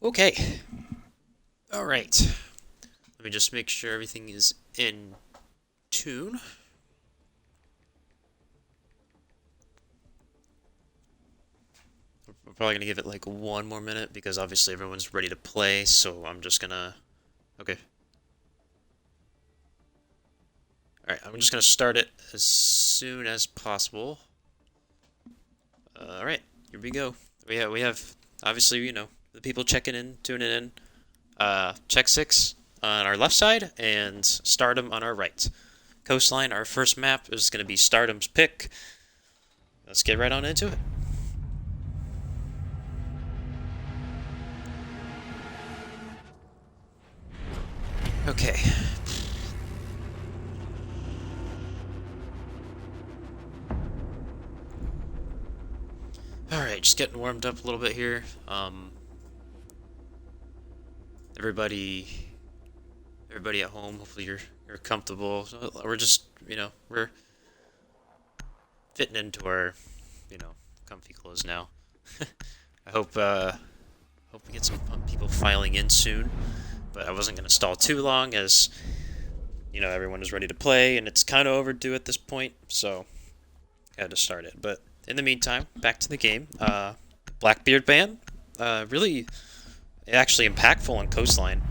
Okay. All right. Let me just make sure everything is in tune. We're probably gonna give it like one more minute because obviously everyone's ready to play, so I'm just gonna... Okay. Alright, I'm just gonna start it as soon as possible. Alright, here we go. We have obviously, the people checking in, tuning in. Check 6 on our left side and Stardom on our right. Coastline, our first map is gonna be Stardom's pick. Let's get right on into it. Okay. Alright, just getting warmed up a little bit here. Everybody at home, hopefully you're comfortable. We're just, we're fitting into our, comfy clothes now. I hope we get some people filing in soon, but I wasn't going to stall too long as, everyone is ready to play, and it's kind of overdue at this point, so I had to start it. But in the meantime, back to the game. Blackbeard ban, really actually impactful on Coastline.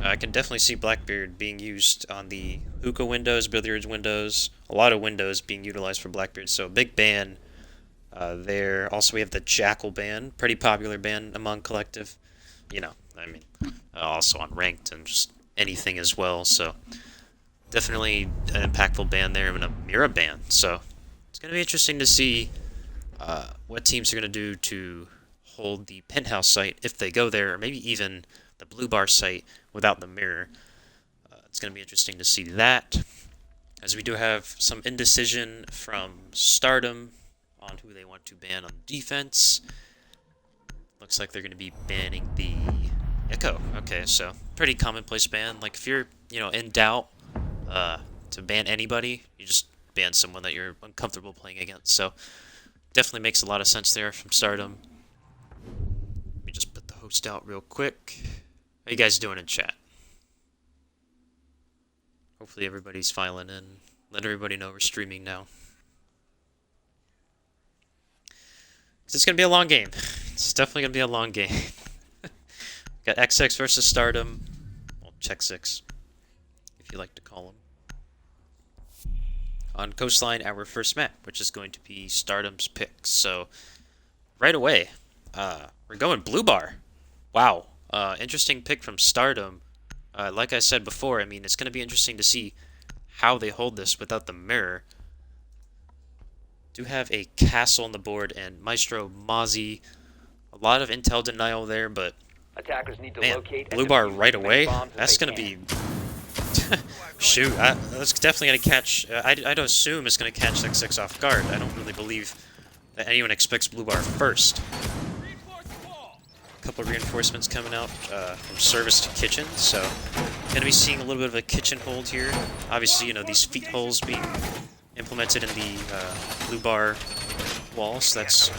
I can definitely see Blackbeard being used on the hookah windows, billiards windows, a lot of windows being utilized for Blackbeard, so big ban there. Also, we have the Jackal ban, pretty popular ban among collective. Also on ranked and just anything as well, so definitely an impactful ban there, and a Mira ban, so it's going to be interesting to see what teams are going to do to hold the penthouse site if they go there, or maybe even the blue bar site without the mirror. It's going to be interesting to see that, as we do have some indecision from Stardom on who they want to ban on defense. Looks like they're going to be banning the Echo. Okay, so pretty commonplace ban. Like if you're, in doubt to ban anybody, you just ban someone that you're uncomfortable playing against. So definitely makes a lot of sense there from Stardom. Let me just put the host out real quick. How you guys doing in chat? Hopefully everybody's filing in. Let everybody know we're streaming now. It's going to be a long game. It's definitely going to be a long game. Got XX versus Stardom. Well, Check 6, if you like to call them. On Coastline, our first map, which is going to be Stardom's pick. So, right away, we're going blue bar. Wow. Interesting pick from Stardom. Like I said before, I mean, it's going to be interesting to see how they hold this without the mirror. Do have a castle on the board, and Maestro Mozzie. A lot of intel denial there, but attackers need to man, locate blue bar right away. That's gonna be shoot. That's definitely gonna catch. I'd assume it's gonna catch X6 off guard. I don't really believe that anyone expects blue bar first. A couple of reinforcements coming out from service to kitchen, so gonna be seeing a little bit of a kitchen hold here. Obviously, these feet holes being implemented in the blue bar wall, so that's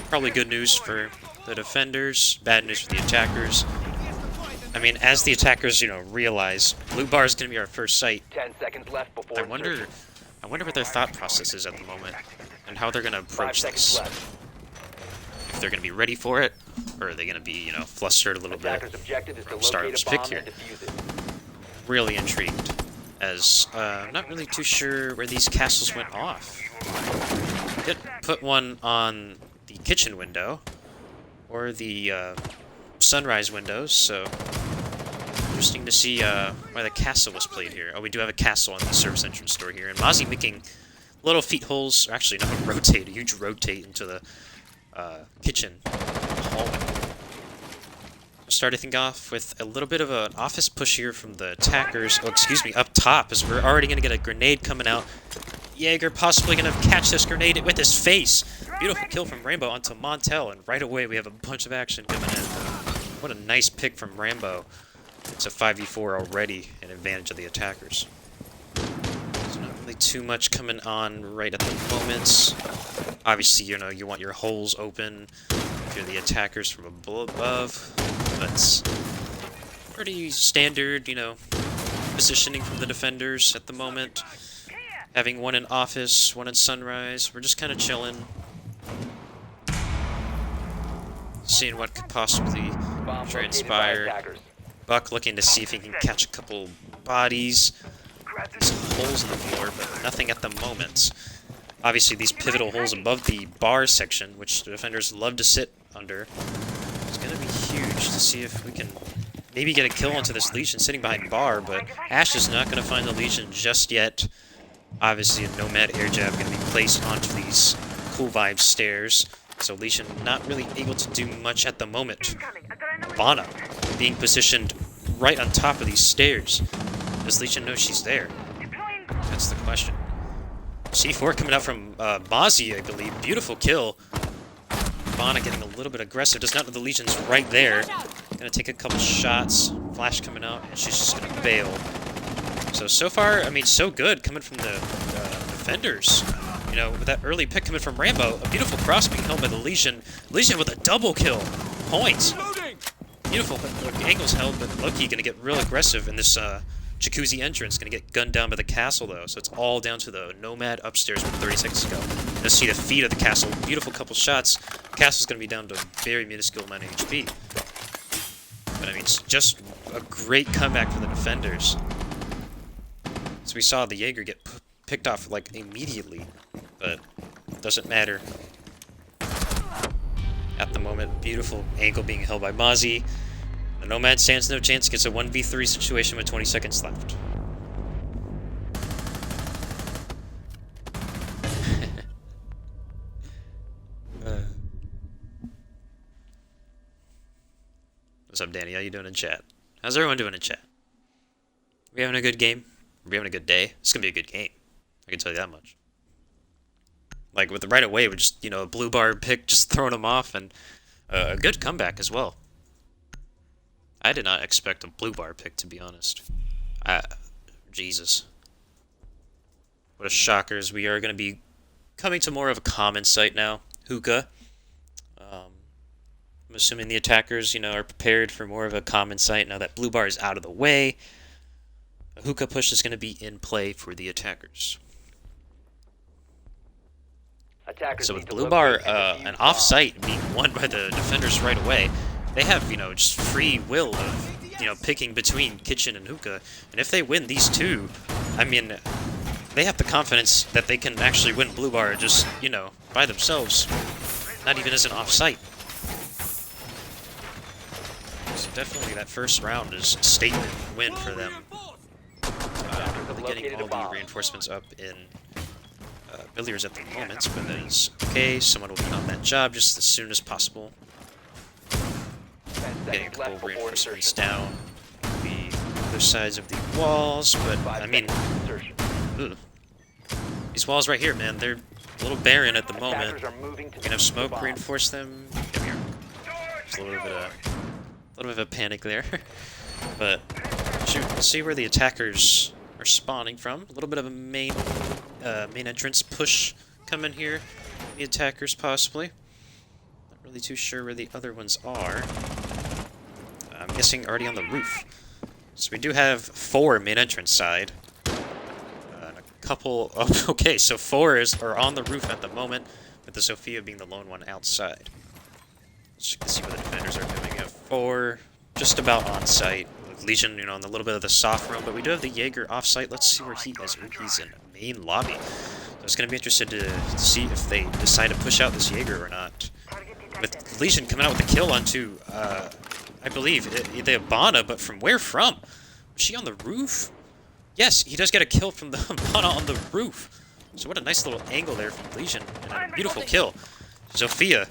probably good news for the defenders, bad news for the attackers. I mean, as the attackers, realize blue bar is going to be our first site. 10 seconds left before I wonder what their thought process is at the moment, and how they're going to approach this. If they're going to be ready for it, or are they going to be, flustered a little bit from Stardom's pick here. Really intrigued, as I'm not really too sure where these castles went off. Did put one on the kitchen window, or the sunrise windows, so interesting to see why the castle was played here. Oh, we do have a castle on the service entrance door here, and Mozzie making little feet holes, or actually not a huge rotate into the kitchen hallway. Start everything off with a little bit of an office push here from the attackers. Oh, excuse me, up top, as we're already going to get a grenade coming out. Jaeger possibly going to catch this grenade with his face. Beautiful kill from Rambo onto Montel, and right away we have a bunch of action coming in. What a nice pick from Rambo. It's a 5v4 already, an advantage of the attackers. There's not really too much coming on right at the moment. Obviously, you want your holes open here the attackers from above, but pretty standard, you know, positioning from the defenders at the moment. Having one in Office, one in Sunrise. We're just kind of chilling. Seeing what could possibly transpire. Buck looking to see if he can catch a couple bodies. These holes in the floor, but nothing at the moment. Obviously, these pivotal holes above the bar section, which the defenders love to sit under, is going to be huge to see if we can maybe get a kill onto this Legion sitting behind bar, but Ash is not going to find the Legion just yet. Obviously, a Nomad air jab going to be placed onto these cool vibes stairs, so Legion not really able to do much at the moment. Bana being positioned right on top of these stairs. Does Legion know she's there? That's the question. C4 coming out from Mozzie, I believe. Beautiful kill. Bana getting a little bit aggressive. Does not know the Legion's right there. Gonna take a couple shots. Flash coming out, and she's just gonna bail. So far, I mean, so good coming from the defenders. You know, with that early pick coming from Rambo, a beautiful cross being held by the Legion. Legion with a double kill. Points. Beautiful angles held, but Loki gonna get real aggressive in this jacuzzi entrance. Gonna get gunned down by the castle, though. So it's all down to the Nomad upstairs with 30 seconds to go. Gonna see the feet of the castle. Beautiful couple shots. Castle's gonna be down to a very minuscule amount of HP. But I mean, it's just a great comeback for the defenders. So we saw the Jaeger get picked off, like, immediately, but it doesn't matter. At the moment, beautiful angle being held by Mozzie. The Nomad stands no chance, gets a 1v3 situation with 20 seconds left. What's up, Danny? How you doing in chat? How's everyone doing in chat? We having a good game? We're having a good day. It's gonna be a good game. I can tell you that much. Like with the right away, with just, you know, a blue bar pick, just throwing them off, and a good comeback as well. I did not expect a blue bar pick, to be honest. Jesus. What a shockers. We are gonna be coming to more of a common sight now. Hookah. I'm assuming the attackers, you know, are prepared for more of a common sight now that blue bar is out of the way. A hookah push is going to be in play for the attackers. So with blue bar an off-site being won by the defenders right away, they have, you know, just free will of, you know, picking between kitchen and hookah. And if they win these two, I mean, they have the confidence that they can actually win blue bar just, you know, by themselves, not even as an off-site. So definitely that first round is a statement win for them. Really getting all the reinforcements up in Billiards at the moment, but that is okay. Someone will be on that job just as soon as possible. Getting a couple reinforcements down the other sides of the walls, but I mean, these walls right here, man, they're a little barren at the moment. We're gonna have smoke reinforce them. Come here. Just a little bit of a panic there, but shoot, let's see where the attackers are spawning from. A little bit of a main entrance push coming here. The attackers possibly. Not really too sure where the other ones are. I'm guessing already on the roof. So we do have 4 main entrance side. And a couple. Oh, okay, so 4 are on the roof at the moment, with the Sophia being the lone one outside. So you can see where the defenders are doing. We have 4 just about on site. Legion, you know, in a little bit of the soft room, but we do have the Jaeger off-site. Let's see where he is. He's in the main lobby. So I was going to be interested to see if they decide to push out this Jaeger or not. With Legion coming out with the kill onto, I believe, they have Bana, but from where from? Was she on the roof? Yes, he does get a kill from the Bana on the roof. So what a nice little angle there from Legion, and a beautiful kill. Sophia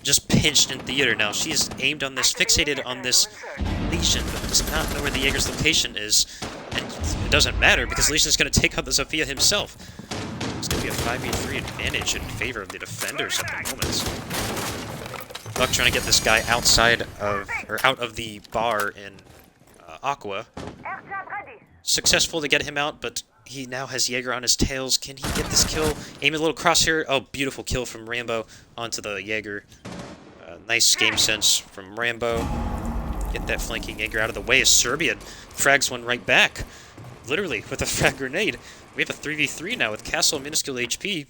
just pinched in theater now. She is aimed on this, fixated on this Legion, but does not know where the Jaeger's location is. And it doesn't matter, because Legion is going to take out the Sophia himself. It's going to be a 5v3 advantage in favor of the defenders at the moment. Buck trying to get this guy outside of, or out of the bar in Aqua. Successful to get him out, but he now has Jaeger on his tails. Can he get this kill? Aim a little crosshair. Oh, beautiful kill from Rambo onto the Jaeger. Nice game sense from Rambo. Get that flanking Jaeger out of the way as Serbian frags one right back. Literally, with a frag grenade. We have a 3v3 now with Castle minuscule HP,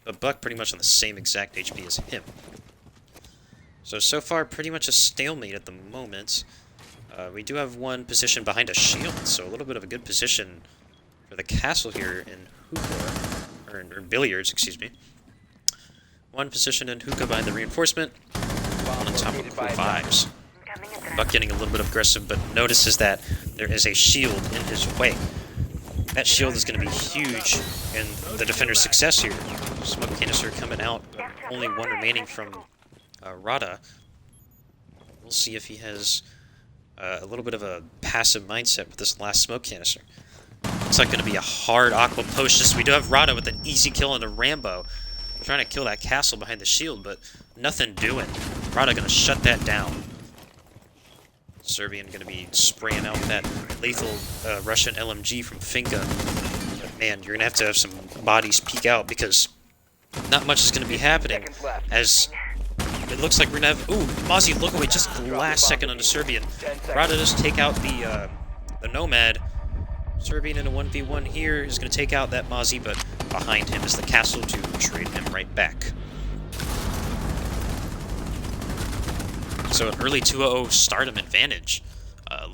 but Buck pretty much on the same exact HP as him. So far, pretty much a stalemate at the moment. We do have one position behind a shield, so a little bit of a good position for the Castle here in hookah, or Billiards, excuse me. One position in hookah behind the reinforcement, on top of cool vibes. Buck getting a little bit aggressive, but notices that there is a shield in his way. That shield is going to be huge in the defender's success here. Smoke canister coming out, but only one remaining from Rada. We'll see if he has a little bit of a passive mindset with this last smoke canister. Looks like going to be a hard aqua post. We do have Rada with an easy kill on the Rambo. Trying to kill that castle behind the shield, but nothing doing. Rada going to shut that down. Serbian going to be spraying out that lethal Russian LMG from Finka. But man, you're going to have some bodies peek out because not much is going to be happening as it looks like we're going to have... Ooh, Mozzie look away just the last second on the Serbian. Rada does take out the Nomad. Serbian in a 1v1 here is going to take out that Mozzie, but behind him is the castle to trade him right back. So an early 2-0 Stardom advantage.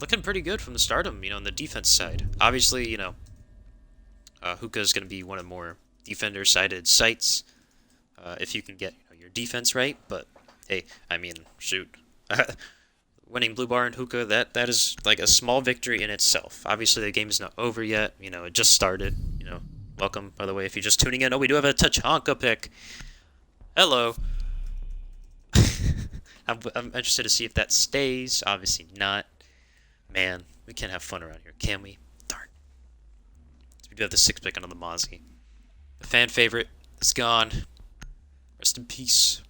Looking pretty good from the Stardom, on the defense side. Obviously, Hookah is going to be one of the more defender-sided sites if you can get your defense right. But, hey, I mean, shoot. Winning Blue Bar and Hookah, that is like a small victory in itself. Obviously, the game is not over yet. It just started. Welcome, by the way, if you're just tuning in. Oh, we do have a Tachanka pick. Hello. I'm interested to see if that stays. Obviously not. Man, we can't have fun around here, can we? Darn. So we do have the 6 pick on the Mozzie. The fan favorite is gone. Rest in peace.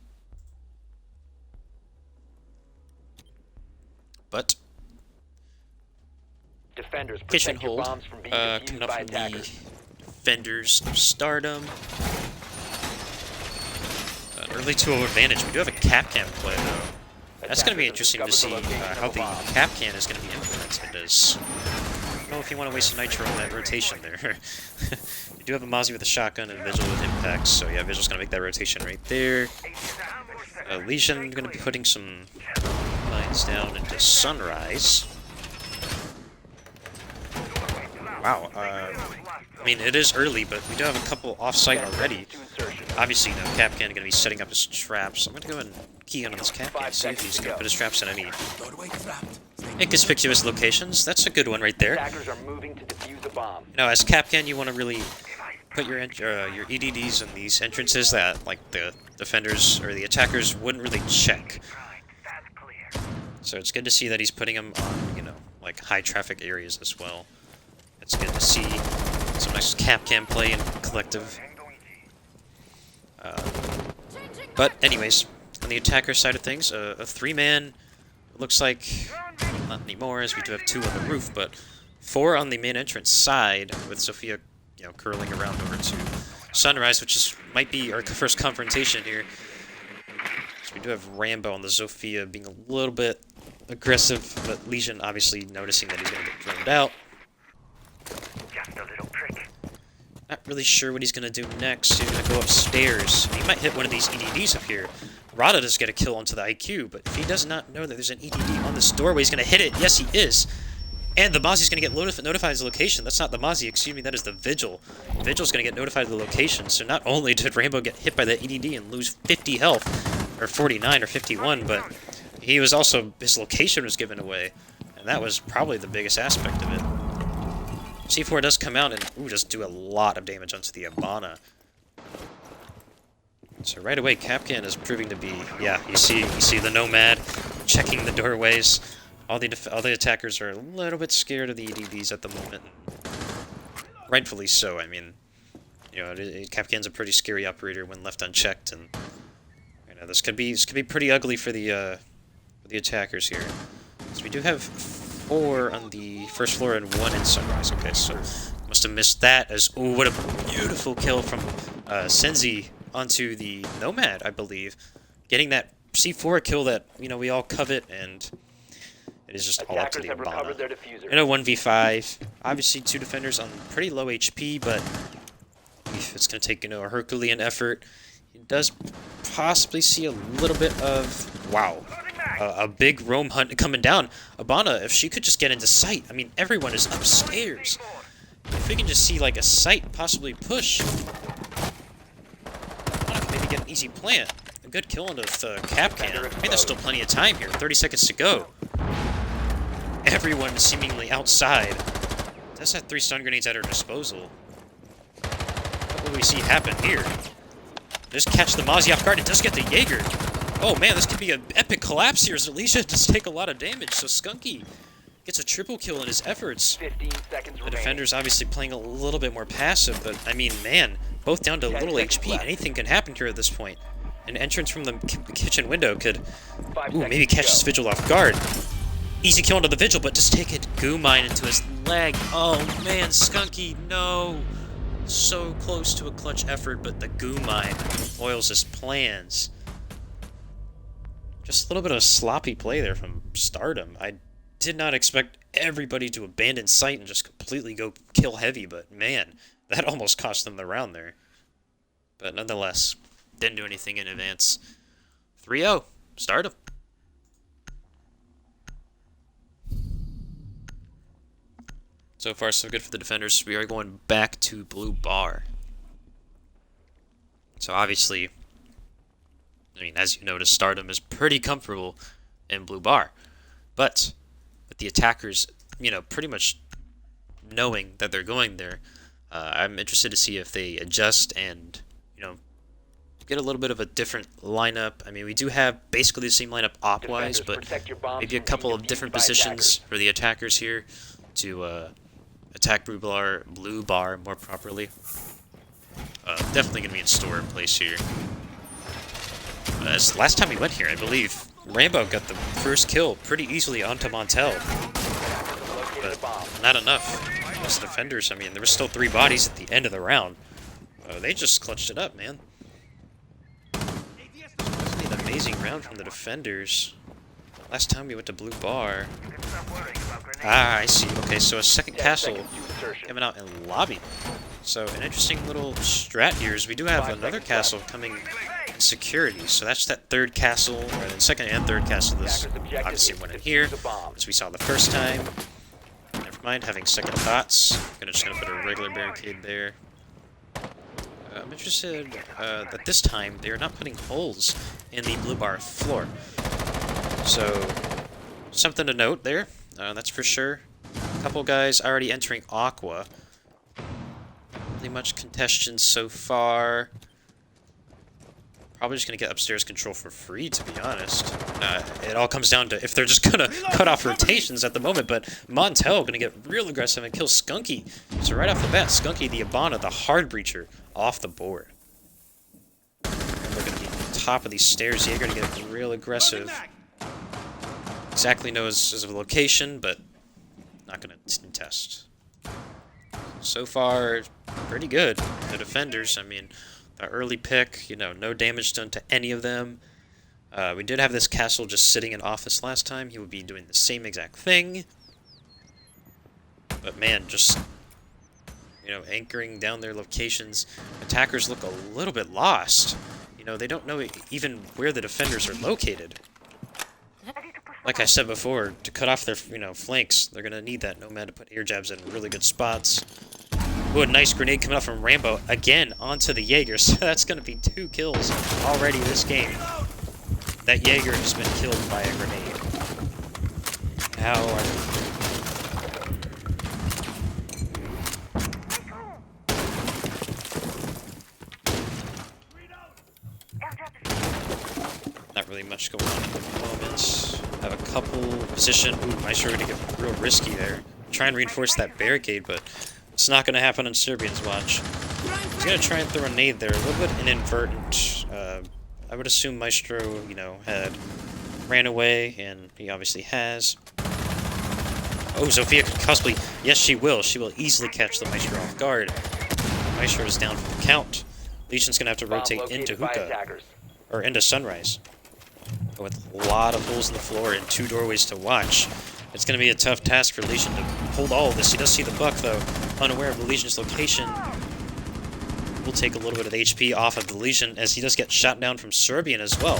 But Defenders, kitchen protect your hold bombs from being coming defused up by from the attackers. Defenders of Stardom. An early 2-0 advantage. We do have a Capcan play, though. That's going to be interesting to see how the Capcan is going to be implemented. As I don't know if you want to waste a nitro on that rotation there. You do have a Mozzie with a shotgun and a Vigil with impacts, so yeah, Vigil's going to make that rotation right there. Legion going to be putting some lines down into Sunrise. Wow, I mean, it is early, but we do have a couple off-site already. Obviously, Capcan going to be setting up his traps. I'm going to go and key in on this Capcan, see if he's going to put his traps in any inconspicuous locations. That's a good one right there. Attackers are moving to defuse a bomb. As Capcan, you want to really put your EDDs in these entrances that, like, the defenders or the attackers wouldn't really check. So it's good to see that he's putting them on, like, high-traffic areas as well. It's good to see some nice Capcan play in collective. But anyways, on the attacker side of things, a 3-man looks like not anymore, as we do have 2 on the roof, but 4 on the main entrance side with Sophia, curling around over to Sunrise, which might be our first confrontation here. So we do have Rambo on the Sophia being a little bit aggressive, but Legion obviously noticing that he's going to get droned out. Not really sure what he's going to do next. He's going to go upstairs. He might hit one of these EDDs up here. Rada does get a kill onto the IQ, but if he does not know that there's an EDD on this doorway, he's going to hit it. Yes, he is. And the Mozzie's going to get notified of his location. That's not the Mozzie, excuse me, that is the Vigil. Vigil's going to get notified of the location. So not only did Rainbow get hit by the EDD and lose 50 health, or 49 or 51, but he was also, his location was given away. And that was probably the biggest aspect of it. C4 does come out and just do a lot of damage onto the Abana. So right away, Capcan is proving to be, yeah, you see the Nomad checking the doorways. All the attackers are a little bit scared of the EDDs at the moment. Rightfully so. I mean, Capcan's a pretty scary operator when left unchecked, and this could be pretty ugly for the attackers here. So we do have 4 on the first floor and 1 in Sunrise. Okay, so must have missed that. As what a beautiful kill from Senzi onto the Nomad, I believe, getting that C4 kill that, you know, we all covet, and it is just all up to Attackers the have recovered their Abana. diffuser. In a 1v5, obviously 2 defenders on pretty low HP, but it's going to take, you know, a Herculean effort. He does possibly see a little bit of, wow, a big roam hunt coming down. Abana, if she could just get into sight, I mean, everyone is upstairs. If we can just see, like, a sight possibly push, Abana can maybe get an easy plant. A good kill into the cap can. I mean, there's still plenty of time here. 30 seconds to go. Everyone seemingly outside. Does have 3 stun grenades at her disposal. What will we see happen here? Just catch the Mozzie off guard. It does get the Jaeger. Oh man, this could be an epic collapse here. Alicia does take a lot of damage, so Skunky gets a triple kill in his efforts. 15 seconds The defender's obviously playing a little bit more passive, but I mean, man, both down to little HP. Anything can happen here at this point. An entrance from the kitchen window could, maybe catch this Vigil off guard. Easy kill into the Vigil, but just take it goo mine into his leg. Oh man, Skunky, no. So close to a clutch effort, but the goo mine foils his plans. Just a little bit of sloppy play there from Stardom. I did not expect everybody to abandon sight and just completely go kill heavy, but man, that almost cost them the round there. But nonetheless, didn't do anything in advance. 3-0, Stardom. So far, so good for the defenders. We are going back to Blue Bar. So obviously, I mean, as you notice, Stardom is pretty comfortable in Blue Bar. But with the attackers, you know, pretty much knowing that they're going there, I'm interested to see if they adjust and, you know, get a little bit of a different lineup. I mean, we do have basically the same lineup op-wise, but maybe a couple of different positions for the attackers here to attack Blue Bar more properly. Definitely going to be in store in place here. Last time we went here, I believe, Rambo got the first kill pretty easily onto Montel. But not enough. Most defenders, I mean, there were still 3 bodies at the end of the round. They just clutched it up, man. Definitely an amazing round from the defenders. Last time we went to Blue Bar. Ah, I see. Okay, so a second castle coming out in lobby. So an interesting little strat here is we do have another castle coming in security. So that's that third castle, or the second and third castle. This obviously went in here, as we saw the first time. Never mind, having second thoughts. Just gonna put a regular barricade there. I'm interested that this time they are not putting holes in the Blue Bar floor. So, something to note there, that's for sure. A couple guys already entering Aqua. Not much contention so far. Probably just going to get upstairs control for free, to be honest. It all comes down to if they're just going to cut off rotations at the moment, but Montel going to get real aggressive and kill Skunky. So right off the bat, Skunky, the Abana, the hard breacher, off the board. And they're going to be on top of these stairs. Jaeger going to get real aggressive. Exactly knows his location, but not going to test. So far, pretty good. The defenders, I mean, the early pick, you know, no damage done to any of them. We did have this castle just sitting in office last time. He would be doing the same exact thing. But man, just, you know, anchoring down their locations. Attackers look a little bit lost. You know, they don't know even where the defenders are located. Like I said before, to cut off their, you know, flanks, they're going to need that Nomad to put air jabs in really good spots. Ooh, a nice grenade coming out from Rambo, again, onto the Jaeger. So that's going to be 2 kills already this game. That Jaeger has been killed by a grenade. How are not really much going on at the moment. Have a couple position. Ooh, Maestro going to get real risky there. Try and reinforce that barricade, but it's not going to happen on Serbian's watch. He's going to try and throw a nade there. A little bit inadvertent. I would assume Maestro, you know, had ran away, and he obviously has. Oh, Zofia could possibly... Yes, she will. She will easily catch the Maestro off guard. Maestro is down for the count. Legion's going to have to rotate into Hookah. Or into Sunrise. But with a lot of holes in the floor and 2 doorways to watch, it's going to be a tough task for Legion to hold all of this. He does see the buck, though, unaware of the Legion's location. Will take a little bit of the HP off of the Legion, as he does get shot down from Serbian as well.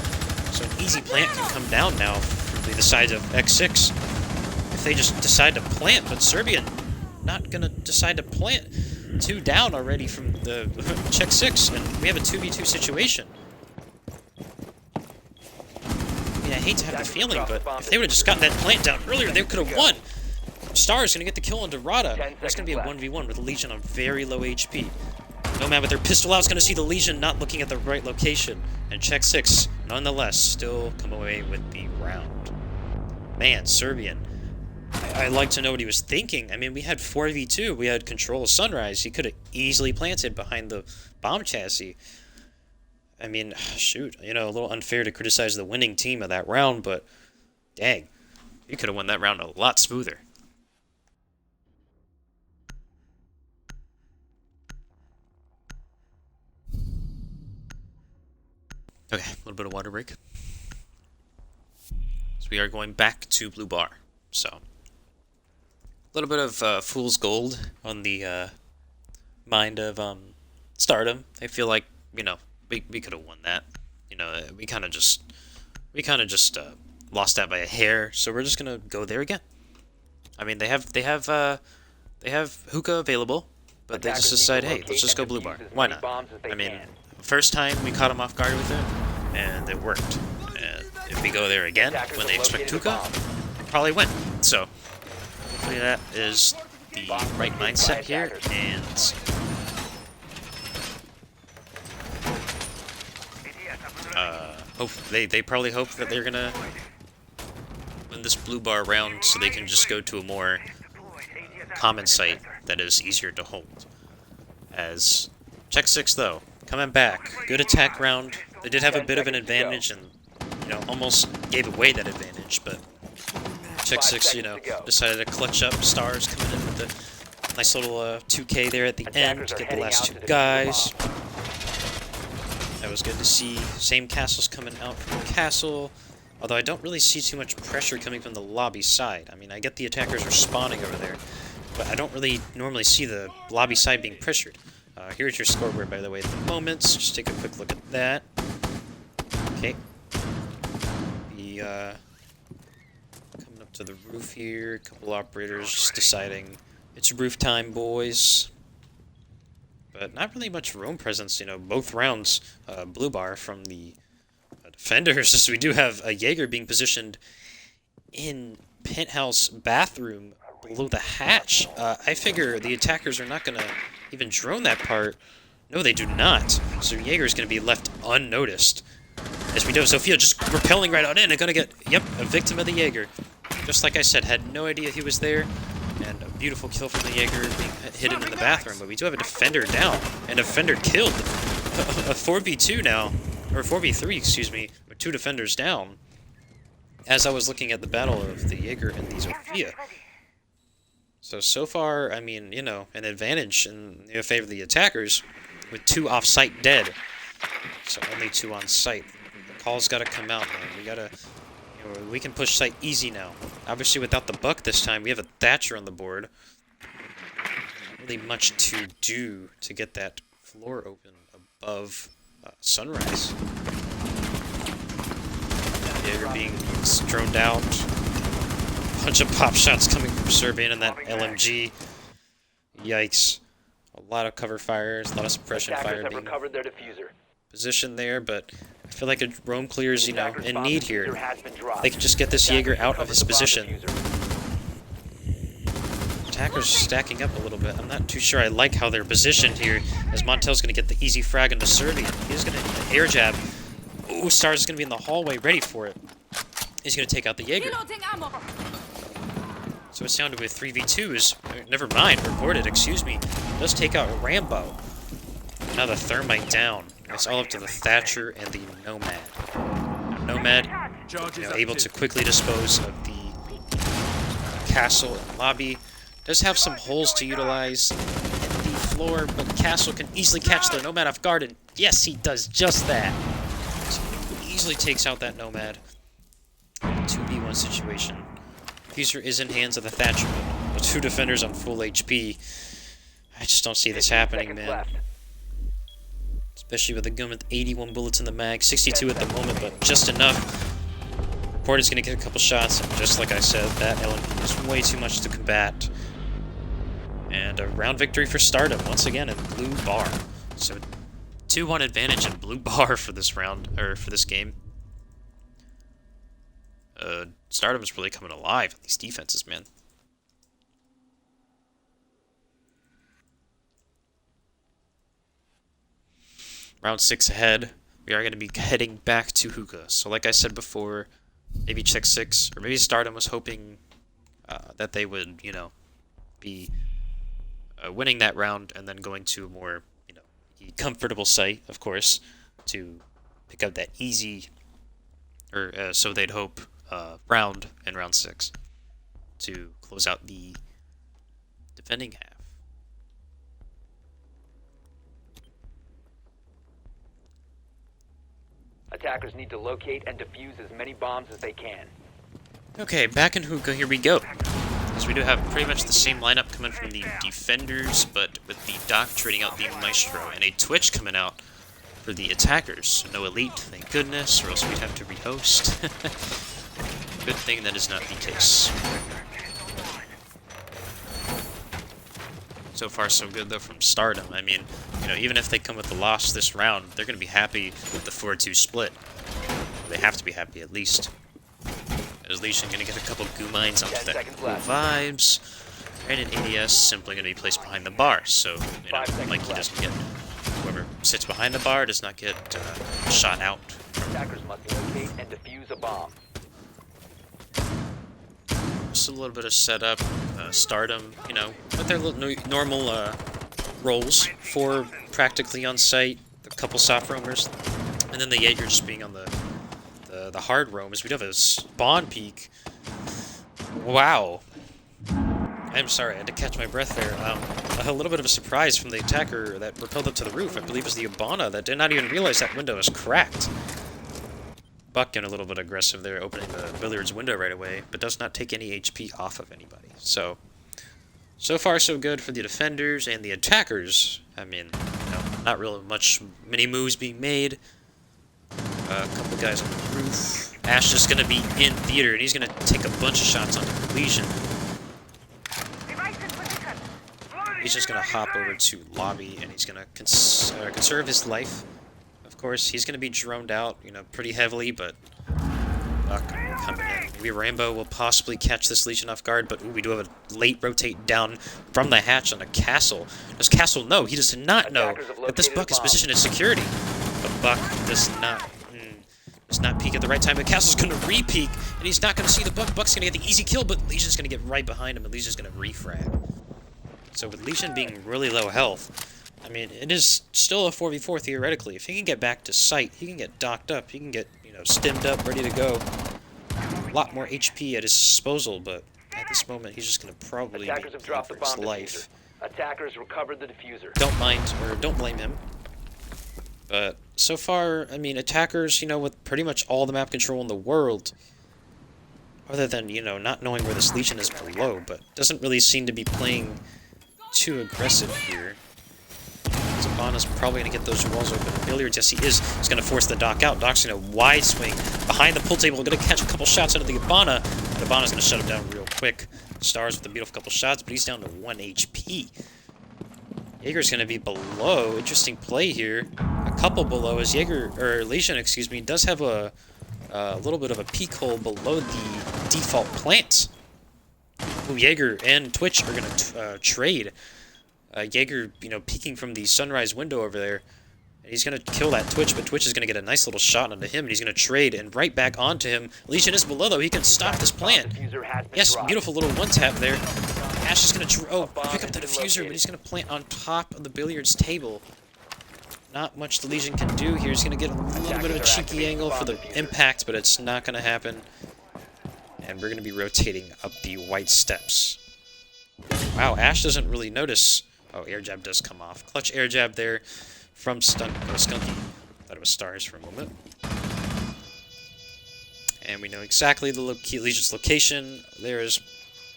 So an easy plant can come down now from the side of X6. If they just decide to plant, but Serbian not going to decide to plant. 2 down already from the check 6, and we have a 2v2 situation. I mean, I hate to have the feeling, but if they would have just gotten that plant down earlier, they could have won. Star is going to get the kill on Dorada. It's going to be a 1v1 with Legion on very low HP. Nomad with their pistol out is going to see the Legion not looking at the right location. And check 6, nonetheless, still come away with the round. Man, Serbian. I'd like to know what he was thinking. I mean, we had 4v2. We had control of Sunrise. He could have easily planted behind the bomb chassis. I mean, shoot, you know, a little unfair to criticize the winning team of that round, but dang, you could have won that round a lot smoother. Okay, a little bit of water break. So we are going back to Blue Bar. So, a little bit of fool's gold on the mind of Stardom. I feel like, you know, we could have won that. You know, we kind of just lost that by a hair. So we're just gonna go there again. I mean, they have hookah available, but they just decide, hey, let's just go Blue Bar. Why not? I mean, first time we caught them off guard with it, and it worked. And if we go there again when they expect hookah, we'll probably win. So hopefully that is the right mindset here, and they probably hope that they're gonna win this Blue Bar round so they can just go to a more common site that is easier to hold. As check 6 though, coming back, good attack round. They did have a bit of an advantage and, you know, almost gave away that advantage, but check 6, you know, decided to clutch up. Stars coming in with the nice little 2K there at the end to get the last 2 guys. That was good to see. Same castles coming out from the castle. Although I don't really see too much pressure coming from the lobby side. I mean, I get the attackers are spawning over there, but I don't really normally see the lobby side being pressured. Here's your scoreboard, by the way, at the moment. Just take a quick look at that. Okay. Coming up to the roof here. A couple operators just deciding it's roof time, boys. But not really much roam presence, you know, both rounds, Blue Bar from the defenders, as we do have a Jaeger being positioned in penthouse bathroom below the hatch. I figure the attackers are not going to even drone that part. No, they do not. So Jaeger's going to be left unnoticed. As we do, Sophia just rappelling right on in and going to get, yep, a victim of the Jaeger. Just like I said, had no idea he was there. And a beautiful kill from the Jaeger being hidden in the bathroom. But we do have a defender down. And a defender killed. A 4v2 now. Or 4v3, excuse me. With 2 defenders down. As I was looking at the battle of the Jaeger and the Sophia. So far, I mean, you know, an advantage in favor of the attackers. With 2 off-site dead. So only 2 on site. The call's got to come out, man. We got to... We can push site easy now. Obviously, without the buck this time, we have a Thatcher on the board. Not really much to do to get that floor open above Sunrise. Jaeger being droned out. Bunch of pop shots coming from Serbian and that LMG. Yikes. A lot of cover fires, a lot of suppression fire being positioned there, but I feel like a roam clear is, you know, in need here. They can just get this Jaeger out of his position. Attackers stacking up a little bit. I'm not too sure I like how they're positioned here, as Montel's going to get the easy frag into Serbian. He's going to air jab. Ooh, Stars is going to be in the hallway ready for it. He's going to take out the Jaeger. So it's down to a 3v2s. Never mind, recorded, excuse me. Does take out Rambo. Now the Thermite down. It's all up to the Thatcher and the Nomad. Nomad, you know, able to quickly dispose of the castle and lobby. Does have some holes to utilize in the floor, but Castle can easily catch the Nomad off guard, and yes, he does just that. So he easily takes out that Nomad. 2v1 situation. Diffuser is in hands of the Thatcher, but 2 defenders on full HP. I just don't see this happening, man. Left. Especially with a gun with 81 bullets in the mag, 62 at the moment, but just enough. Porter's gonna get a couple shots, and just like I said, that LMP is way too much to combat. And a round victory for Stardom, once again, in blue bar. So, 2-1 advantage in blue bar for this round, or for this game. Stardom is really coming alive on these defenses, man. Round 6 ahead. We are going to be heading back to Hookah. So like I said before, maybe check 6, or maybe Stardom was hoping that they would, you know, be winning that round and then going to a more, you know, comfortable site, of course, to pick up that easy, or so they'd hope, round in round 6 to close out the defending half. Attackers need to locate and defuse as many bombs as they can. Okay, back in Hookah, here we go. As we do have pretty much the same lineup coming from the defenders, but with the Doc trading out the Maestro, and a Twitch coming out for the attackers. No Elite, thank goodness, or else we'd have to rehost. Good thing that is not the case. So far, so good, though, from Stardom. I mean, you know, even if they come with a loss this round, they're going to be happy with the 4-2 split. They have to be happy, at least. As Legion going to get a couple goo mines onto the cool vibes. And an ADS simply going to be placed behind the bar. So, you know, Mikey doesn't get... Whoever sits behind the bar does not get shot out. Attackers must locate and defuse a bomb. Just a little bit of setup. Stardom, you know, with their normal roles. 4 practically on site, a couple soft roamers, and then the Jaeger just being on the hard roam, as we do have a spawn peak. Wow. I'm sorry, I had to catch my breath there. A little bit of a surprise from the attacker that repelled up to the roof. I believe it was the Ibana that did not even realize that window was cracked. Buck getting a little bit aggressive there, opening the billiards window right away, but does not take any HP off of anybody. So far so good for the defenders and the attackers. I mean, you know, not really many moves being made. A couple guys on the roof. Ash is going to be in theater, and he's going to take a bunch of shots on the Legion. He's just going to hop over to lobby, and he's going to conserve his life. Of course, he's going to be droned out, you know, pretty heavily, but Buck coming in. Maybe Rambo will possibly catch this Legion off guard, but ooh, we do have a late rotate down from the hatch on a Castle. Does Castle know? He does not know that this Buck is positioned in security. But Buck does not peek at the right time, but Castle's going to re-peek, and he's not going to see the Buck. Buck's going to get the easy kill, but Legion's going to get right behind him, and Legion's going to refrag. So with Legion being really low health, I mean, it is still a 4v4 theoretically. If he can get back to site, he can get docked up, he can get, you know, stimmed up, ready to go. A lot more HP at his disposal, but at this moment, he's just going to probably be playing for his life. Attackers recovered the diffuser. Don't mind, or don't blame him. But so far, I mean, attackers, you know, with pretty much all the map control in the world, other than, you know, not knowing where this Legion is below, but doesn't really seem to be playing too aggressive here. Zabana's probably going to get those walls open. Billiards, yes, he is. He's going to force the Doc out. Doc's going to wide swing behind the pull table. Going to catch a couple shots out of the Ibana. The Ibana's going to shut him down real quick. Stars with a beautiful couple shots, but he's down to 1 HP. Jaeger's going to be below. Interesting play here. A couple below as Legion, excuse me, does have a little bit of a peek hole below the default plant. Ooh, Jaeger and Twitch are going to trade. Jaeger, you know, peeking from the sunrise window over there. And he's going to kill that Twitch, but Twitch is going to get a nice little shot onto him, and he's going to trade and right back onto him. Legion is below, though. He can stop this plan. Yes, beautiful little one-tap there. Ash is going to pick up the diffuser, but he's going to plant on top of the billiards table. Not much the Legion can do here. He's going to get a little bit of a cheeky angle for the impact, but it's not going to happen. And we're going to be rotating up the white steps. Wow, Ash doesn't really notice. Oh, air jab does come off. Clutch air jab there from Skunky. Thought it was Stars for a moment. And we know exactly the Legion's location. There is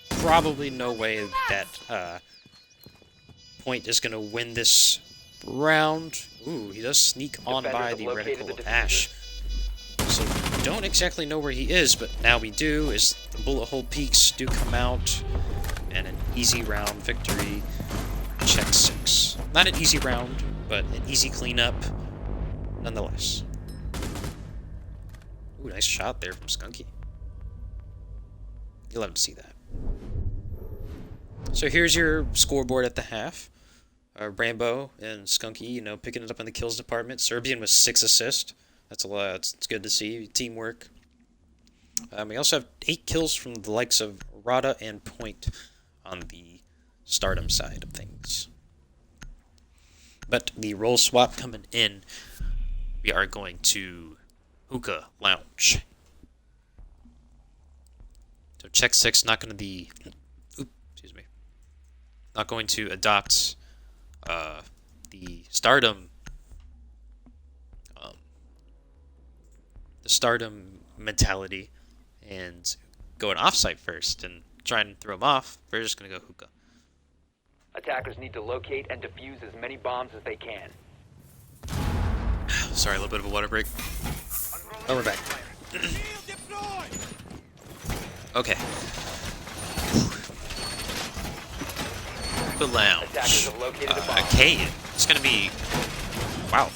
probably no way that Point is going to win this round. Ooh, he does sneak on by the reticle of Ash. So we don't exactly know where he is, but now we do, as the bullet hole peaks do come out. And an easy round victory. Check 6. Not an easy round, but an easy cleanup nonetheless. Ooh, nice shot there from Skunky. You'll have to see that. So here's your scoreboard at the half. Rambo and Skunky, you know, picking it up in the kills department. Serbian with 6 assists. That's a lot. It's good to see. Teamwork. We also have 8 kills from the likes of Rada and Point on the Stardom side of things. But the role swap coming in, we are going to Hookah Lounge. So check 6 not going to be, not going to adopt the Stardom mentality and go an offsite first and try and throw him off. We're just going to go Hookah. Attackers need to locate and defuse as many bombs as they can. Sorry, a little bit of a water break. Oh, we're back. Okay. The lounge. Arcade. It's gonna be... Wow.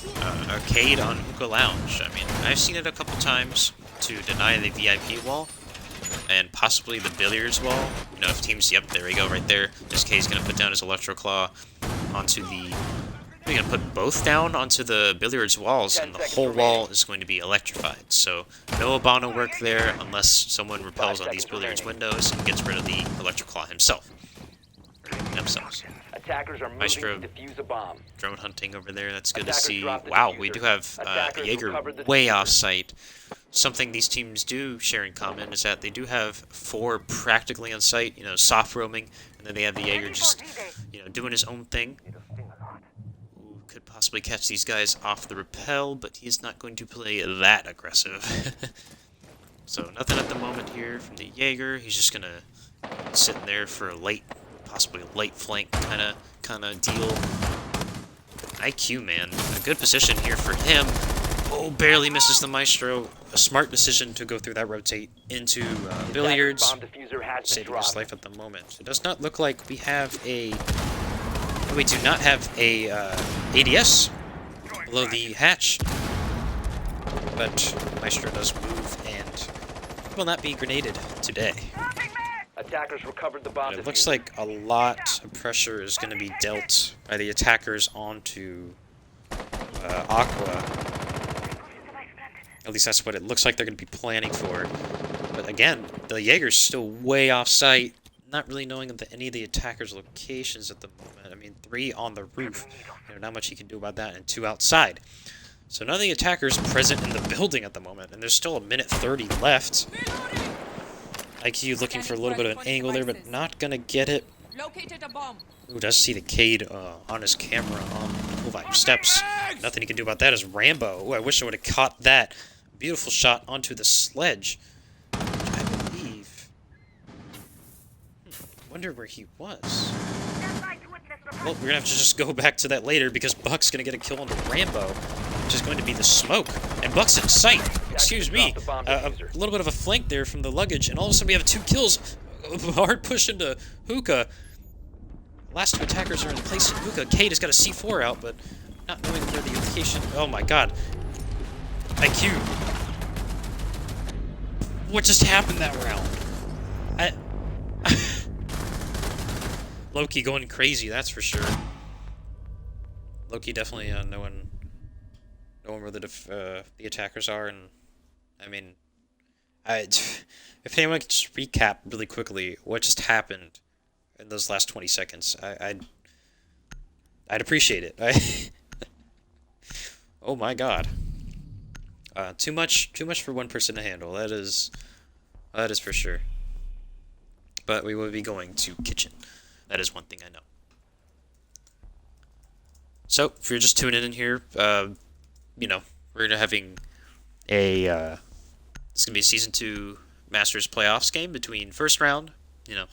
Arcade on Hookah Lounge. I mean, I've seen it a couple times to deny the VIP wall. And possibly the billiards wall. You know, if teams... Yep, there we go, right there. This K's gonna put down his Electro Claw onto the... We're going to put both down onto the billiards walls, and the whole wall is going to be electrified. So, no Abano work there unless someone repels on these billiards windows and gets rid of the Electric Claw himself. Themselves. Attackers are moving to defuse a bomb. Drone hunting over there, that's good to see. Wow, we do have Jaeger way off-site. Something these teams do share in common is that they do have 4 practically on-site, you know, soft roaming, and then they have the Jaeger just, you know, doing his own thing. Could possibly catch these guys off the rappel, but he's not going to play that aggressive. So nothing at the moment here from the Jaeger. He's just gonna sit in there for a late, possibly a late flank kind of deal. IQ, man, a good position here for him. Oh, barely misses the Maestro. A smart decision to go through that rotate into billiards. Saving his life at the moment. It does not look like we have a... We do not have a ADS below the hatch, but Maestro does move and will not be grenaded today. Attackers recovered the bomb. It looks like a lot of pressure is going to be dealt by the attackers onto Aqua. At least that's what it looks like they're going to be planning for. But again, the Jaeger's still way off-site. Not really knowing any of the attackers' locations at the moment. I mean, 3 on the roof. You know, not much he can do about that, and 2 outside. So none of the attackers present in the building at the moment, and there's still a minute 30 left. IQ looking for a little bit of an angle there, but not gonna get it. Ooh, does see the Cade on his camera on the Vibe steps. Nothing he can do about that is Rambo. Ooh, I wish I would have caught that. Beautiful shot onto the sledge. I believe... wonder where he was. Well, we're gonna have to just go back to that later because Buck's gonna get a kill onto Rambo, which is going to be the smoke. And Buck's in sight. Excuse me. A little bit of a flank there from the luggage, and all of a sudden we have 2 kills. Hard push into Hookah. Last 2 attackers are in place in Hookah. Cade has got a C4 out, but not knowing where the location. Oh my god. IQ. What just happened that round? Loki going crazy, that's for sure. Loki definitely knowing where the attackers are, and I mean, if anyone could just recap really quickly what just happened in those last 20 seconds, I'd appreciate it. Oh my god, too much for one person to handle. That is for sure. But we will be going to kitchen. That is one thing I know. So, if you're just tuning in here, you know, we're having a It's gonna be a Season 2 Masters playoffs game between first round,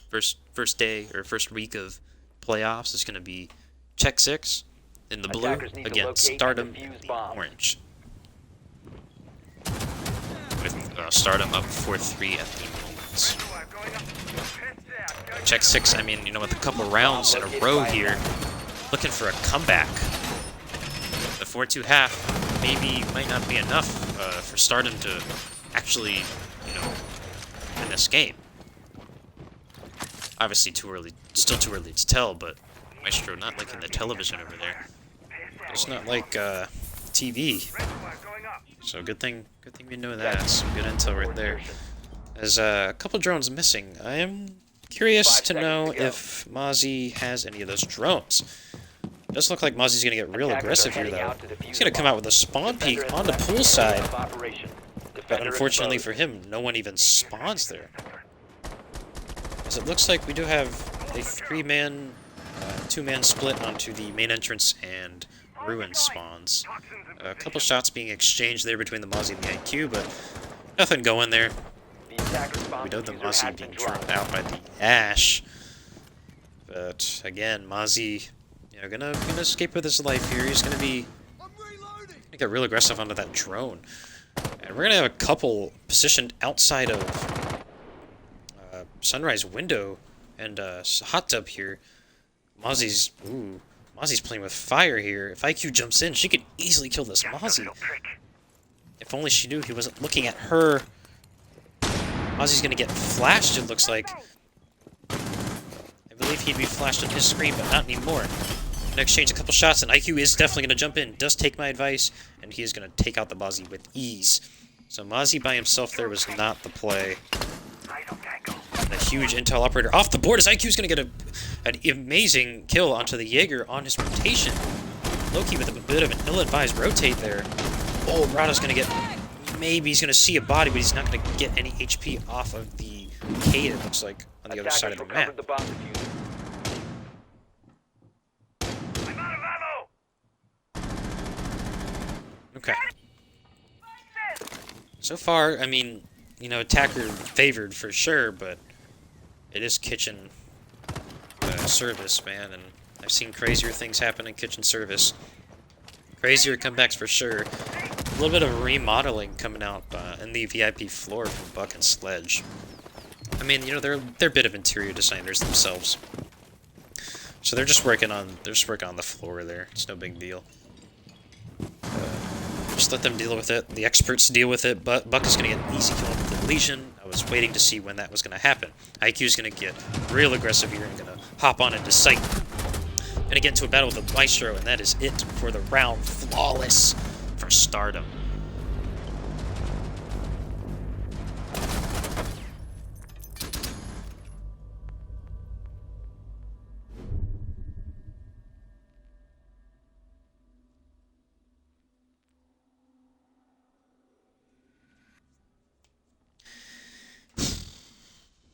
first day or first week of playoffs. It's gonna be Check 6 in the blue against Stardom in the orange. With Stardom up 4-3 at the moment. Check 6, I mean, with a couple rounds in a row here, looking for a comeback. The 4-2 half maybe might not be enough for Stardom to actually, win this game. Obviously still too early to tell, but Maestro not liking the television over there. It's not like TV. So good thing we know that. Some good intel right there. There's a couple drones missing. I am curious to know if Mozzie has any of those drones. It does look like Mozzie's gonna get real aggressive here, though. He's gonna come out with a spawn peek on the pool side. But unfortunately for him, no one even spawns there. As it looks like we do have a 3-man, 2-man split onto the main entrance and ruin spawns. A couple shots being exchanged there between the Mozzie and the IQ, but nothing going there. We know the Mozzie being dropped out by the Ash. But again, Mozzie, gonna escape with his life here. He's gonna get real aggressive onto that drone. And we're gonna have a couple positioned outside of Sunrise window and hot tub here. Mozzie's playing with fire here. If IQ jumps in, she could easily kill this Mozzie. If only she knew he wasn't looking at her. Mozzie's gonna get flashed, it looks like. I believe he'd be flashed on his screen, but not anymore. Gonna exchange a couple shots, and IQ is definitely gonna jump in. Does take my advice, and he is gonna take out the Mozzie with ease. So Mozzie by himself there was not the play. And a huge intel operator off the board as IQ's gonna get an amazing kill onto the Jaeger on his rotation. Loki with a bit of an ill-advised rotate there. Oh, Rada's gonna get... Maybe he's gonna see a body, but he's not gonna get any HP off of the Cade, it looks like, on the other side of the map. Okay. So far, I mean, attacker favored for sure, but it is kitchen service, man, and I've seen crazier things happen in kitchen service. Crazier comebacks for sure. A little bit of remodeling coming out in the VIP floor from Buck and Sledge. I mean, they're a bit of interior designers themselves, so they're just working on the floor there. It's no big deal. Just let them deal with it. The experts deal with it, but Buck is going to get an easy kill with the Legion. I was waiting to see when that was going to happen. IQ is going to get real aggressive here and going to hop on into sight. Going to get into a battle with the Maestro, and that is it for the round. Flawless for Stardom.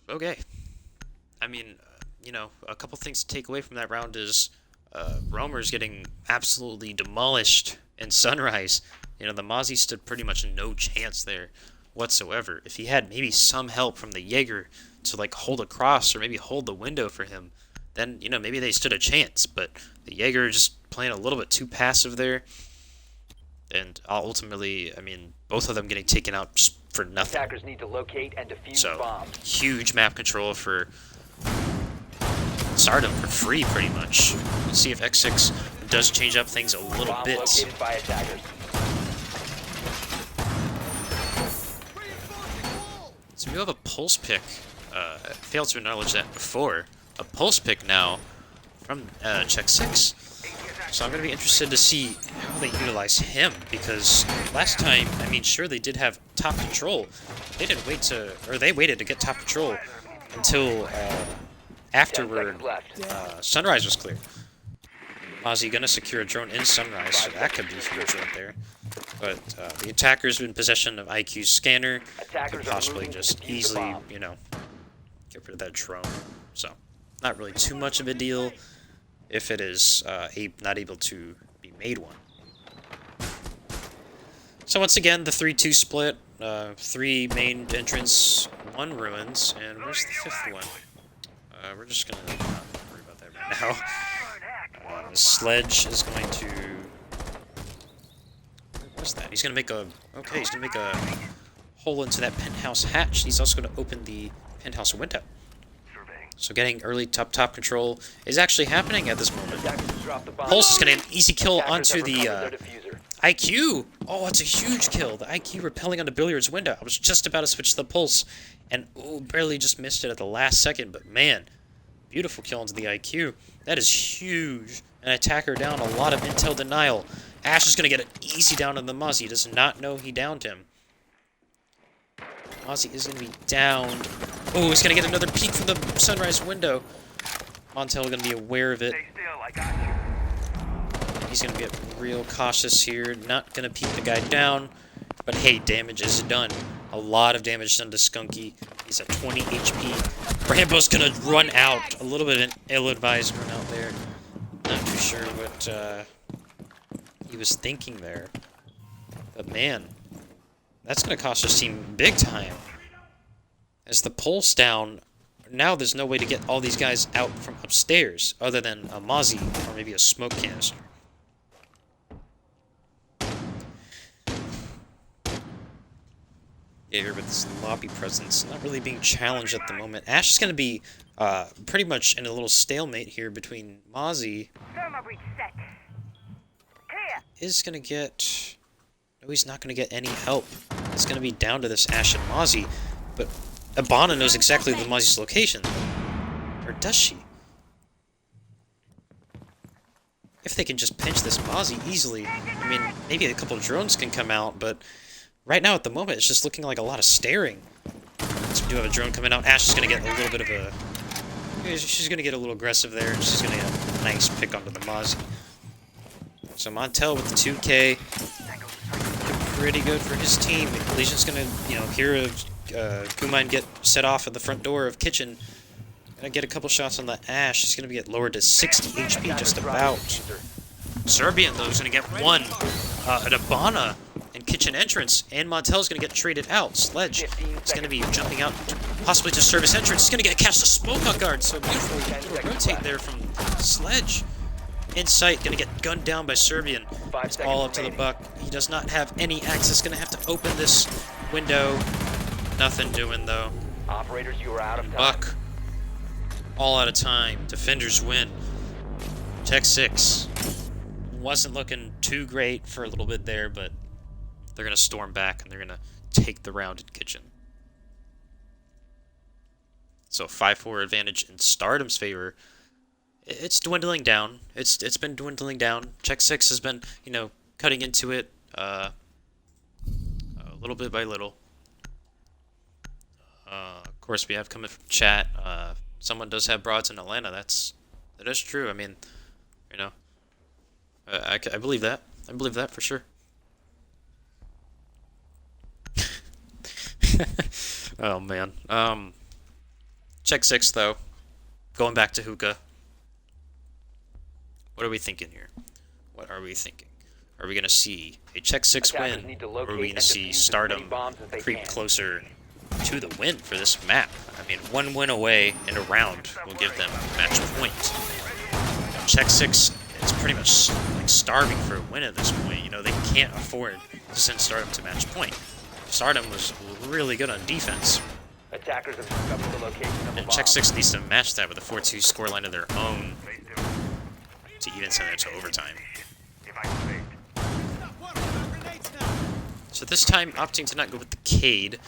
Okay. I mean, a couple things to take away from that round is Roamer's getting absolutely demolished in Sunrise. The Mozzie stood pretty much no chance there whatsoever. If he had maybe some help from the Jaeger to, hold across or maybe hold the window for him, then, maybe they stood a chance. But the Jaeger just playing a little bit too passive there. And ultimately, I mean, both of them getting taken out just for nothing. Attackers need to locate and defuse so, bombs. Huge map control for Stardom for free, pretty much. Let's see if X6 does change up things a little Bomb bit. located by attackers. So we have a pulse pick. I failed to acknowledge that before. A pulse pick now from Check 6. So I'm going to be interested to see how they utilize him, because last time, I mean, sure, they did have top control. They didn't wait to, or they waited to get top control until afterward Sunrise was clear. Mozzie going to secure a drone in Sunrise, so that could be huge right there. But the attacker's in possession of IQ's scanner, could possibly just easily, get rid of that drone. So, not really too much of a deal if it is not able to be made one. So once again, the 3-2 split. 3 main entrance, 1 ruins, and where's the 5th one? We're just gonna not worry about that right now. Sledge is going to... What's that? He's gonna make a... Okay, he's gonna make a hole into that penthouse hatch. He's also gonna open the penthouse window. So getting early top control is actually happening at this moment. Pulse is gonna get an easy kill onto the IQ. Oh, it's a huge kill. The IQ repelling on the billiards window. I was just about to switch to the Pulse, and barely just missed it at the last second. But man, beautiful kill onto the IQ. That is huge. An attacker down, a lot of intel denial. Ash is gonna get an easy down on the Mozzie. He does not know he downed him. Mozzie is gonna be downed. Oh, he's gonna get another peek from the sunrise window. Montel gonna be aware of it. He's gonna get real cautious here. Not gonna peek the guy down. But hey, damage is done. A lot of damage done to Skunky. He's at 20 HP. Rambo's gonna run out. A little bit of an ill-advised run out there. Not too sure what he was thinking there. But man, that's gonna cost his team big time. As the pulse down, now there's no way to get all these guys out from upstairs other than a Mozzie or maybe a smoke canister. Yeah, here with this lobby presence, not really being challenged at the moment. Ash is going to be pretty much in a little stalemate here between Mozzie. Is going to get... No, he's not going to get any help. It's going to be down to this Ash and Mozzie. But Abana knows exactly the Mozzie's location. Or does she? If they can just pinch this Mozzie easily. I mean, maybe a couple of drones can come out, but... Right now, at the moment, it's just looking like a lot of staring. So we do have a drone coming out. Ash is going to get a little bit of a... She's going to get a little aggressive there. She's going to get a nice pick onto the Mozzie. So Montel with the 2K. Pretty good for his team. Legion's going to, you know, hear a Kumine get set off at the front door of Kitchen. Gonna get a couple shots on the Ash. He's going to get lowered to 60 HP just about. Serbian, though, is going to get one. An Abana and Kitchen entrance, and Montel's going to get traded out. Sledge is going to be jumping out, possibly to service entrance. He's going to get catch the smoke on guard. So beautiful little rotate there from Sledge. In sight, going to get gunned down by Serbian. It's all up to the Buck. He does not have any access. Going to have to open this window. Nothing doing though. Operators, you are out of time. Buck, all out of time. Defenders win. Tech 6. Wasn't looking too great for a little bit there, but they're going to storm back and they're going to take the round in Kitchen. So 5-4 advantage in Stardom's favor. It's dwindling down. It's been dwindling down. Check 6 has been, you know, cutting into it a little bit by little. Of course, we have coming from chat. Someone does have broads in Atlanta. That is true. I mean, you know, I believe that. I believe that for sure. Oh man. Check 6 though. Going back to Hookah. What are we thinking here? What are we thinking? Are we gonna see a check 6 win, or are we gonna see Stardom creep closer to the win for this map? I mean, one win away in a round will give them match point. You know, check 6 is pretty much like starving for a win at this point. You know, they can't afford to send Stardom to match point. Stardom was really good on defense. Attackers have discovered the location of the And bomb. check 6 needs to match that with a 4-2 scoreline of their own to even send it to overtime. So this time, opting to not go with the Cade.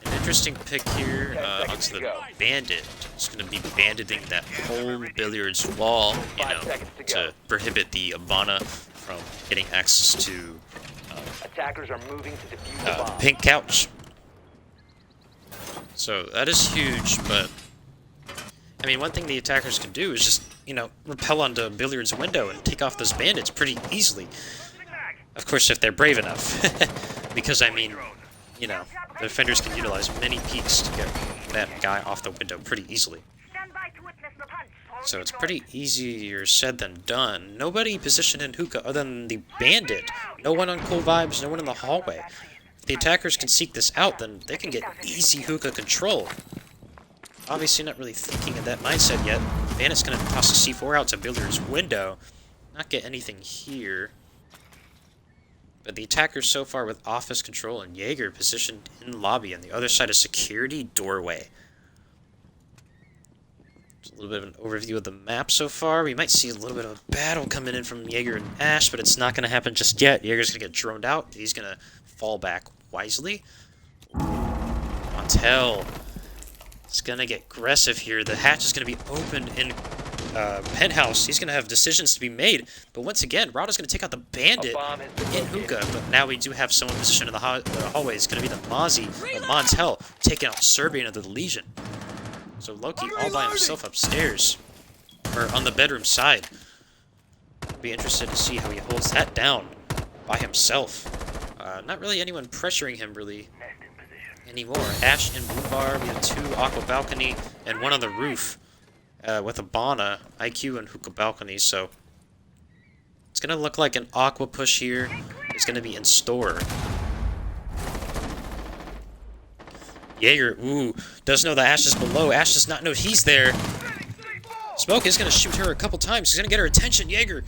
An interesting pick here onto the Bandit. It's going to be banditing that whole billiards wall, you know, to prohibit the Abana from getting access to Attackers are moving to defuse the the bomb. pink couch. So that is huge, but I mean, one thing the attackers can do is just, you know, repel onto a billiards window and take off those bandits pretty easily. Of course, if they're brave enough. Because, I mean, you know, the defenders can utilize many peeks to get that guy off the window pretty easily. So it's pretty easier said than done. Nobody positioned in Hookah other than the bandit. No one on Cool Vibes, no one in the hallway. the attackers can seek this out, then they can get easy hookah control. Obviously not really thinking of that mindset yet. Bandit's going to toss a C4 out to Billiard's window. Not get anything here. But the attackers so far with office control and Jaeger positioned in lobby on the other side of security doorway. Just a little bit of an overview of the map so far. We might see a little bit of a battle coming in from Jaeger and Ash, but it's not going to happen just yet. Jaeger's going to get droned out. He's going to fall back wisely. Montel is going to get aggressive here. The hatch is going to be open in Penthouse. He's going to have decisions to be made. But once again, Rada's going to take out the Bandit in hookah. But now we do have someone positioned in the hallway. It's going to be the Mozzie, but Montel taking out Serbian of the Legion. So Loki all by himself upstairs, or on the bedroom side. I'll be interested to see how he holds that down by himself. Not really anyone pressuring him really anymore. Ash in blue bar. We have 2 aqua balcony and 1 on the roof with a Bana, IQ, and hookah balcony. So it's gonna look like an aqua push here. It's gonna be in store. Jaeger, ooh, does know the Ash is below. Ash does not know he's there. Smoke is going to shoot her a couple times. He's going to get her attention. Jaeger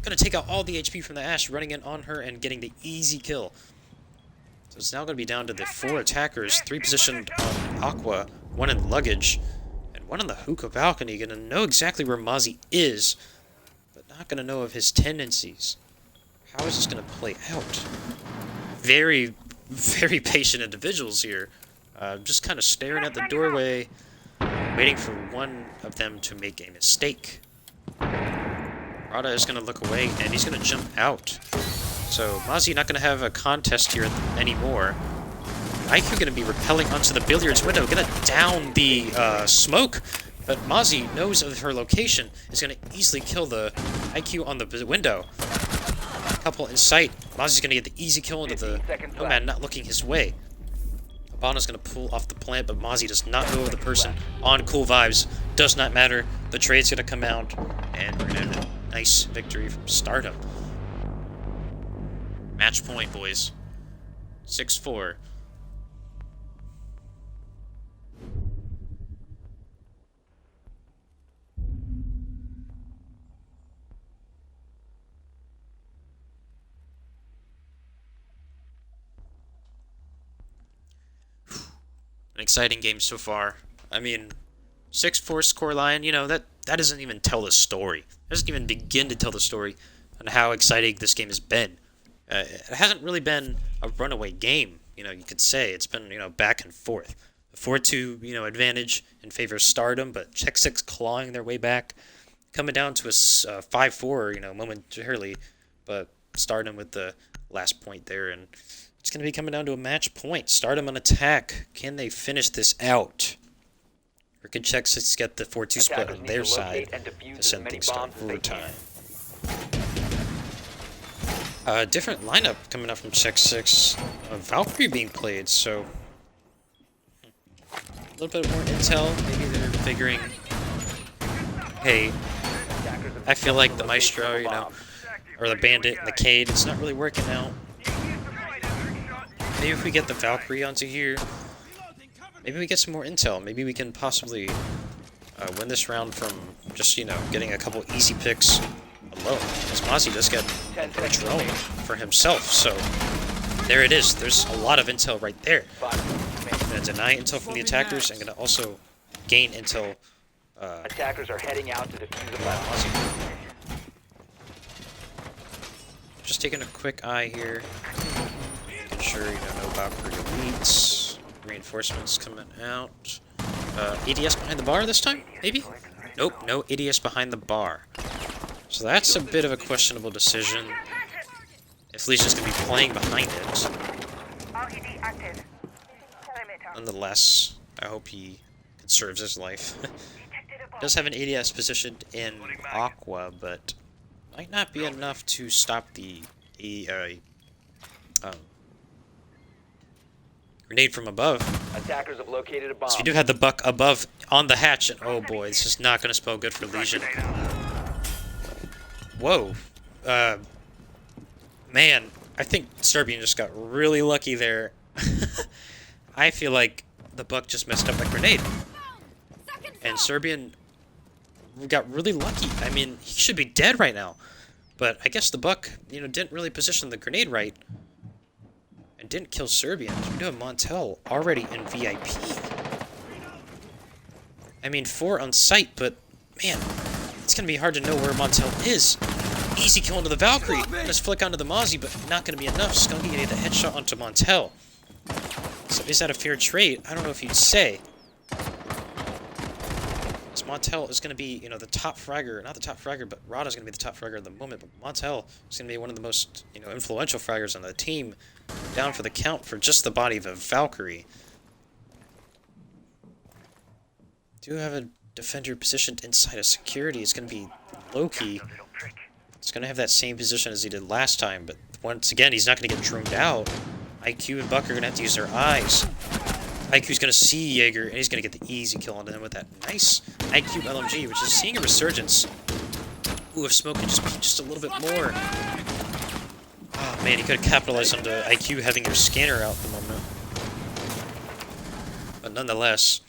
going to take out all the HP from the Ash, running in on her and getting the easy kill. So it's now going to be down to the 4 attackers, 3 positioned on Aqua, 1 in luggage, and 1 on the hookah balcony. Going to know exactly where Mozzie is, but not going to know of his tendencies. How is this going to play out? Very, very patient individuals here. Just kind of staring at the doorway, waiting for one of them to make a mistake. Rada is going to look away, and he's going to jump out. So Mozzie not going to have a contest here anymore. IQ going to be repelling onto the Billiards window, going to down the smoke, but Mozzie knows of her location, is going to easily kill the IQ on the window. Couple in sight. Mozzie's going to get the easy kill into the Nomad, not looking his way. Bana's going to pull off the plant, but Mozzie does not know the person on Cool Vibes. Does not matter. The trade's going to come out, and we're going to have a nice victory from Stardom. Match point, boys. 6-4. An exciting game so far. I mean, 6-4 scoreline, you know, that doesn't even tell the story. It doesn't even begin to tell the story on how exciting this game has been. It hasn't really been a runaway game, you know, you could say. It's been, you know, back and forth. The 4-2, you know, advantage in favor of Stardom, but Check 6 clawing their way back. Coming down to a 5-4, you know, momentarily, but Stardom with the last point there, and it's going to be coming down to a match point. Stardom on attack. Can they finish this out? Or can Check 6 get the 4-2 split on their side to send things to overtime? Different lineup coming up from Check 6. Valkyrie being played, so a little bit more intel. Maybe they're figuring, hey, I feel like the Maestro, you know, or the Bandit and the Cade, it's not really working out. Maybe if we get the Valkyrie onto here, maybe we get some more intel. Maybe we can possibly win this round from just, you know, getting a couple easy picks alone. Because Mozzie does get a drone for himself, so there it is. There's a lot of intel right there. Going to deny intel from the attackers, and going to also gain intel. Attackers are heading out to defuse the bomb. Just taking a quick eye here. Sure, you don't know about elites. Reinforcements coming out. ADS behind the bar this time? Maybe? Nope, no ADS behind the bar. So that's a bit of a questionable decision. If Legion's going to be playing behind it. Nonetheless, I hope he conserves his life. Does have an ADS positioned in Aqua, but might not be enough to stop the grenade from above. Attackers have located a bomb. So we do have the buck above on the hatch, and oh boy, this is not going to spell good for Legion. Whoa. Man, I think Serbian just got really lucky there, I feel like the Buck just messed up that grenade. And Serbian got really lucky. I mean, he should be dead right now. But I guess the Buck, you know, didn't really position the grenade right. And didn't kill Serbian. We do have Montel already in VIP. I mean, 4 on site, but man, it's going to be hard to know where Montel is. Easy kill into the Valkyrie. Just flick onto the Mozzie, but not going to be enough. Skunky going to get the headshot onto Montel. So is that a fair trade? I don't know if you'd say. So Montel is going to be, you know, the top fragger. Not the top fragger, but Rada's going to be the top fragger at the moment. But Montel is going to be one of the most, you know, influential fraggers on the team. Down for the count for just the body of a Valkyrie. Do have a defender positioned inside of security. It's going to be Loki. It's going to have that same position as he did last time, but once again, he's not going to get droned out. IQ and Buck are going to have to use their eyes. IQ's going to see Jaeger, and he's going to get the easy kill on him with that nice IQ LMG, which is seeing a resurgence. Ooh, if Smoke could just be just a little bit more. Oh man, he could have capitalized on the IQ having your scanner out at the moment. But nonetheless,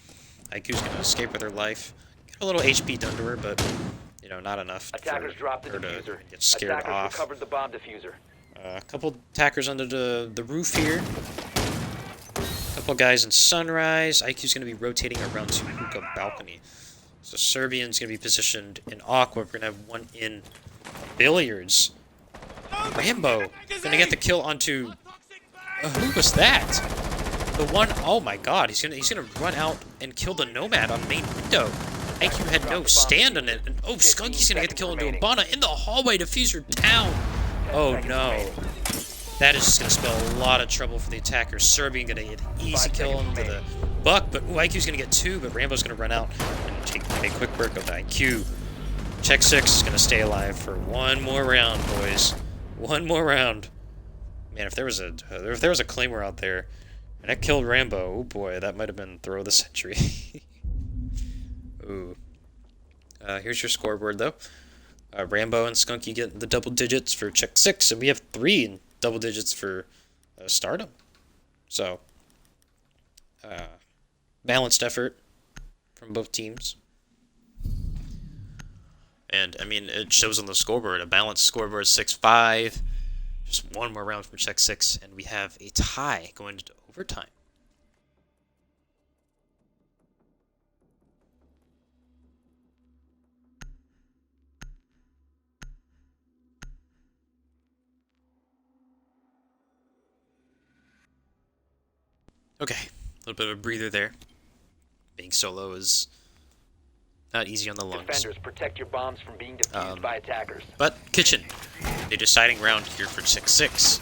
IQ's going to escape with her life. Get a little HP done to her, but, you know, not enough Attackers dropped the for her diffuser. to get scared Attackers off. recovered the bomb diffuser. A couple attackers under the roof here. A couple guys in Sunrise. IQ's going to be rotating around to Hookah Balcony. So Serbian's going to be positioned in Aqua. We're going to have one in Billiards. Rambo going to get the kill onto... who was that? The one... Oh my god. He's gonna run out and kill the Nomad on main window. IQ had no stand on it. And, oh, Skunky's going to get the kill into Abana in the hallway. Diffuser down. Oh no. That is just going to spell a lot of trouble for the attacker. Serbian going to get an easy kill into the Buck, but ooh, IQ's going to get 2, but Rambo's going to run out and take a quick work of the IQ. Check 6 is going to stay alive for one more round, boys. One more round. Man, if there was a Claymore out there and that killed Rambo, oh boy, that might have been throw of the century. Ooh. Here's your scoreboard though. Rambo and Skunky get the double digits for check 6, and we have 3 in double digits for Stardom. So, balanced effort from both teams. And, I mean, it shows on the scoreboard. A balanced scoreboard 6-5. Just one more round from check 6, and we have a tie going into overtime. Okay, a little bit of a breather there. Being solo is not easy on the lungs. Defenders, protect your bombs from being defused by attackers. But Kitchen, the deciding round here for 6-6.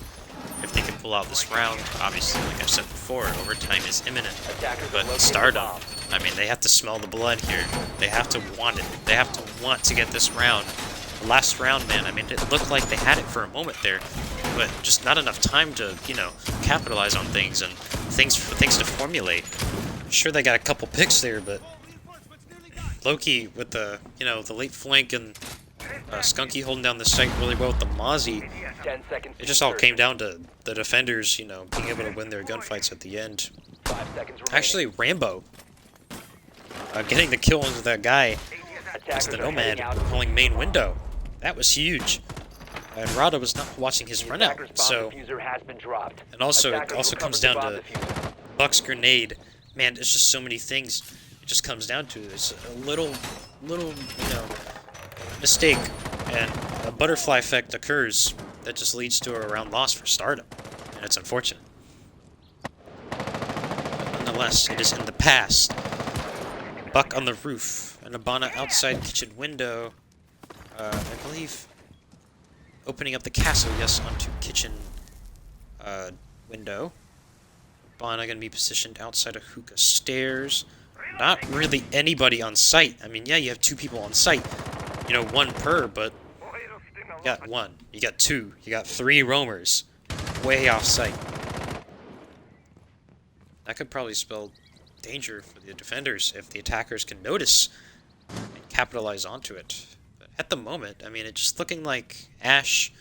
If they can pull out this round, obviously, like I've said before, overtime is imminent. But Stardom, I mean, they have to smell the blood here. They have to want it. They have to want to get this round. The last round, man, I mean, it looked like they had it for a moment there, but just not enough time to, you know, capitalize on things and things to formulate. I'm sure they got a couple picks there, but Loki with the, you know, the late flank and Skunky holding down the site really well with the Mozzie. It just all came down to the defenders, you know, being able to win their gunfights at the end. 5 seconds remaining. Actually, Rambo getting the kill into that guy as the Nomad pulling main window. That was huge. And Rada was not watching his run out, so... And also, it also comes down to Buck's grenade. Man, it's just so many things it just comes down to. It's a little, you know, mistake, and a butterfly effect occurs that just leads to a round loss for Stardom. And it's unfortunate. But nonetheless, it is in the past. Buck on the roof, and Abana outside kitchen window. I believe opening up the castle, yes, onto kitchen window. Abana gonna be positioned outside of Hookah stairs. Not really anybody on site. I mean, yeah, you have 2 people on site. You know, 1 per, but you got 1, you got 2, you got 3 roamers. Way off site. That could probably spell danger for the defenders if the attackers can notice and capitalize onto it. But at the moment, I mean, it's just looking like Ash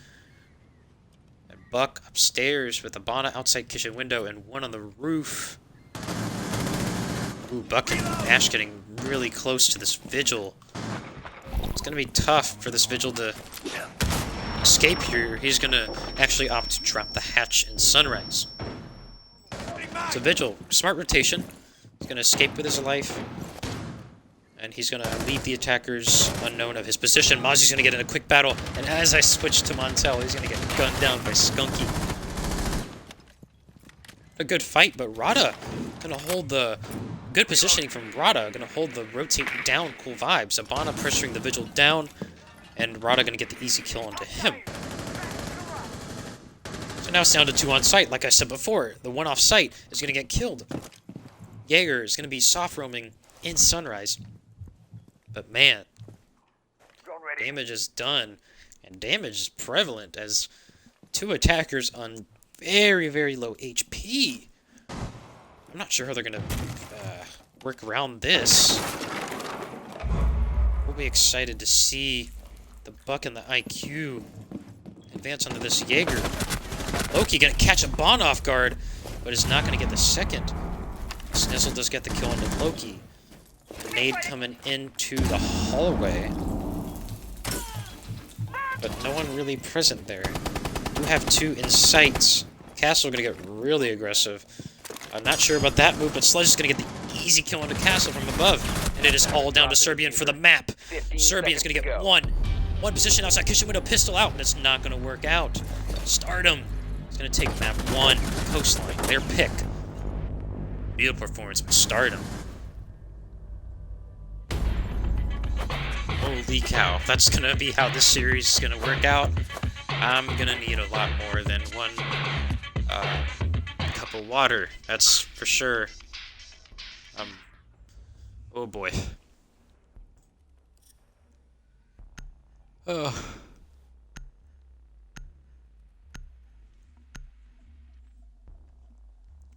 and Buck upstairs with Abana outside kitchen window and one on the roof. Ooh, Buck and Ash getting really close to this Vigil. It's gonna be tough for this Vigil to escape here. He's gonna actually opt to drop the hatch in Sunrise. So Vigil, smart rotation. He's gonna escape with his life. And he's gonna leave the attackers unknown of his position. Mozzie's gonna get in a quick battle. And as I switch to Montel, he's gonna get gunned down by Skunky. A good fight, but Rada gonna hold the good positioning from Rada. Gonna hold the rotate down cool vibes. Abana pressuring the Vigil down. And Rada gonna get the easy kill onto him. So now it's down to 2 on site. Like I said before, the one off site is gonna get killed. Jaeger is gonna be soft roaming in Sunrise. But man, damage is done. And damage is prevalent as 2 attackers on very, very low HP. I'm not sure how they're gonna work around this. We'll be excited to see the Buck and the IQ advance onto this Jaeger. Loki gonna catch a Bond off guard, but is not gonna get the second. Snizzle does get the kill onto Loki. Grenade coming into the hallway. But no one really present there. We have 2 in sight. Castle gonna get really aggressive. I'm not sure about that move, but Sludge is gonna get the easy kill onto Castle from above. And it is all down to Serbian for the map. Serbian's gonna get one position outside kitchen window, pistol out, and it's not gonna work out. Stardom is gonna take map 1, coastline, their pick. Beautiful performance by Stardom. Holy cow, if that's gonna be how this series is gonna work out, I'm gonna need a lot more than one cup of water, that's for sure. Oh boy. Oh.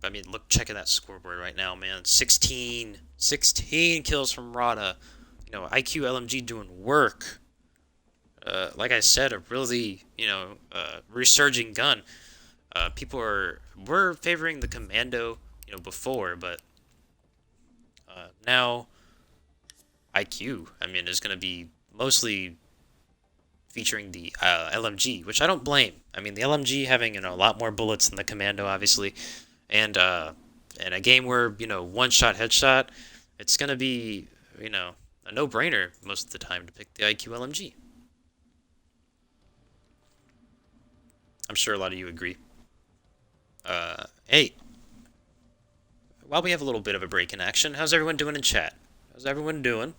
I mean, look, check at that scoreboard right now, man. 16 kills from Rada. You know, IQ LMG doing work. Like I said, a really, resurging gun. People were favoring the Commando, before, but now IQ, I mean, is going to be mostly featuring the LMG, which I don't blame. I mean, the LMG having, a lot more bullets than the Commando, obviously, and in a game where, one-shot headshot, it's going to be, a no-brainer most of the time to pick the IQ LMG. I'm sure a lot of you agree. Hey, while we have a little bit of a break in action, how's everyone doing in chat? How's everyone doing?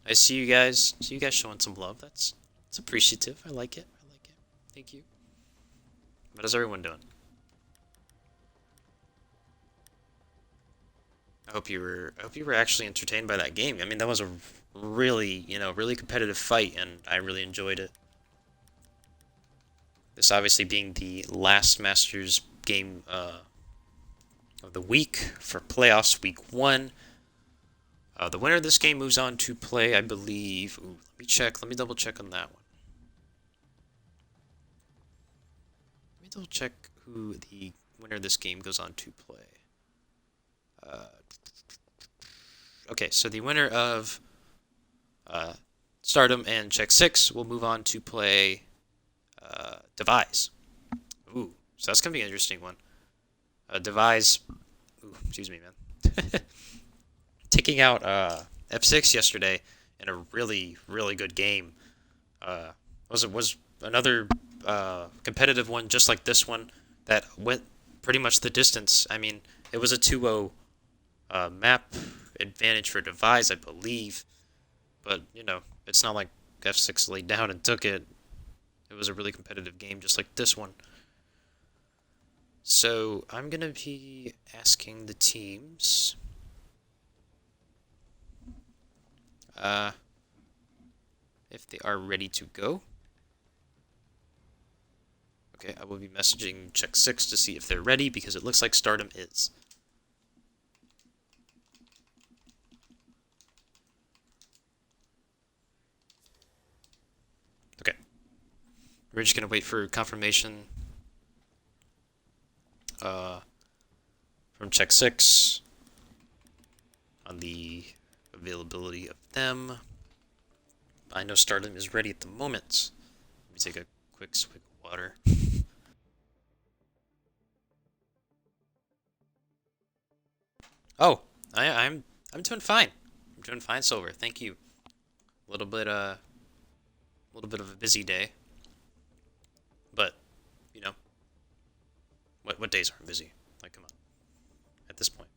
I see you guys showing some love. It's appreciative. I like it. Thank you. But how's everyone doing? I hope you were actually entertained by that game. I mean, that was a really, really competitive fight, and I really enjoyed it. This obviously being the last Masters game of the week for playoffs, week 1. The winner of this game moves on to play, I believe. Ooh, let me double check on that one. Let me double check who the winner of this game goes on to play. Okay, so the winner of Stardom and Check 6 will move on to play Devise. Ooh, so that's gonna be an interesting one. Devise, ooh, excuse me, man. Taking out F6 yesterday in a really, really good game. Was another competitive one just like this one that went pretty much the distance. I mean, it was a 2-0 map advantage for Devise, I believe. But, it's not like F6 laid down and took it. It was a really competitive game just like this one. So, I'm going to be asking the teams if they are ready to go. Okay, I will be messaging Check 6 to see if they're ready, because it looks like Stardom is. Okay. We're just going to wait for confirmation from Check 6 on the availability of them. I know Stardom is ready at the moment. Let me take a quick swig of water. Oh, I'm doing fine. I'm doing fine, Silver. Thank you. A little bit of a busy day, but you know, what days aren't busy? Like, come on. At this point,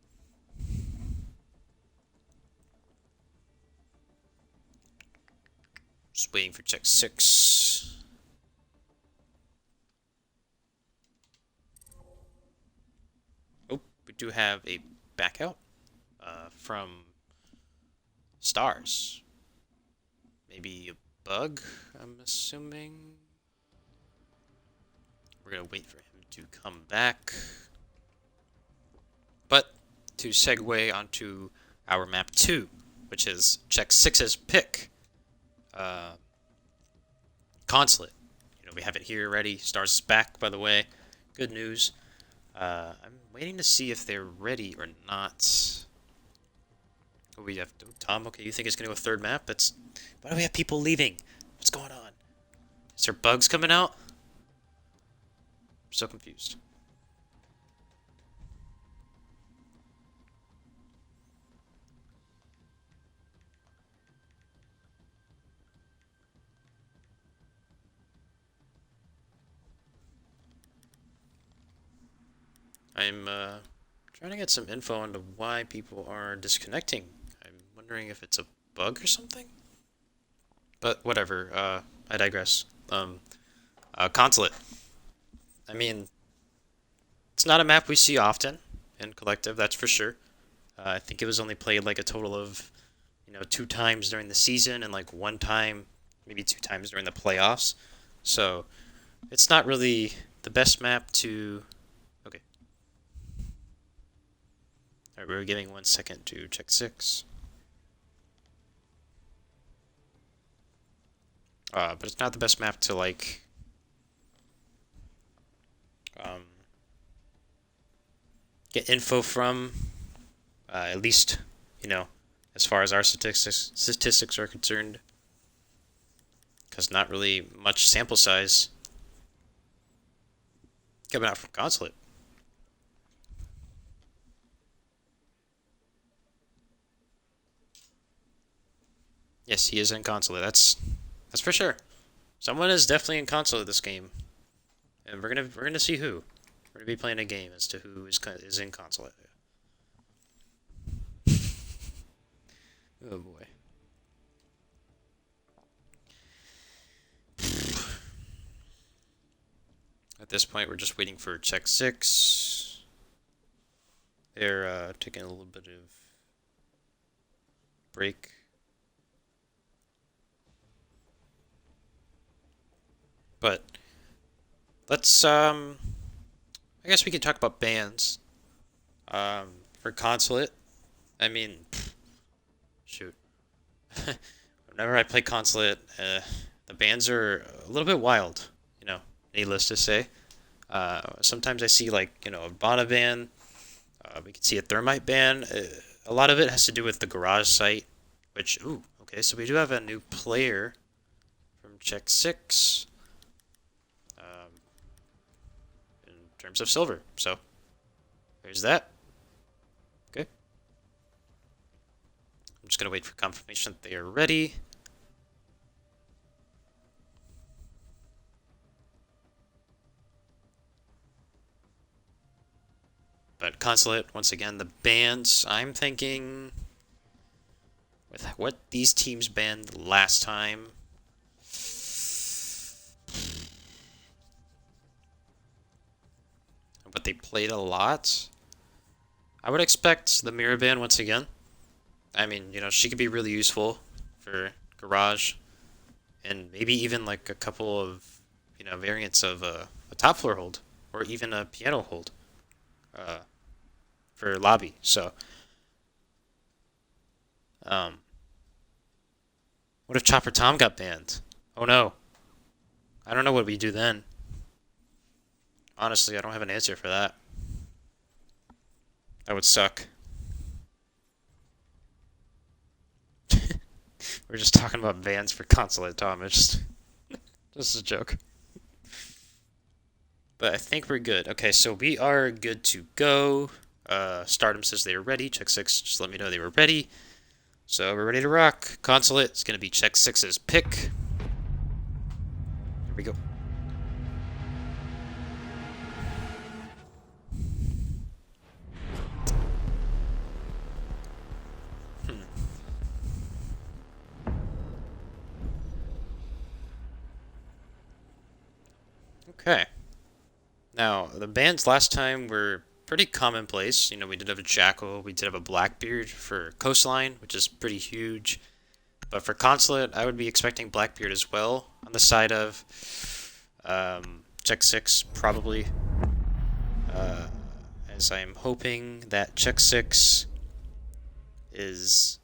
just waiting for Check 6. Oh, we do have a back out from Stars. Maybe a bug, I'm assuming. We're gonna wait for him to come back. But to segue onto our map 2, which is Check 6's pick. Consulate. You know, we have it here ready. Stars is back, by the way. Good news. I'm waiting to see if they're ready or not. Oh, we have Tom. Okay, you think it's gonna go third map? That's why do we have people leaving? What's going on? Is there bugs coming out? I'm so confused. I'm trying to get some info into why people are disconnecting. I'm wondering if it's a bug or something? But whatever, I digress. Consulate. I mean, it's not a map we see often in Collective, that's for sure. I think it was only played like a total of, 2 times during the season and like 1 time, maybe 2 times during the playoffs. So, it's not really the best map to... Okay. Alright, we're giving 1 second to Check 6. But it's not the best map to, like... get info from, at least, as far as our statistics are concerned. Because not really much sample size coming out from Consulate. Yes, he is in Consulate. That's for sure. Someone is definitely in Consulate this game, and we're gonna see who. We're gonna be playing a game as to who is in Consulate. Oh boy. At this point, we're just waiting for Check 6. They're taking a little bit of break. But let's I guess we can talk about bans. For Consulate, I mean, shoot. Whenever I play Consulate, the bans are a little bit wild, needless to say. Sometimes I see, like, a Bana ban. We can see a Thermite ban. A lot of it has to do with the garage site, which, ooh, okay, so we do have a new player from Check 6. In terms of silver, so there's that. Okay. I'm just gonna wait for confirmation that they are ready. But Consulate, once again, the bans, I'm thinking with what these teams banned last time. But they played a lot. I would expect the mirror ban once again. I mean, she could be really useful for Garage. And maybe even like a couple of, variants of a top floor hold. Or even a piano hold. For lobby. So, what if Chopper Tom got banned? Oh no. I don't know what we do then. Honestly, I don't have an answer for that. That would suck. We're just talking about bans for consulate, Tom. It's just a joke. But I think we're good. Okay, so we are good to go. Stardom says they are ready. Check 6 just let me know they were ready. So we're ready to rock. Consulate is going to be Check 6's pick. Here we go. Okay. Now, the bans last time were pretty commonplace. You know, we did have a Jackal, we did have a Blackbeard for Coastline, which is pretty huge. But for Consulate, I would be expecting Blackbeard as well on the side of Check 6, probably. As I am hoping that Check 6 is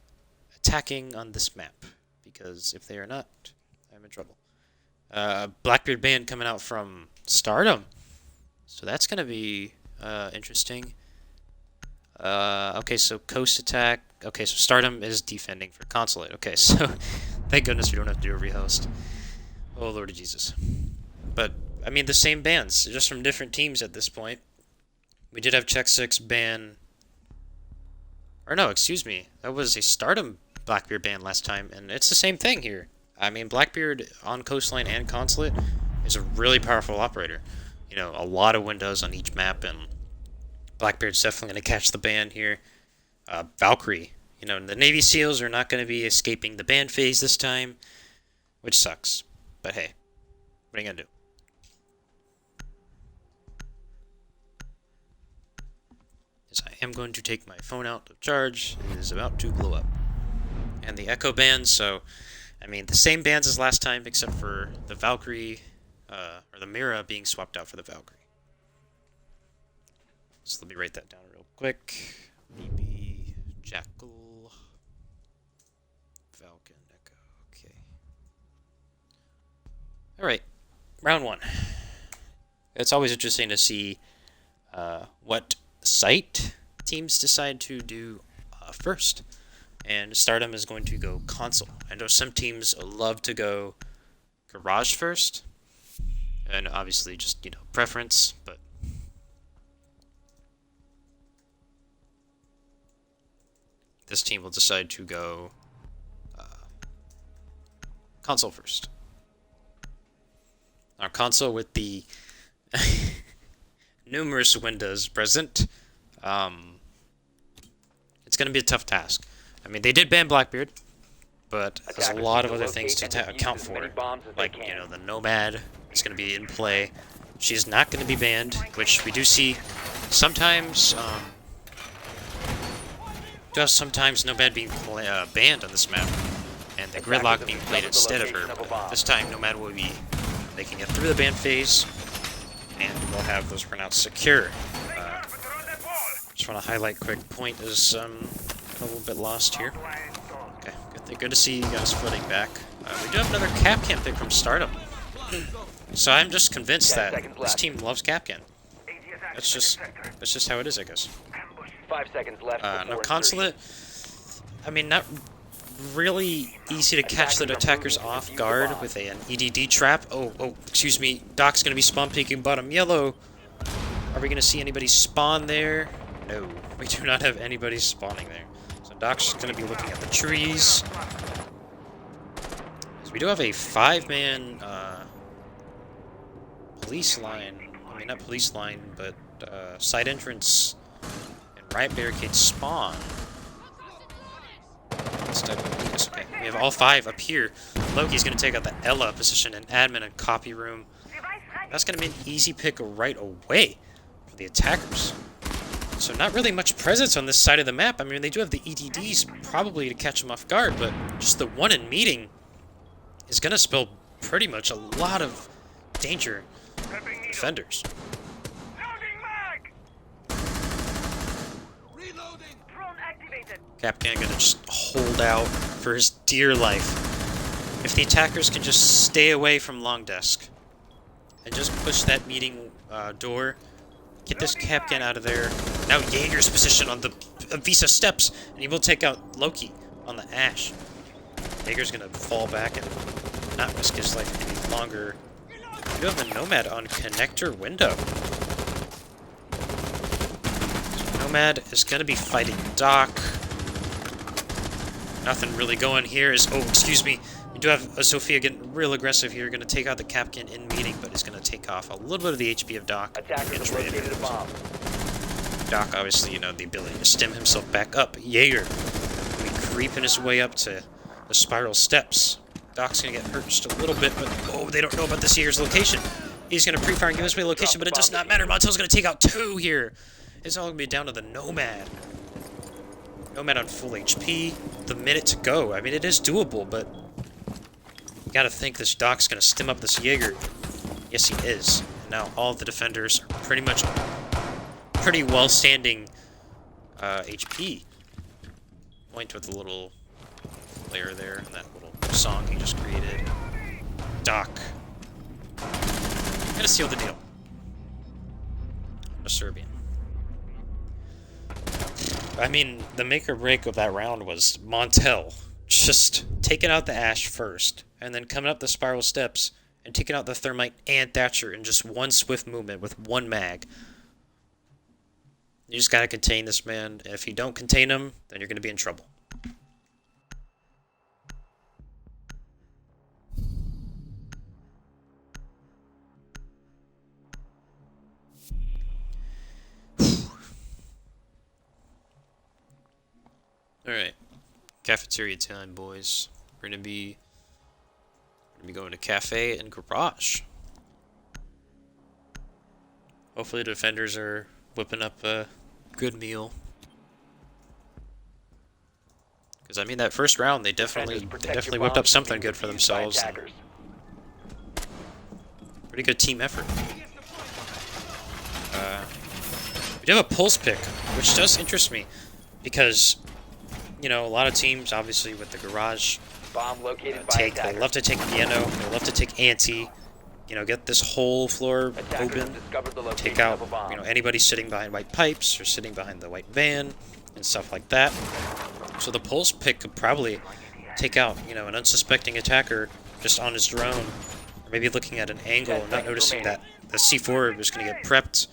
attacking on this map. Because if they are not, I'm in trouble. Blackbeard ban coming out from Stardom. So that's going to be interesting. Okay, so Coast attack. Okay, so Stardom is defending for Consulate. Okay, so thank goodness we don't have to do a rehost. Oh, Lord of Jesus. But, I mean, the same bans, just from different teams at this point. We did have Check 6 ban... Or no, excuse me. That was a Stardom Blackbeard ban last time, and it's the same thing here. I mean, Blackbeard on Coastline and Consulate is a really powerful operator. You know, a lot of windows on each map, and Blackbeard's definitely going to catch the ban here. Valkyrie, you know, the Navy SEALs are not going to be escaping the ban phase this time, which sucks. But hey, what are you going to do? Yes, I am going to take my phone out of charge. It is about to blow up. And the Echo ban, so, I mean, the same bans as last time, except for the Valkyrie, or the Mira being swapped out for the Valkyrie. So let me write that down real quick. BB, Jackal, Falcon, Echo, okay. Alright, round 1. It's always interesting to see what site teams decide to do first. And Stardom is going to go console. I know some teams love to go garage first. And obviously just, you know, preference, but... This team will decide to go console first. Our console with the numerous windows present, it's going to be a tough task. I mean, they did ban Blackbeard, but there's a lot of other things to account for. Like, you know, the Nomad is going to be in play. She's not going to be banned, which we do see sometimes... just sometimes Nomad being banned on this map, and the Gridlock being played instead of her. But this time, Nomad will be making it through the ban phase, and we'll have those pronounced secure. Just want to highlight quick point is a little bit lost here. Okay, good to see you guys flooding back. We do have another Capcan pick from Stardom. So I'm just convinced that this team loves Capcan. That's just how it is, I guess. 5 seconds left. No, Consulate, I mean, not really easy to catch the attackers off guard with an EDD trap. Oh, excuse me. Doc's going to be spawn peeking bottom yellow. Are we going to see anybody spawn there? No, we do not have anybody spawning there. So Doc's going to be looking at the trees. So we do have a 5-man police line. I mean, not police line, but side entrance and right barricade spawn. Okay, we have all 5 up here. Loki's going to take out the Ella position in admin and copy room. That's going to be an easy pick right away for the attackers. So not really much presence on this side of the map. I mean, they do have the EDDs probably to catch them off guard, but just the one in meeting is going to spell pretty much a lot of danger defenders. Capcan gonna just hold out for his dear life. If the attackers can just stay away from long desk and just push that meeting door, get this Capcan out of there. Now Jaeger's position on the Visa steps, and he will take out Loki on the Ash. Jaeger's gonna fall back and not risk his life any longer. We do have the Nomad on connector window. So Nomad is gonna be fighting Doc. Nothing really going here is... Oh, excuse me. We do have a Sophia getting real aggressive here. Gonna take out the Capcan in meeting, but is gonna take off a little bit of the HP of Doc. Attackers have located a bomb. Doc, obviously, you know, the ability to stem himself back up. Jaeger will be creeping his way up to the spiral steps. Doc's gonna get hurt just a little bit, but oh, they don't know about this Jaeger's location. He's gonna pre-fire and give us away location, but it does not matter. Montel's gonna take out 2 here. It's all gonna be down to the Nomad. Nomad on full HP. The minute to go. I mean, it is doable, but you gotta think this Doc's gonna stem up this Jaeger. Yes, he is. And now all the defenders are pretty well standing HP. Point with the little player there and that little song he just created. Doc. Gonna seal the deal. A Serbian. I mean, the make or break of that round was Montel just taking out the Ash first, and then coming up the spiral steps and taking out the Thermite and Thatcher in just one swift movement with 1 mag. You just gotta contain this man. If you don't contain him, then you're gonna be in trouble. Alright. Cafeteria time, boys. We're gonna be going to cafe and garage. Hopefully the defenders are whipping up a good meal. Because I mean, that first round they definitely whipped up something good for themselves. Pretty good team effort. We do have a pulse pick, which does interest me because, you know, a lot of teams, obviously, with the garage, they love to take piano, they love to take ante, you know, get this whole floor open, take out, you know, anybody sitting behind white pipes or sitting behind the white van and stuff like that. So the pulse pick could probably take out, you know, an unsuspecting attacker just on his drone, or maybe looking at an angle and not noticing that the C4 is going to get prepped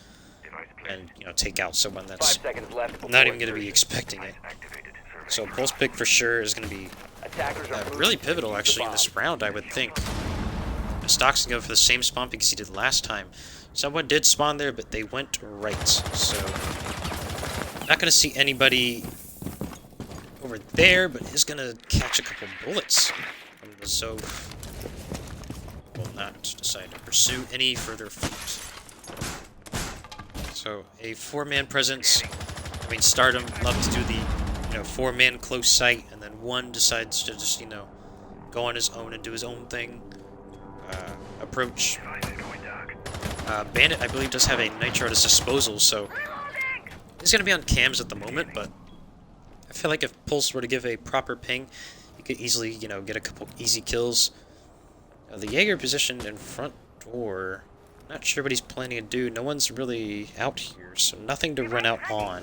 and, you know, take out someone that's not even going to be expecting it. So pulse pick for sure is going to be really pivotal, actually, in this round, I would think. Stock's going to go for the same spawn because he did last time. Someone did spawn there, but they went right. So, not going to see anybody over there, but is going to catch a couple bullets from the Zoph. Will not decide to pursue any further feet. So, a 4-man presence. I mean, Stardom loves to do the, you know, 4-man close sight, and then one decides to just, you know, go on his own and do his own thing. Approach. Bandit, I believe, does have a Nitro at his disposal, so he's going to be on cams at the moment, but I feel like if Pulse were to give a proper ping, he could easily, you know, get a couple easy kills. The Jaeger positioned in front door. Not sure what he's planning to do. No one's really out here, so nothing to run out on.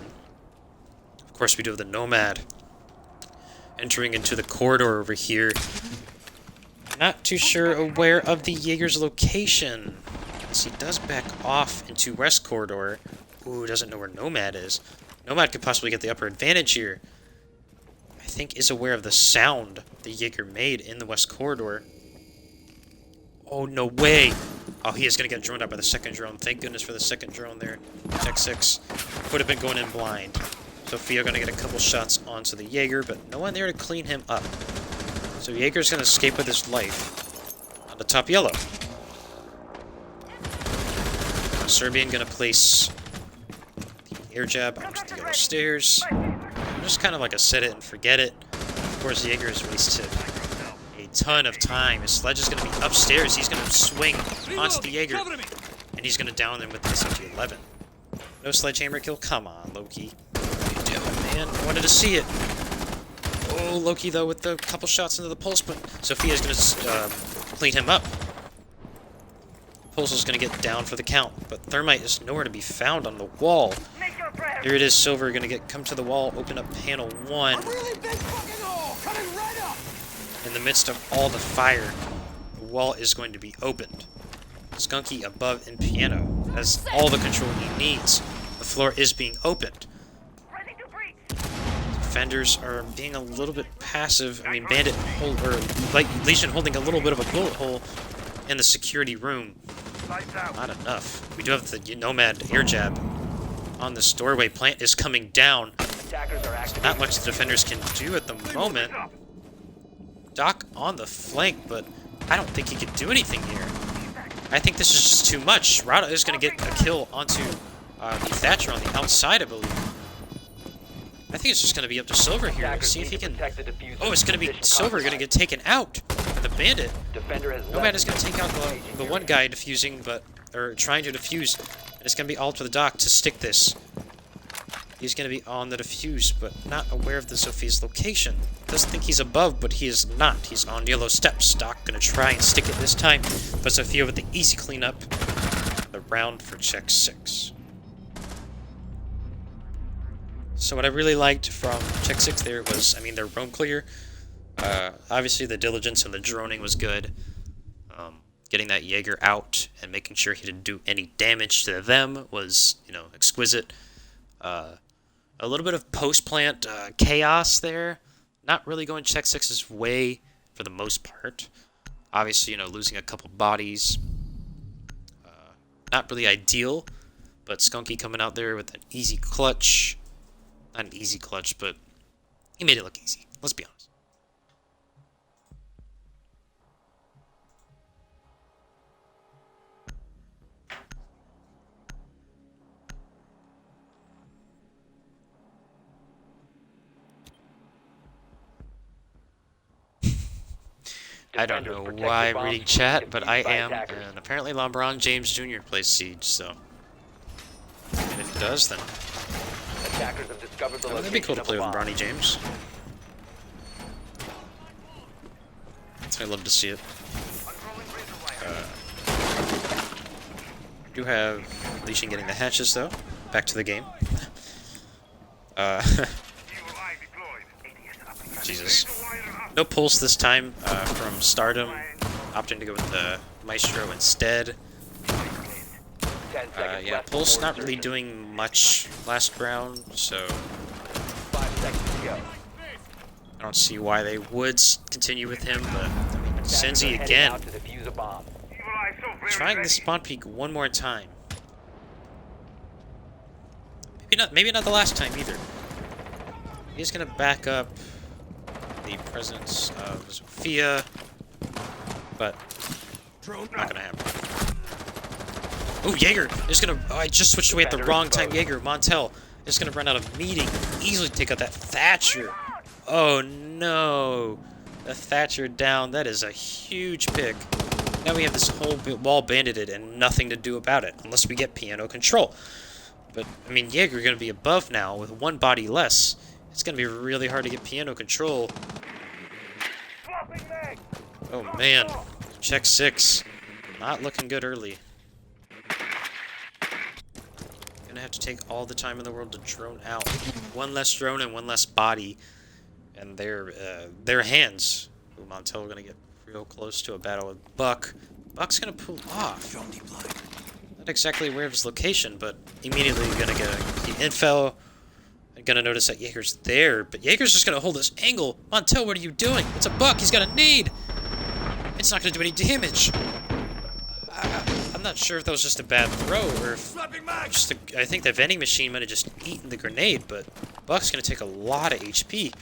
Of course, we do have the Nomad entering into the corridor over here. Not too sure aware of the Jaeger's location. As he does back off into West Corridor. Ooh, doesn't know where Nomad is. Nomad could possibly get the upper advantage here. I think is aware of the sound the Jaeger made in the West Corridor. Oh, no way! Oh, he is going to get droned out by the second drone. Thank goodness for the second drone there. Tech 6 would have been going in blind. Sophia going to get a couple shots onto the Jaeger, but no one there to clean him up. So Jaeger's going to escape with his life on the top yellow. Serbian going to place the air jab onto the yellow stairs. Just kind of like a set it and forget it. Of course, Jaeger has wasted a ton of time. His sledge is going to be upstairs. He's going to swing onto the Jaeger, and he's going to down him with the SMG-11. No sledgehammer kill? Come on, Loki. What are you doing, man? I wanted to see it. Oh, Loki, though, with the couple shots into the Pulse, but Sophia's going to clean him up. Pulse is going to get down for the count, but Thermite is nowhere to be found on the wall. Here it is, Silver gonna come to the wall, open up panel 1. In the midst of all the fire, the wall is going to be opened. Skunky above in Piano has all the control he needs. The floor is being opened. Defenders are being a little bit passive. I mean, Bandit Legion holding a little bit of a bullet hole in the security room. Not enough. We do have the Nomad air jab on this doorway. Plant is coming down. So not much the defenders can do at the moment. Doc on the flank, but I don't think he can do anything here. I think this is just too much. Rada is going to get a kill onto the Thatcher on the outside, I believe. I think it's just going to be up to Silver here to see if he can... Oh, it's going to be Silver going to get taken out by the Bandit. Nomad is going to take out the one guy defusing, or trying to defuse. And it's going to be all to the Doc to stick this. He's going to be on the defuse, but not aware of the Sophia's location. Doesn't think he's above, but he is not. He's on yellow steps. Doc going to try and stick it this time. But Sophia with the easy cleanup. The round for check 6. So what I really liked from check 6 there was, I mean, their roam clear. Obviously the diligence and the droning was good. Getting that Jaeger out and making sure he didn't do any damage to them was, you know, exquisite. A little bit of post-plant chaos there. Not really going check 6's way for the most part. Obviously, you know, losing a couple bodies. Not really ideal, but Skunky coming out there with an easy clutch. Not an easy clutch, but he made it look easy. Let's be honest. I don't know why I'm reading chat, but I am, and apparently LeBron James Jr. plays Siege, so... And if he does, then... That'd be cool to play with Bronny James. I'd love to see it. Do have Legion getting the hatches, though. Back to the game. Jesus. No pulse this time from Stardom, opting to go with the Maestro instead. Yeah, pulse not really doing much last round, so I don't see why they would continue with him, but I mean, Senzi again. Trying the spawn peek one more time. Maybe not the last time either. He's gonna back up the presence of Sophia, but not gonna happen. Oh, Jaeger is gonna... Oh, I just switched away at the wrong time. Jaeger, Montel is gonna run out of meeting. Easily take out that Thatcher. Oh no. The Thatcher down. That is a huge pick. Now we have this whole wall bandited and nothing to do about it, unless we get piano control. But, I mean, Jaeger gonna be above now with one body less. It's gonna be really hard to get piano control. Oh man, check 6. Not looking good early. Gonna have to take all the time in the world to drone out. One less drone and one less body. And their hands. Ooh, Montel gonna get real close to a battle with Buck. Buck's gonna pull off. Not exactly aware of his location, but immediately gonna get the info. Gonna notice that Jaeger's there, but Jaeger's just gonna hold this angle. Montel, what are you doing? It's a Buck. He's got a nade. It's not gonna do any damage. I'm not sure if that was just a bad throw or if I think the vending machine might have just eaten the grenade, but Buck's gonna take a lot of HP.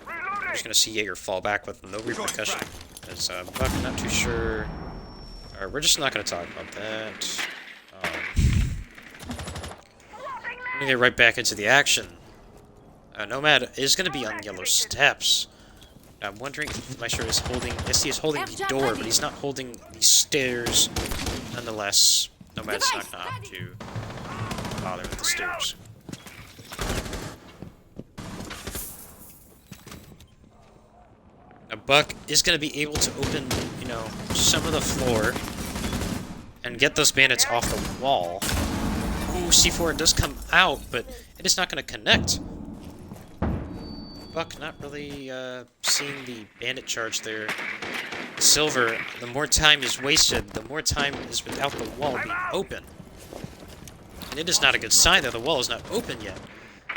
I'm just gonna see Jaeger fall back with no repercussion. As Buck, not too sure. We're just not gonna talk about that. I'm gonna get right back into the action. Nomad is gonna be on yellow steps. I'm wondering if Maestro is holding... Yes, he is holding the door, but he's not holding the stairs. Nonetheless, Nomad's not gonna have to bother with the stairs. Now, Buck is gonna be able to open, you know, some of the floor. and get those bandits off the wall. Ooh, C4 does come out, but it is not going to connect. Buck not really seeing the bandit charge there. Silver, the more time is wasted, the more time is without the wall being open. And it is not a good sign that the wall is not open yet.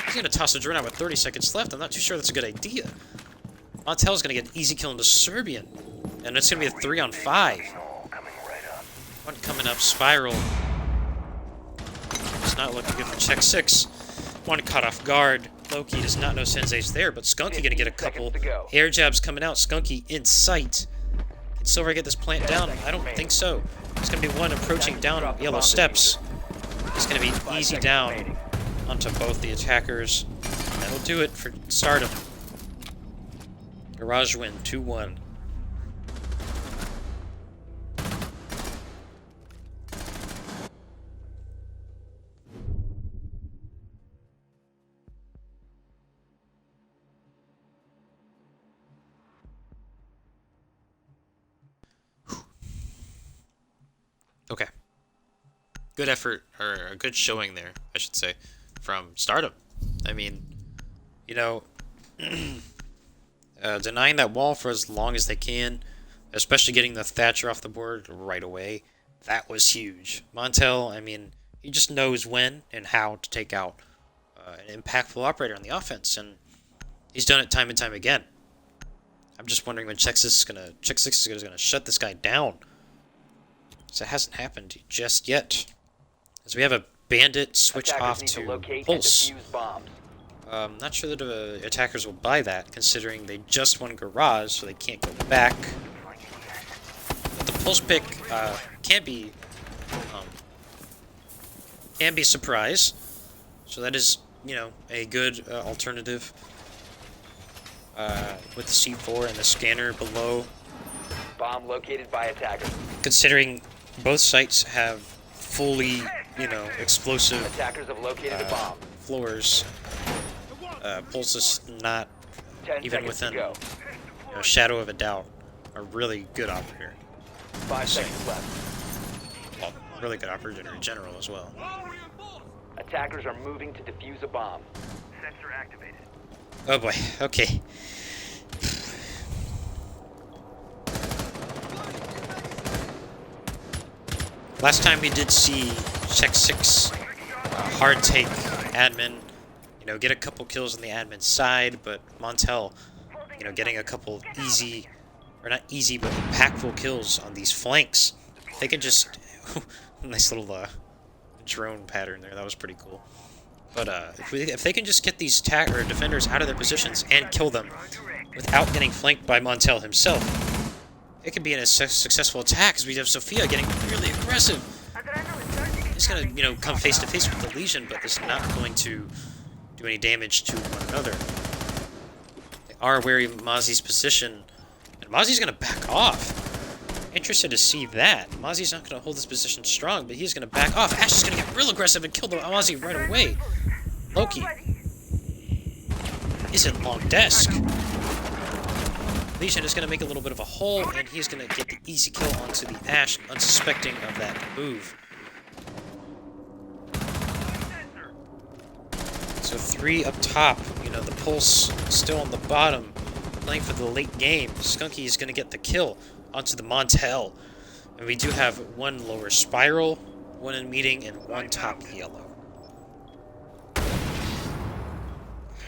He's going to toss a drone out with 30 seconds left. I'm not too sure that's a good idea. Montel's going to get an easy kill into Serbian. And it's going to be a 3-on-5. One coming up, Spiral. It's not looking good for check 6. One caught off guard. Loki does not know Sensei's there, but Skunky going to get a couple air jabs coming out. Skunky in sight. Can Silver get this plant down? I don't think so. It's going to be one approaching down yellow steps. It's going to be easy down onto both the attackers. That'll do it for Stardom. Garage win, 2-1. Okay. Good effort, or a good showing there, I should say, from Stardom. I mean, you know, denying that wall for as long as they can, especially getting the Thatcher off the board right away, that was huge. Montel, I mean, he just knows when and how to take out an impactful operator on the offense, and he's done it time and time again. I'm just wondering when Check 6 is gonna shut this guy down. So it hasn't happened just yet. As we have a bandit switch off to Pulse. Not sure that the attackers will buy that, considering they just won Garage, so they can't go back. But the Pulse pick can be surprise. So that is, you know, a good alternative with the C4 and the scanner below. Bomb located by attackers. Considering both sites have fully, you know, explosive Attackers have located a bomb. floors. Pulse is not 10 even seconds to within go. a shadow of a doubt a really good operator. 5 seconds left. Well, really good operator in general as well. Attackers are moving to defuse a bomb. Sensor activated. Oh boy, okay. Last time we did see Check 6 hard take admin, you know, get a couple kills on the admin side, but Montel, you know, getting a couple easy, or not easy, but impactful kills on these flanks. If they can just, nice little drone pattern there, that was pretty cool. But if they can just get these defenders out of their positions and kill them without getting flanked by Montel himself, it could be a successful attack, because we have Sophia getting really aggressive. He's going to, you know, come face to face with the Legion, but it's not going to do any damage to one another. They are wary of Mozzie's position, and Mozzie's going to back off. Interested to see that. Mozzie's not going to hold this position strong, but he's going to back off. Ash is going to get real aggressive and kill the Mozzie right away. Loki is in long desk. Legion is going to make a little bit of a hole, and he's going to get the easy kill onto the Ash, unsuspecting of that move. So 3 up top, you know, the Pulse still on the bottom, playing for the late game. Skunky is going to get the kill onto the Montel. And we do have 1 lower Spiral, 1 in meeting, and 1 top yellow.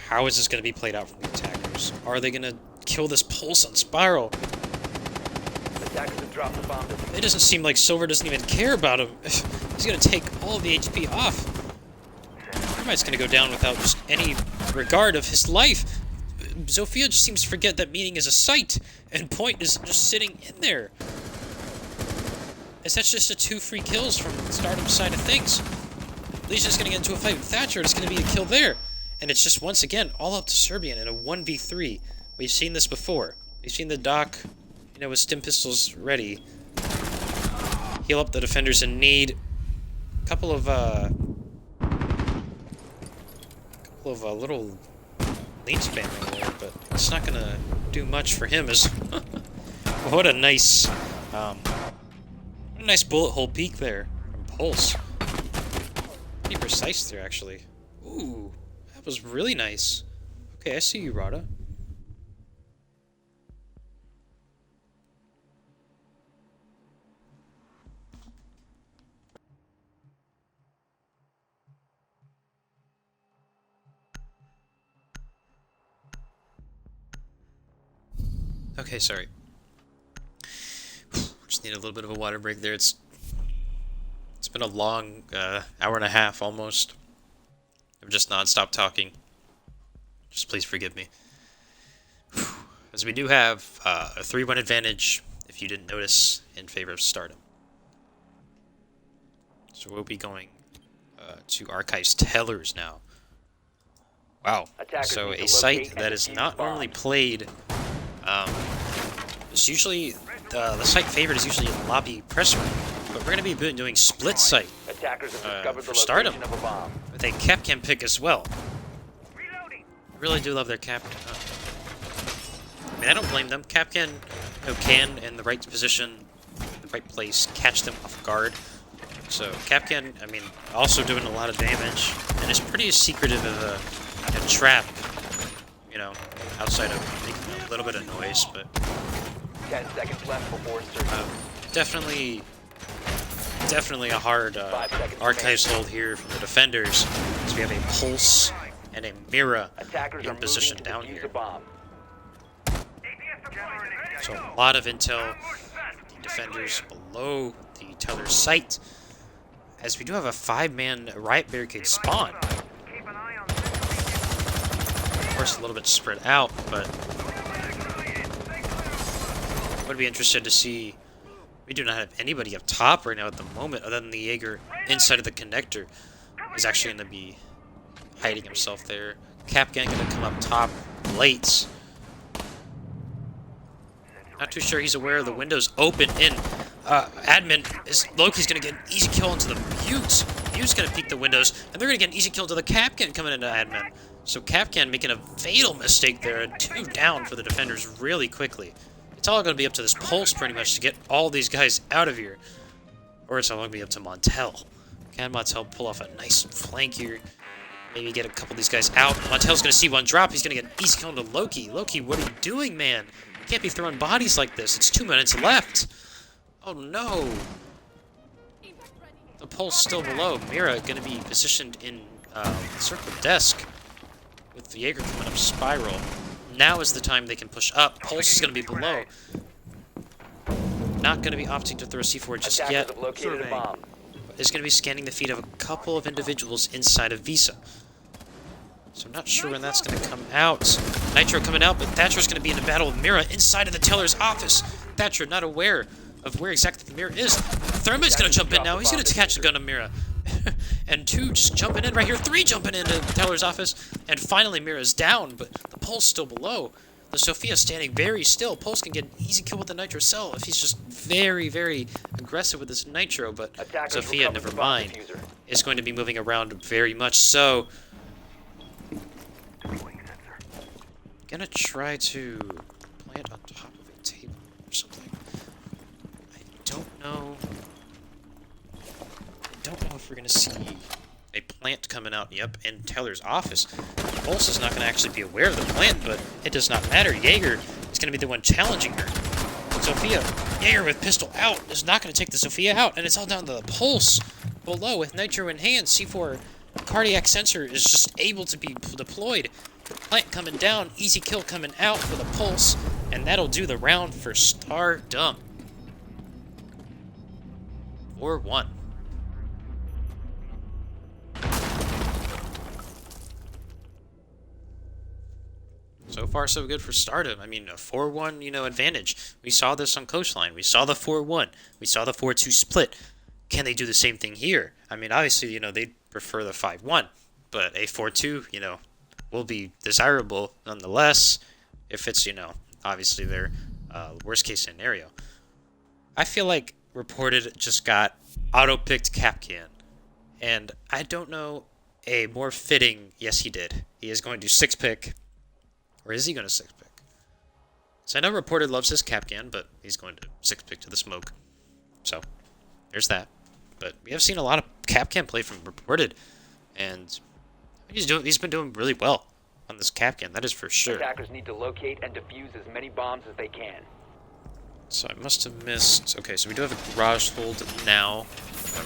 How is this going to be played out from the attackers? Are they going to kill this Pulse on Spiral? Attackers have dropped the bomb. It doesn't seem like Silver doesn't even care about him. He's going to take all of the HP off. Thermite's going to go down without just any regard of his life. Sophia just seems to forget that meeting is a site, and Point is just sitting in there. As that's just 2 free kills from Stardom's side of things. Legion's going to get into a fight with Thatcher, it's going to be a kill there. And it's just, once again, all up to Serbian in a 1v3. We've seen this before. We've seen the Doc, you know, with stim pistols ready. Heal up the defenders in need. A couple of little lean spamming there, but it's not going to do much for him. As what a nice A nice bullet hole peek there from Pulse. Pretty precise there, actually. Ooh, that was really nice. Okay, I see you, Rada. Okay, sorry. Just need a little bit of a water break there. It's been a long hour and a half almost. I'm just non-stop talking. Just please forgive me. As we do have a 3-1 advantage, if you didn't notice, in favor of Stardom. So we'll be going to Archives Tellers now. Wow. So a site that is not normally played. It's usually the site favored is usually in the lobby press room, but we're going to be doing split site for Stardom with a Capcan pick as well. I really do love their cap. I mean, I don't blame them. Capcan can, in the right position, the right place, catch them off guard. So Capcan, I mean, also doing a lot of damage, and is pretty secretive of a trap, you know, outside of making a little bit of noise, but 10 seconds left before insertion. definitely a hard Archives hold here from the defenders. So we have a Pulse and a Mira in position down here. So a lot of intel. The defenders below the teller's site. As we do have a 5-man Riot Barricade spawn. Of course, a little bit spread out, but would be interested to see. We do not have anybody up top right now at the moment, other than the Jaeger inside of the connector is actually going to be hiding himself there. Capcan going to come up top late. Not too sure he's aware of the windows open in. Admin is Loki's going to get an easy kill into the Mute. Mute's going to peek the windows, and they're going to get an easy kill into the Capcan coming into Admin. So Capcan making a fatal mistake there, and 2 down for the defenders really quickly. It's all going to be up to this Pulse pretty much to get all these guys out of here. Or it's all going to be up to Montel. Can Montel pull off a nice flank here? Maybe get a couple of these guys out. Montel's going to see one drop. He's going to get an easy kill into Loki. Loki, what are you doing, man? You can't be throwing bodies like this. It's 2 minutes left. Oh, no. The Pulse still below. Mira going to be positioned in circle desk with the Jaeger coming up spiral. Now is the time they can push up. Pulse is going to be below. Not going to be opting to throw C4 just yet. Is going to be scanning the feet of a couple of individuals inside of Visa. So I'm not sure when that's going to come out. Nitro coming out, but Thatcher's going to be in a battle with Mira inside of the teller's office. Thatcher not aware of where exactly the Mira is. Thurman's going to jump in now. He's going to catch the gun of Mira. And 2 just jumping in right here. 3 jumping into the teller's office. And finally Mira's down, but the Pulse still below. The Sophia standing very still. Pulse can get an easy kill with the Nitro cell if he's just very, very aggressive with this Nitro, but Sophia, never mind, is going to be moving around very much so. Gonna try to plant on top of a table or something. I don't know if we're gonna see a plant coming out. Yep, in Teller's office. Pulse is not gonna actually be aware of the plant, but it does not matter. Jaeger is gonna be the one challenging her. Sophia, Jaeger with pistol out, is not gonna take the Sophia out, and it's all down to the Pulse below with Nitro in hand. C4 cardiac sensor is just able to be deployed. Plant coming down, easy kill coming out for the Pulse, and that'll do the round for Stardom. 4-1. So far, so good for Stardom. I mean, a 4-1, advantage. We saw this on Coastline. We saw the 4-1. We saw the 4-2 split. Can they do the same thing here? I mean, obviously, they'd prefer the 5-1, but a 4-2, will be desirable nonetheless if it's, obviously their worst case scenario. I feel like Reported just got auto-picked Capcan, and I don't know a more fitting, yes he did. He is going to 6-pick, or is he going to 6-pick? So I know Reported loves his Capcan, but he's going to 6-pick to the smoke. So, There's that. But we have seen a lot of Capcan play from Reported, and he's been doing really well on this Capcan, that is for sure. Attackers need to locate and defuse as many bombs as they can. So I must have missed... Okay, so we do have a garage hold now.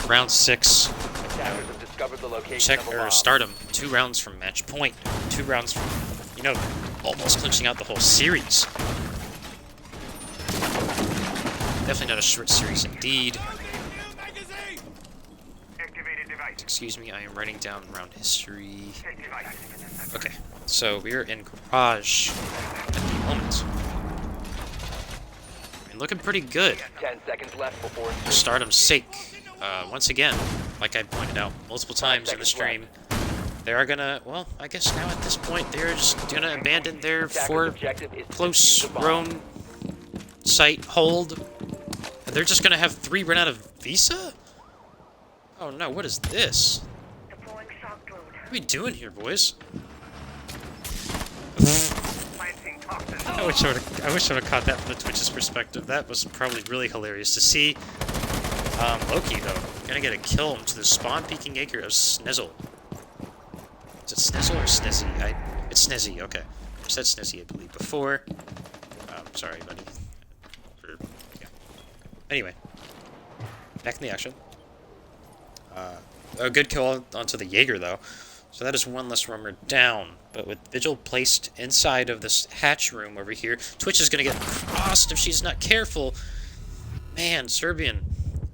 Round 6. Attackers have discovered the location Check of a or bomb. Stardom. 2 rounds from match point. 2 rounds from, you know, almost clinching out the whole series. Definitely not a short series indeed. Excuse me, I am writing down round history. Okay, so we are in garage at the moment. And looking pretty good 10 seconds left before for Stardom's sake. Once again, like I pointed out multiple times in the stream, they are gonna, well, I guess now at this point, they're just gonna abandon their close roam site hold. They're just gonna have 3 run out of Visa? Oh no, what is this? What are we doing here, boys? I wish I would have caught that from the Twitch's perspective. That was probably really hilarious to see. Loki, though, gonna get a kill into the spawn peeking acre of Snizzle. Is it Snizzle or Snizzy? It's Snizzy, okay. I said Snizzy, I believe, before. Sorry, buddy. Yeah. Anyway. Back in the action. A good kill onto the Jaeger, though. So that is 1 less roamer down. But with Vigil placed inside of this hatch room over here, Twitch is going to get crossed if she's not careful. Man, Serbian,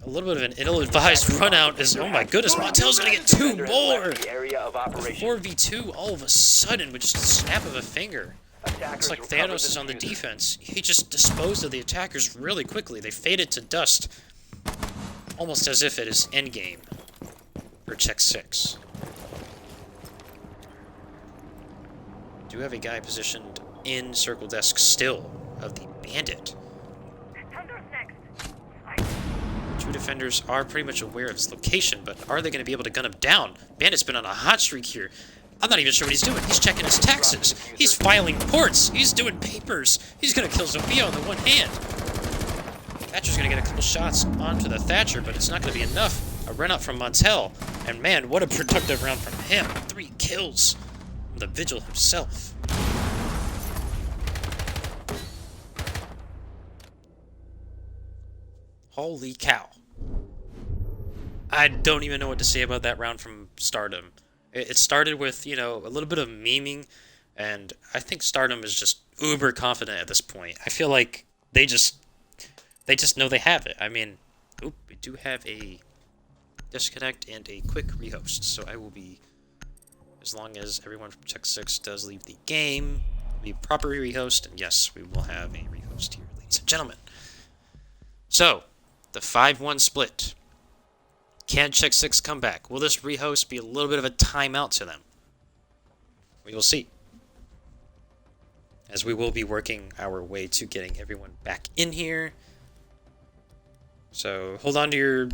a little bit of an ill-advised run-out is... Oh my goodness, Montel's going to get 2 more! 4v2 all of a sudden with just a snap of a finger. Looks like Thanos is on the defense. He just disposed of the attackers really quickly. They faded to dust. Almost as if it is endgame. For check 6. Do have a guy positioned in circle desk still of the bandit. 2 defenders are pretty much aware of his location, but are they going to be able to gun him down? Bandit's been on a hot streak here. I'm not even sure what he's doing. He's checking his taxes. He's filing reports. He's doing papers. He's going to kill Zofia on the one hand. Thatcher's going to get a couple shots onto the Thatcher, but it's not going to be enough. A run out from Montel. And man, what a productive round from him. 3 kills. The Vigil himself. Holy cow. I don't even know what to say about that round from Stardom. It started with, you know, a little bit of memeing, and I think Stardom is just uber confident at this point. I feel like they just know they have it. I mean, we do have a disconnect and a quick rehost, so I will be... As long as everyone from Check 6 does leave the game, we proper rehost, and yes, we will have a rehost here, ladies and gentlemen. So, the 5-1 split. Can Check 6 come back? Will this rehost be a little bit of a timeout to them? We will see. As we will be working our way to getting everyone back in here. So, hold on to your,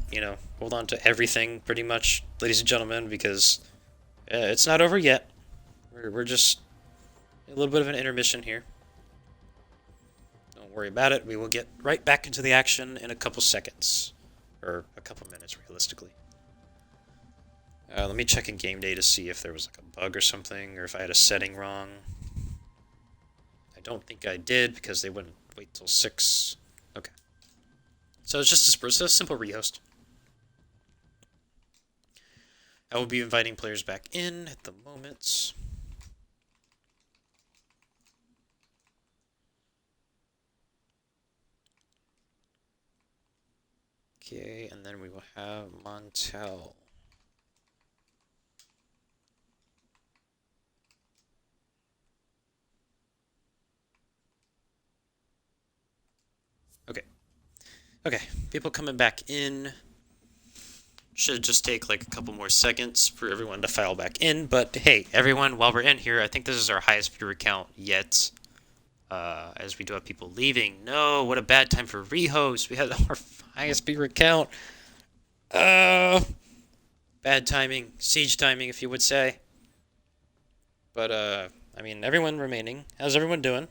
hold on to everything, pretty much, ladies and gentlemen, because... it's not over yet. We're just a little bit of an intermission here. Don't worry about it. We will get right back into the action in a couple seconds. Or a couple minutes, realistically. Let me check in game day to see if there was like a bug or something, or if I had a setting wrong. I don't think I did, because they wouldn't wait till 6. Okay. So it's just a simple rehost. I will be inviting players back in at the moment. Okay, and then we will have Montel. Okay, people coming back in. Should just take like a couple more seconds for everyone to file back in, but hey, everyone, while we're in here, I think this is our highest viewer count yet, as we do have people leaving. No, what a bad time for rehost. We had our highest viewer count. Bad timing, siege timing, if you would say. But, I mean, everyone remaining. How's everyone doing?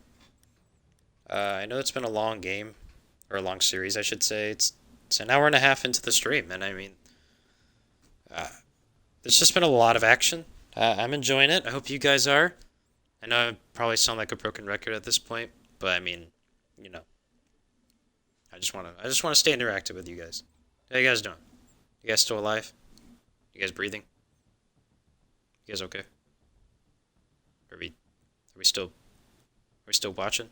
I know it's been a long game, or a long series, I should say. It's It's an hour and a half into the stream, and I mean, there's just been a lot of action. I'm enjoying it. I hope you guys are. I know I probably sound like a broken record at this point, but I mean, you know, I just wanna stay interactive with you guys. How you guys doing? You guys still alive? You guys breathing? You guys okay? Are we still watching?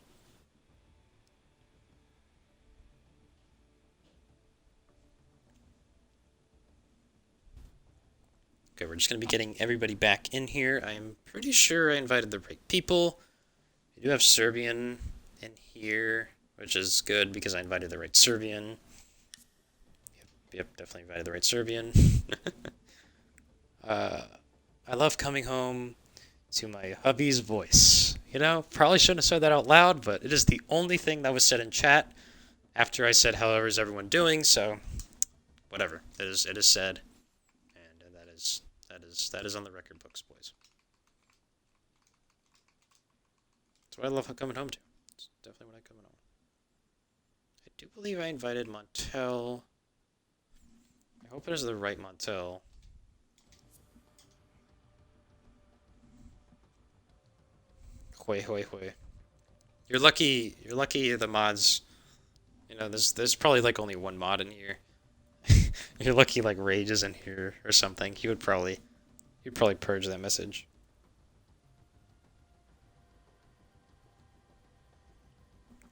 Okay, we're just gonna be getting everybody back in here. I'm pretty sure I invited the right people. We do have Serbian in here, which is good because I invited the right Serbian. Yep, definitely invited the right Serbian. I love coming home to my hubby's voice. You know, probably shouldn't have said that out loud, but it is the only thing that was said in chat after I said, "How is everyone doing?" So, whatever. It is said, and that is on the record books, boys. That's what I love coming home to. It's definitely what I come home. I do believe I invited Montel. I hope it is the right Montel. Hoi. You're lucky the mods, you know, there's probably like only one mod in here. You're lucky like Rage is in here or something. He'd probably purge that message.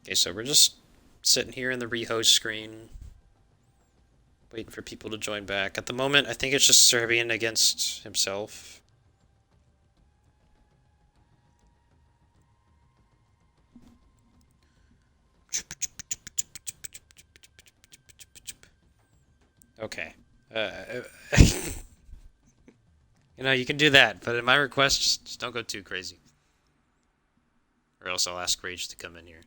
Okay, so we're just sitting here in the rehost screen, waiting for people to join back. At the moment, I think it's just Serbian against himself. Okay. You know, you can do that, but in my request, just don't go too crazy. Or else I'll ask Rage to come in here.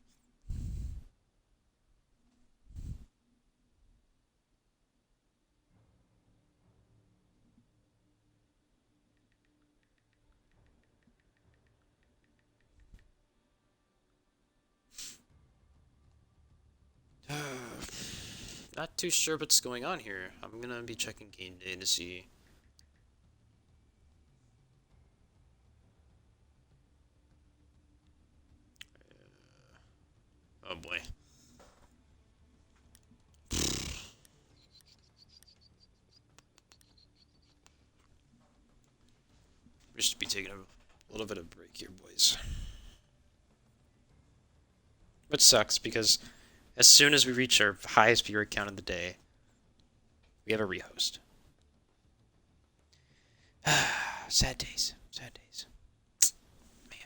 Not too sure what's going on here. I'm gonna be checking game day to see. Oh boy. We should be taking a little bit of break here, boys. Which sucks because as soon as we reach our highest viewer count of the day, we have a rehost. Sad days. Sad days. Man.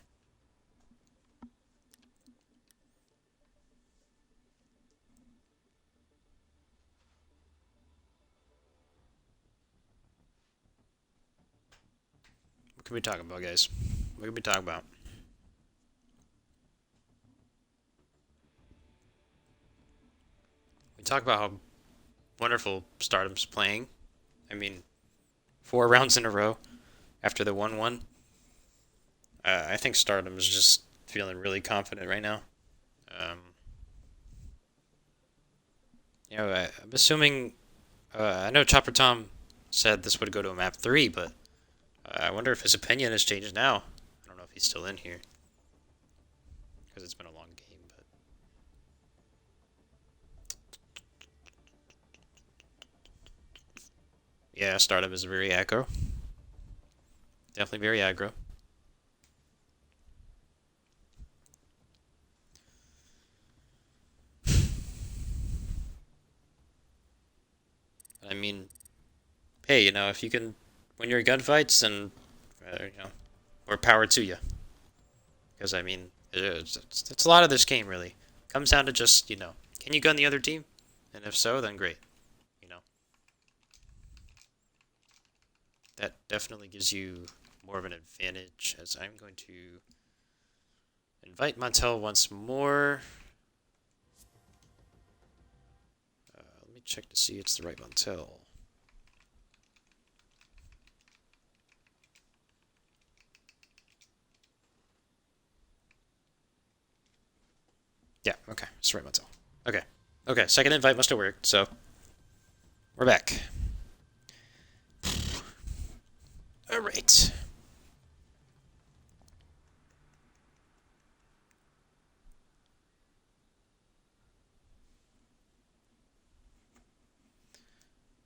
What can we talk about, guys? What can we talk about? We talk about how wonderful Stardom's playing. I mean, 4 rounds in a row after the 1-1. I think Stardom is just feeling really confident right now. You know, I'm assuming. I know Chopper Tom said this would go to a map 3, but I wonder if his opinion has changed now. I don't know if he's still in here because it's been a long game. But yeah, Stardom is very aggro. Definitely very aggro. I mean, hey, you know, if you can win your gunfights, and you know, more power to you. Because I mean, it's a lot of this game really comes down to just, you know, can you gun the other team, and if so, then great. You know, that definitely gives you more of an advantage. As I'm going to invite Montel once more. Let me check to see it's the right Montel. Yeah, okay, it's the right Montel. Okay, second invite must have worked, so We're back. Alright.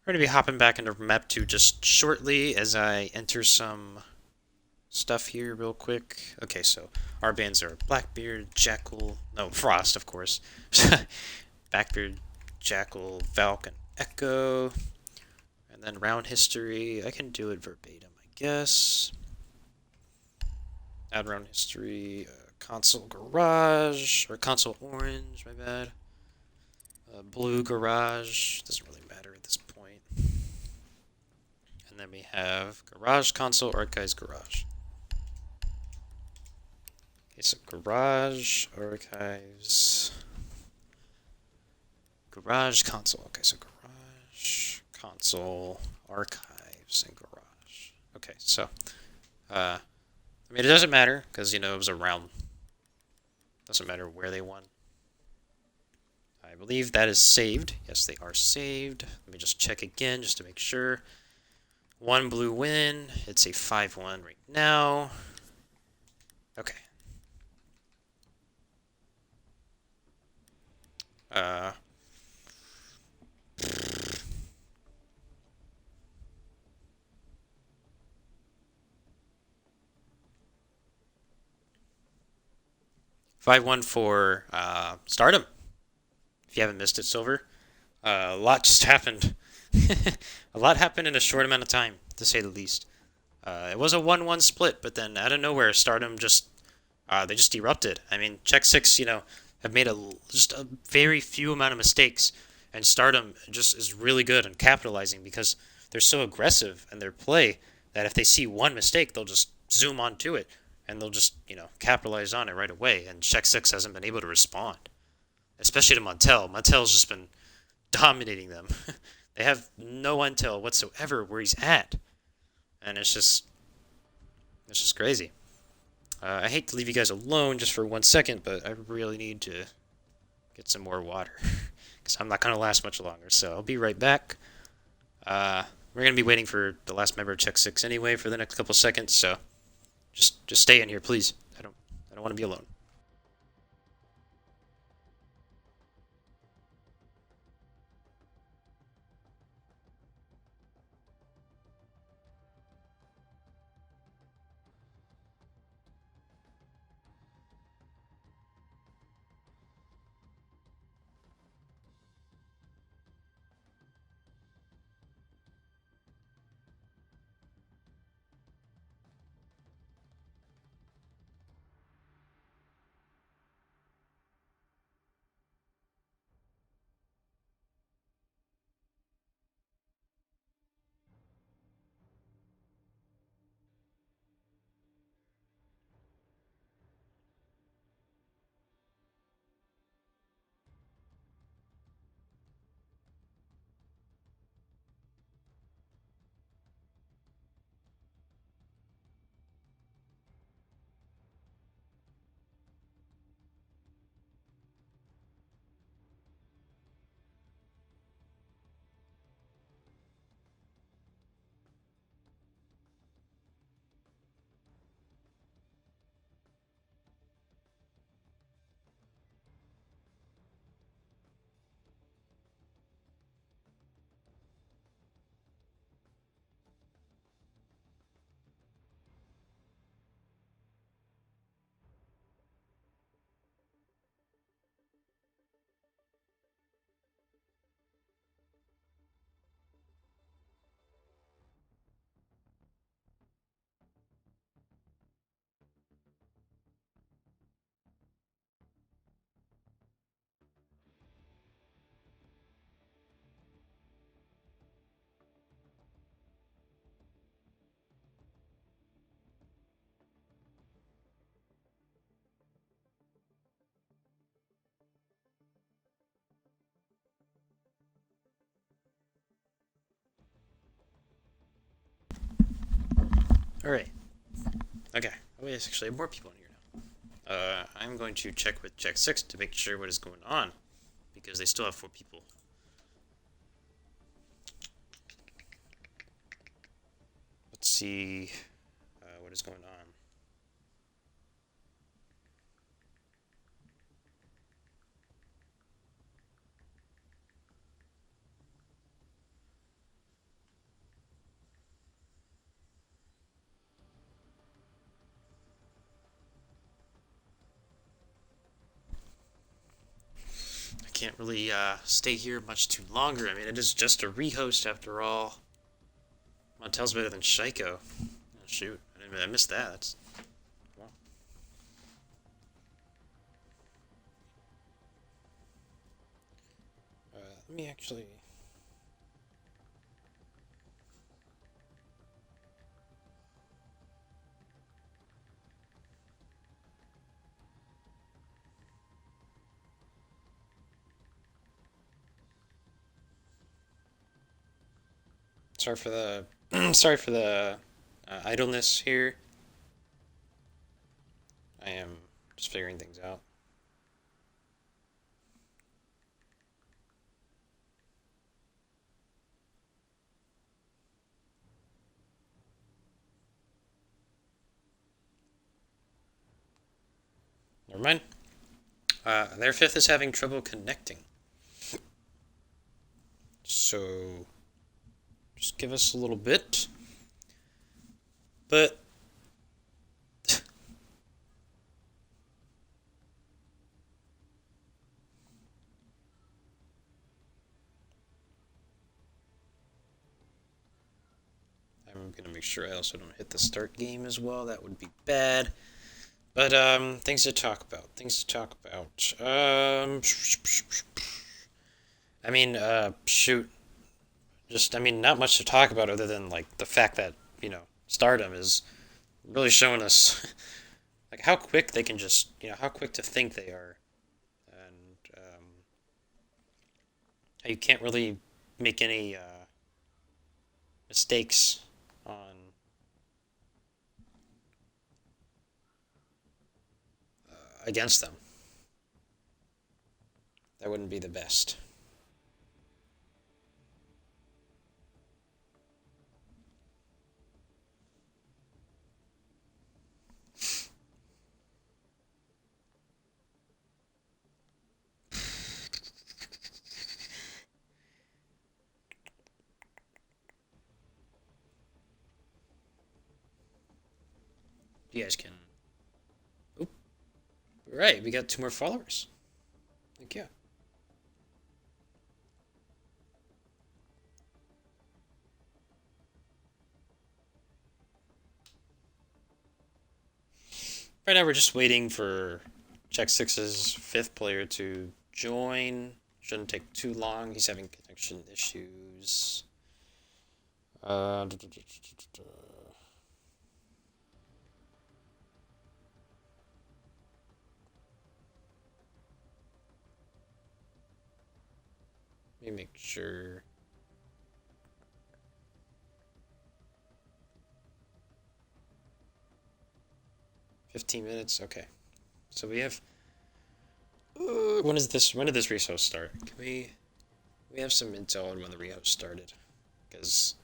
We're going to be hopping back into map 2 just shortly as I enter some stuff here real quick. Okay, so our bands are Blackbeard, Jackal, no, Frost, of course. Blackbeard, Jackal, Valk, and Echo. And then round history. I can do it verbatim, I guess. Add round history. Console Garage, or Console Orange, my bad. Blue Garage. Doesn't really matter at this point. And then we have Garage, Console, Archives, Garage. Okay, so Garage, Archives, Garage, Console. Okay, so Garage, Console, Archives, and Garage. Okay, so, I mean, it doesn't matter, because, you know, it was a round. Doesn't matter where they won. I believe that is saved. Yes, they are saved. Let me just check again, just to make sure. One blue win. It's a 5-1 right now. Okay. 5-1 for Stardom. If you haven't missed it, Silver. A lot just happened. A lot happened in a short amount of time, to say the least. It was a 1-1 split, but then out of nowhere, Stardom just they just erupted. I mean, Check Six, you know, have made just a very few amount of mistakes, and Stardom just is really good on capitalizing because they're so aggressive in their play that if they see one mistake, they'll just zoom onto it and they'll just capitalize on it right away. And Check Six hasn't been able to respond, especially to Montel. Montel's just been dominating them. They have no intel whatsoever where he's at, and it's just crazy. I hate to leave you guys alone just for 1 second, but I really need to get some more water because I'm not gonna last much longer. So I'll be right back. We're gonna be waiting for the last member of Check Six anyway for the next couple seconds, so just stay in here, please. I don't want to be alone. All right. Okay. Oh, wait, there's actually more people in here now. I'm going to check with Check Six to make sure what is going on because they still have 4 people. let's see what is going on. I can't really stay here much too longer. I mean, it is just a rehost after all. Montel's better than Shaiko. Oh, shoot, I missed that. That's, wow. Let me actually. Sorry for the sorry for the idleness here. I am just figuring things out. Never mind. Their fifth is having trouble connecting. So just give us a little bit. But I'm gonna make sure I also don't hit the start game as well. That would be bad. But things to talk about. Things to talk about. I mean, shoot. Just, I mean, not much to talk about other than like the fact that Stardom is really showing us like how quick they can just, how quick to think they are, and how you can't really make any mistakes on against them. That wouldn't be the best. You guys can. Oop. Right, we got 2 more followers. Thank you. Right now we're just waiting for Check 6's 5th player to join. Shouldn't take too long. He's having connection issues. Let me make sure. $15. Okay. So we have. When is this? When did this rehost start? Can we have some intel on when the rehost started? Because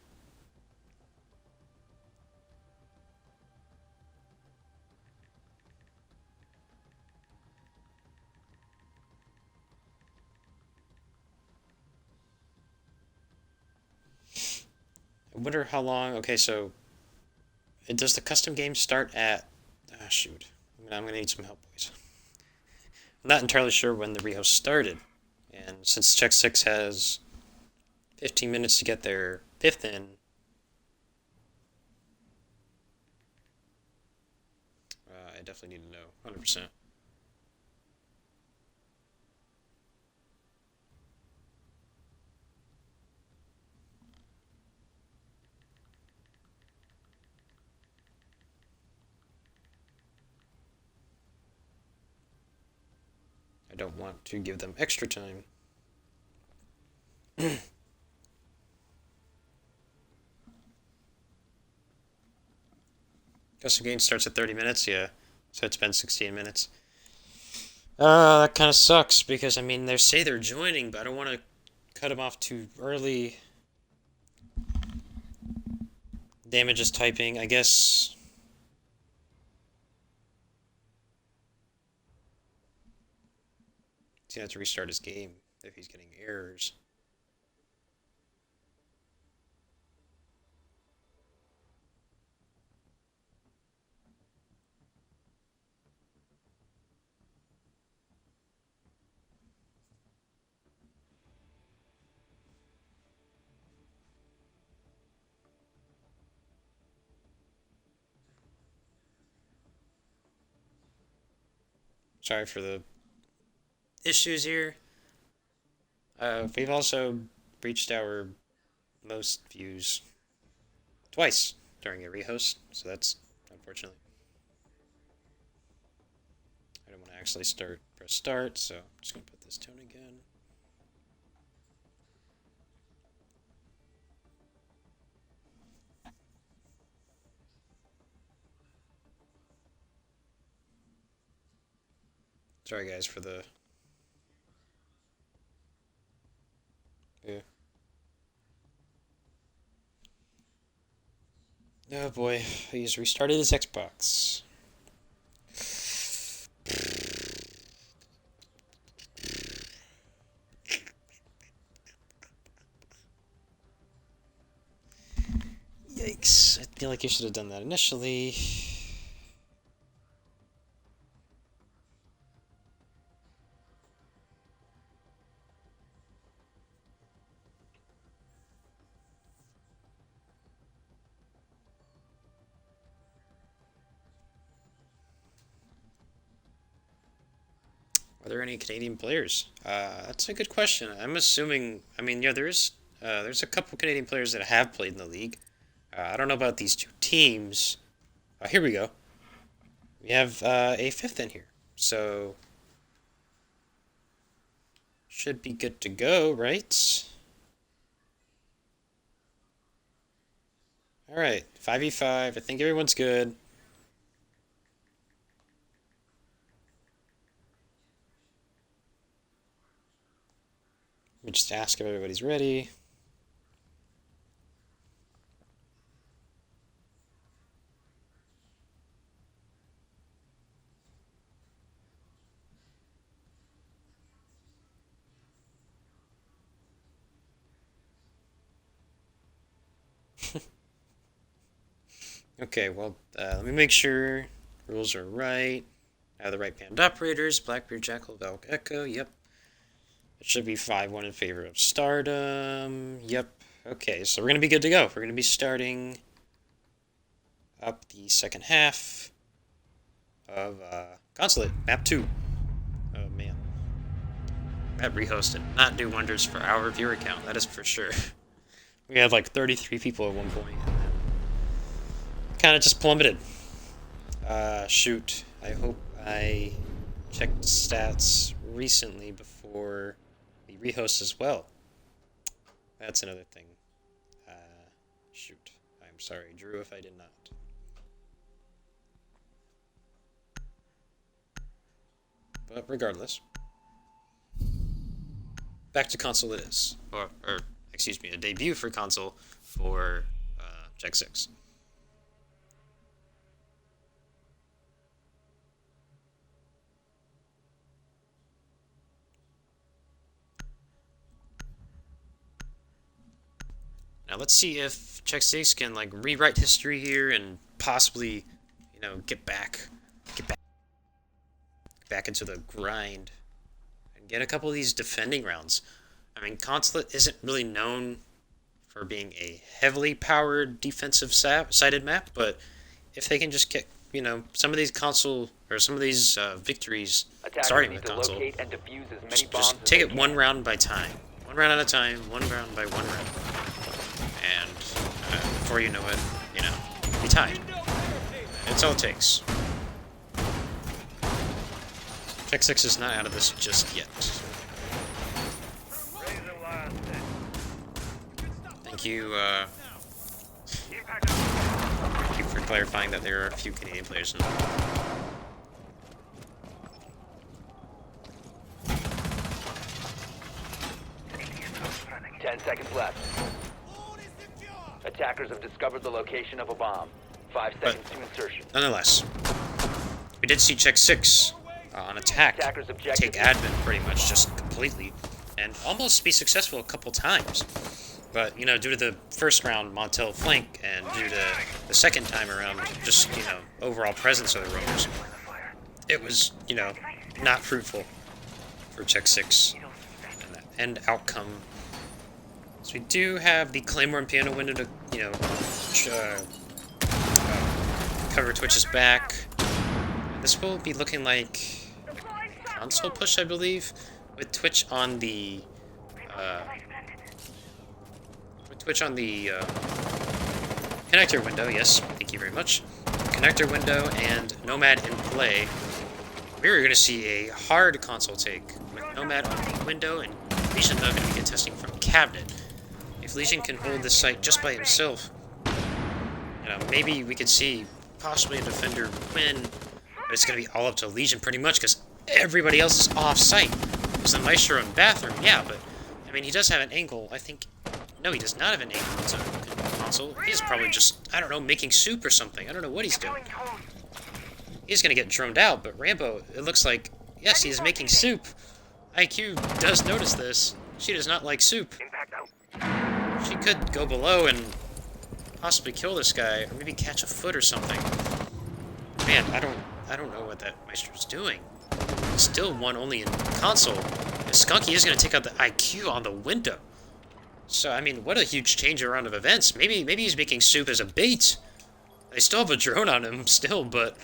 I wonder how long. Okay, so does the custom game start at? Ah, shoot. I'm gonna need some help, boys. I'm not entirely sure when the rehost started, and since Check 6 has 15 minutes to get their 5th in, I definitely need to know 100%. I don't want to give them extra time. Custom game starts at 30 minutes, yeah. So it's been 16 minutes. That kind of sucks because, I mean, they say they're joining, but I don't want to cut them off too early. Damage is typing, I guess. He's gonna have to restart his game if he's getting errors. Sorry for the issues here. We've also reached our most views twice during a rehost, so that's unfortunately. I don't want to actually press start, so I'm just going to put this tone again. Sorry guys for the... Yeah. Oh boy, he's restarted his Xbox. Yikes, I feel like you should have done that initially. Are there any Canadian players? That's a good question. I'm assuming. I mean, yeah, there's a couple Canadian players that have played in the league. I don't know about these two teams. Here we go. We have a fifth in here, so should be good to go, right? All right, 5v5. I think everyone's good. Let me just ask if everybody's ready. Okay, well, let me make sure rules are right. I have the right band operators. Blackbeard, Jackal, Valk, Echo. Yep. It should be 5-1 in favor of Stardom. Yep. Okay, so we're going to be good to go. We're going to be starting up the second half of Consulate, Map 2. Oh, man. That rehost did not do wonders for our viewer count, that is for sure. We had like 33 people at one point, and then kind of just plummeted. Shoot. I hope I checked stats recently before the rehost as well. That's another thing. Shoot. I'm sorry, Drew, if I did not. But regardless, back to console it is. Or excuse me, a debut for console for Check 6. Now let's see if Check 6 can like rewrite history here and possibly, you know, get back into the grind and get a couple of these defending rounds. I mean, Consulate isn't really known for being a heavily powered defensive sided map, but if they can just get, you know, some of these console or some of these victories starting with console, just take it one round by time, one round at a time, one round by one round, and before you know it, you know, be tied. That's all it takes. Check 6 is not out of this just yet. Thank you for clarifying that there are a few Canadian players in the 10 seconds left. Attackers have discovered the location of a bomb. 5 seconds to insertion. Nonetheless, we did see Check 6 on attack take admin pretty much just completely and almost be successful a couple times. But, you know, due to the first round Montel flank and due to the second time around just, you know, overall presence of the Roamers, it was, you know, not fruitful for Check 6 and that end outcome. So we do have the Claymore and Piano window to, you know, cover Twitch's back. And this will be looking like a console push, I believe, with Twitch on the connector window. Yes, thank you very much. Connector window and Nomad in play. We're going to see a hard console take with Nomad on the window and Legion though going to be contesting from cabinet. If Legion can hold this site just by himself, you know, maybe we could see possibly a defender win, but it's going to be all up to Legion pretty much because everybody else is off site. There's the Maestro in bathroom, yeah, but I mean, he does have an angle. I think, no, he does not have an angle to console. He's probably just, I don't know, making soup or something. I don't know what he's doing. He's going to get droned out, but Rambo, it looks like, yes, he is making soup. IQ does notice this. She does not like soup. She could go below and possibly kill this guy, or maybe catch a foot or something. Man, I don't know what that Maestro's doing. Still one only in console. And Skunky is going to take out the IQ on the window. So, I mean, what a huge change around of events. Maybe he's making soup as a bait. They still have a drone on him still, but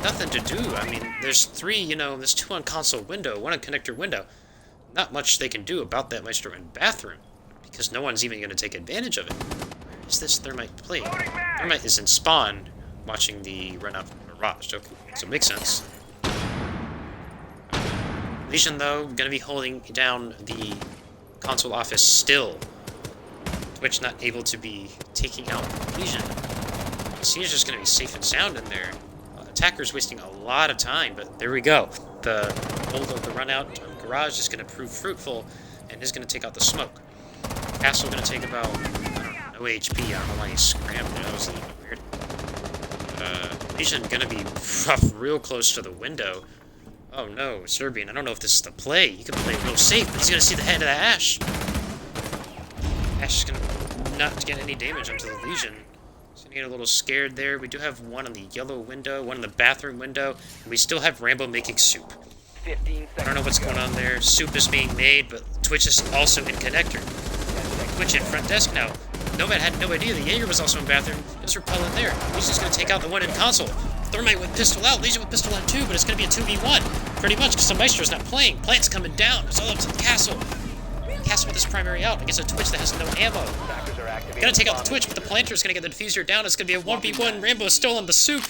nothing to do. I mean, there's 3, you know, there's 2 on console window, 1 on connector window. Not much they can do about that Maestro in bathroom, because no one's even going to take advantage of it. Where is this Thermite playing? Thermite is in spawn, watching the run out from Mirage. Okay, so it makes sense. Legion, though, going to be holding down the console office still. Twitch not able to be taking out Legion. Siege is going to be safe and sound in there. Attacker's wasting a lot of time, but there we go. The hold of the run out Garage is going to prove fruitful and is going to take out the smoke. Castle going to take about, I don't know, no HP. I don't know why he scrambled. That was a little bit weird. Legion going to be real close to the window. Oh no, Serbian. I don't know if this is the play. He can play real safe, but he's going to see the head of the Ash. Ash is going to not get any damage onto the Legion. He's going to get a little scared there. We do have 1 on the yellow window, 1 in the bathroom window, and we still have Rambo making soup. 15 seconds. I don't know what's going on there. Soup is being made, but Twitch is also in connector. Twitch in front desk now. Nomad had no idea the Jaeger was also in bathroom. Just repellent there. Legion's going to take out the 1 in console. Thermite with pistol out. Legion with pistol out too, but it's going to be a 2v1. Pretty much, because the Maestro's not playing. Plant's coming down. It's all up to the Castle. Castle with his primary out against a Twitch that has no ammo. Gonna take out the Twitch, but the Planter's gonna get the diffuser down. It's gonna be a 1v1. Rambo is still on the soup.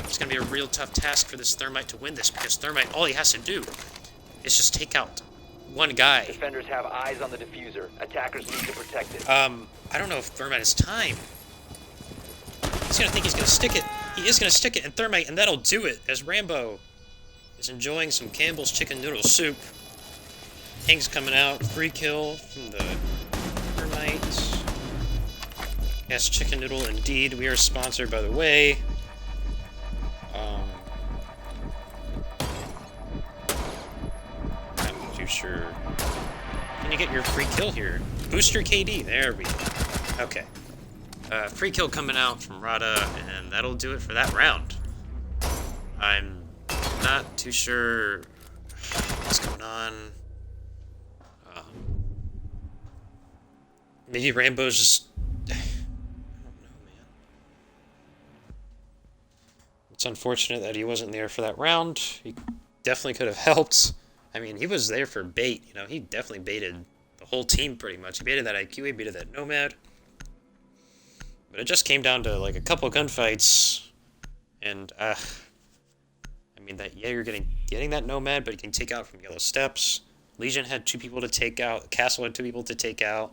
It's gonna be a real tough task for this Thermite to win this, because Thermite, all he has to do is just take out 1 guy. Defenders have eyes on the diffuser. Attackers need to protect it. I don't know if Thermite has time. He's gonna think he's gonna stick it. He is gonna stick it in Thermite, and that'll do it, as Rambo is enjoying some Campbell's chicken noodle soup. King's coming out. Free kill from the Thermite. Yes, chicken noodle indeed. We are sponsored, by the way. Not too sure. Can you get your free kill here? Booster KD. There we go. Okay. Free kill coming out from Rada, and that'll do it for that round. I'm not too sure what's going on. Maybe Rambo's just... I don't know, man. It's unfortunate that he wasn't there for that round. He definitely could have helped. I mean, he was there for bait. You know, he definitely baited the whole team pretty much. He baited that IQ, he baited that Nomad. But it just came down to, like, a couple of gunfights. And, I mean, that Jaeger getting that Nomad, but he can take out from Yellow Steps. Legion had 2 people to take out. Castle had 2 people to take out.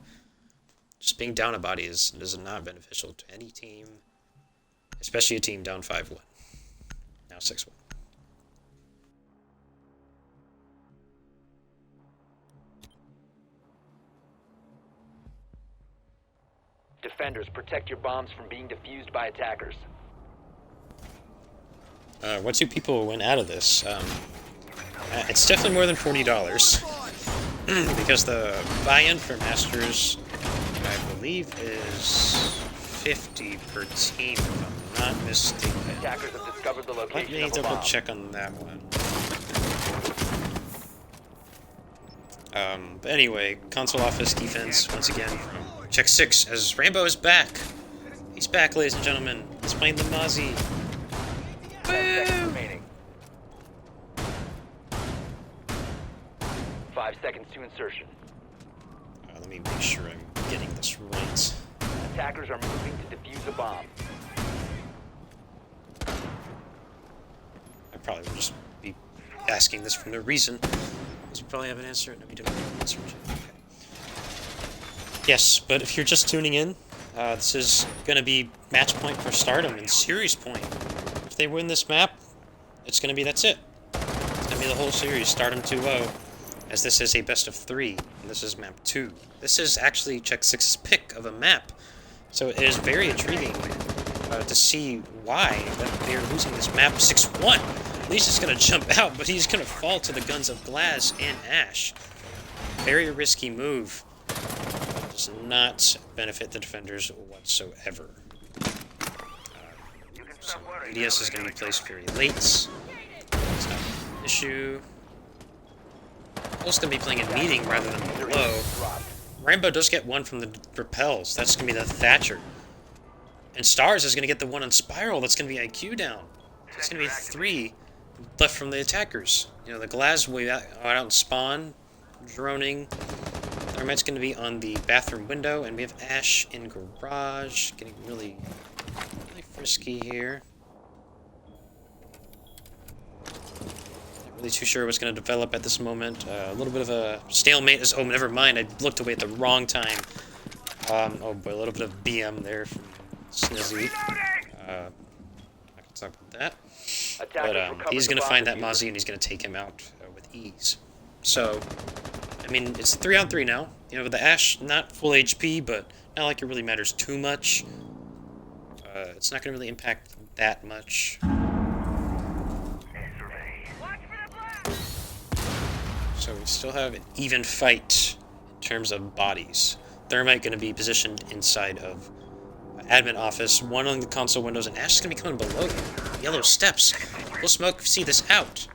Just being down a body is not beneficial to any team, especially a team down 5-1. Now 6-1. defenders, protect your bombs from being defused by attackers. What two people went out of this? It's definitely more than $40 because the buy-in for Masters, I believe, is 50 per team, if I'm not mistaken. Attackers have discovered the Let location me of a double bomb. check on that one. But anyway, console office defense once again from Check 6 as Rambo is back. He's back, ladies and gentlemen. He's playing the Mozzie. 10 seconds remaining. 5 seconds to insertion. Let me make sure I'm getting this right. Attackers are moving to defuse a bomb. I probably will just be asking this for no reason. Because we probably have an answer. No, we don't have an answer. Okay. Yes, but if you're just tuning in, this is going to be match point for Stardom and series point. If they win this map, it's going to be that's it. It's going to be the whole series, Stardom 2-0, as this is a best of 3, and this is map 2. This is actually Check 6's pick of a map, so it is very intriguing to see why that they're losing this map 6-1. Lee's just going to jump out, but he's going to fall to the guns of Glass and Ash. Very risky move. Does not benefit the defenders whatsoever. So ADS is going to be placed very late. It's not an issue. Also going to be playing in meeting rather than below. Rainbow does get one from the repels. That's going to be the Thatcher. And Stars is going to get the one on Spiral. That's going to be IQ down. It's going to be 3 left from the attackers. You know, the Glaz way out on spawn, droning. Thermite's going to be on the bathroom window, and we have Ash in garage, getting really frisky here. Not really too sure what's going to develop at this moment. A little bit of a stalemate. Oh, never mind. I looked away at the wrong time. Oh boy, a little bit of BM there from Snizzy. I can talk about that. But he's going to find that Mozzie, and he's going to take him out with ease. So, I mean, it's 3-on-3 now. You know, with the Ash, not full HP, but not like it really matters too much. It's not going to really impact that much. So we still have an even fight in terms of bodies. Thermite going to be positioned inside of admin office, one on the console windows, and Ash is going to be coming below you. Yellow steps. We'll smoke see this out.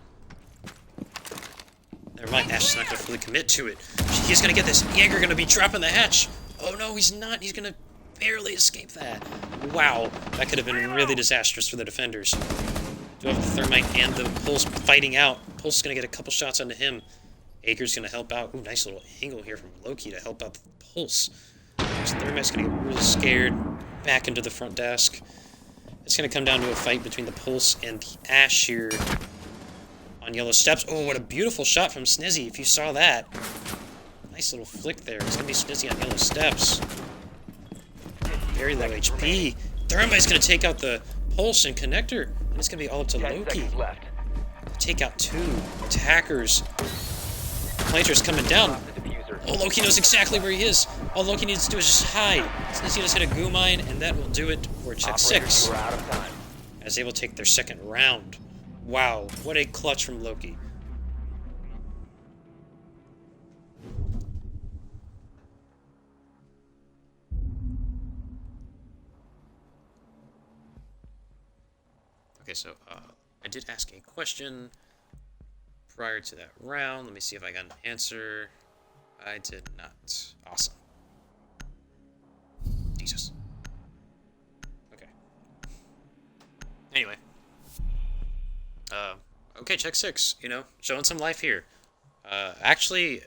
Never mind, Ash is not going to fully commit to it. He's going to get this. Jaeger going to be dropping the hatch. Oh no, he's not. He's going to barely escape that. Wow, that could have been really disastrous for the defenders. Do have the Thermite and the Pulse fighting out. Pulse is going to get a couple shots onto him. Jaeger's going to help out. Ooh, nice little angle here from Loki to help out the Pulse. So Thermite's going to get really scared. Back into the front desk. It's going to come down to a fight between the Pulse and the Ash here on yellow steps. Oh, what a beautiful shot from Snizzy, if you saw that. Nice little flick there. It's going to be Snizzy on yellow steps. Very low HP. Thermite's going to take out the Pulse and Connector, and it's going to be all up to Loki. Take out 2 attackers. Planter's coming down. Oh, Loki knows exactly where he is. All Loki needs to do is just hide. Snizzy just hit a goo mine, and that will do it for Check 6. As they will take their second round. Wow, what a clutch from Loki. Okay, so I did ask a question prior to that round. Let me see if I got an answer. I did not. Awesome. Jesus. Okay. Anyway. Okay, Check 6, you know, showing some life here. Actually,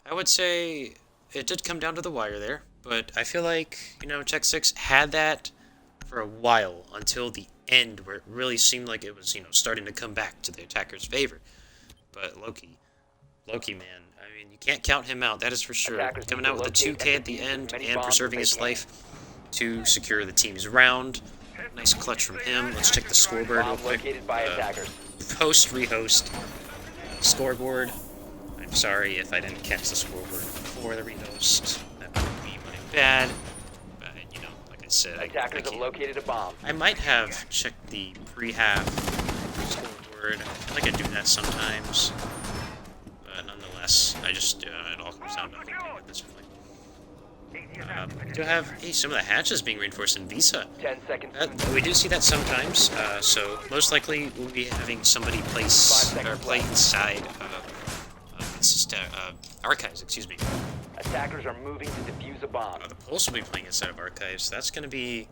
I would say it did come down to the wire there, but I feel like, you know, Check 6 had that for a while until the end, where it really seemed like it was, you know, starting to come back to the attacker's favor. But Loki, man, I mean, you can't count him out, that is for sure. Coming out with a 2K at the end and preserving his life to secure the team's round. Nice clutch from him. Let's check the scoreboard real quick. Post-rehost scoreboard. I'm sorry if I didn't catch the scoreboard before the rehost. That would be my bad. I said, I Attackers have can't. located a bomb. I might have checked the pre-half scoreboard. I feel like I do that sometimes. But nonetheless, I just, it all comes down to hoping at this point. We do have some of the hatches being reinforced in Visa. 10 seconds. We do see that sometimes, so most likely we'll be having somebody play inside archives, excuse me. Attackers are moving to defuse a bomb. The Pulse will be playing inside of archives. That's gonna be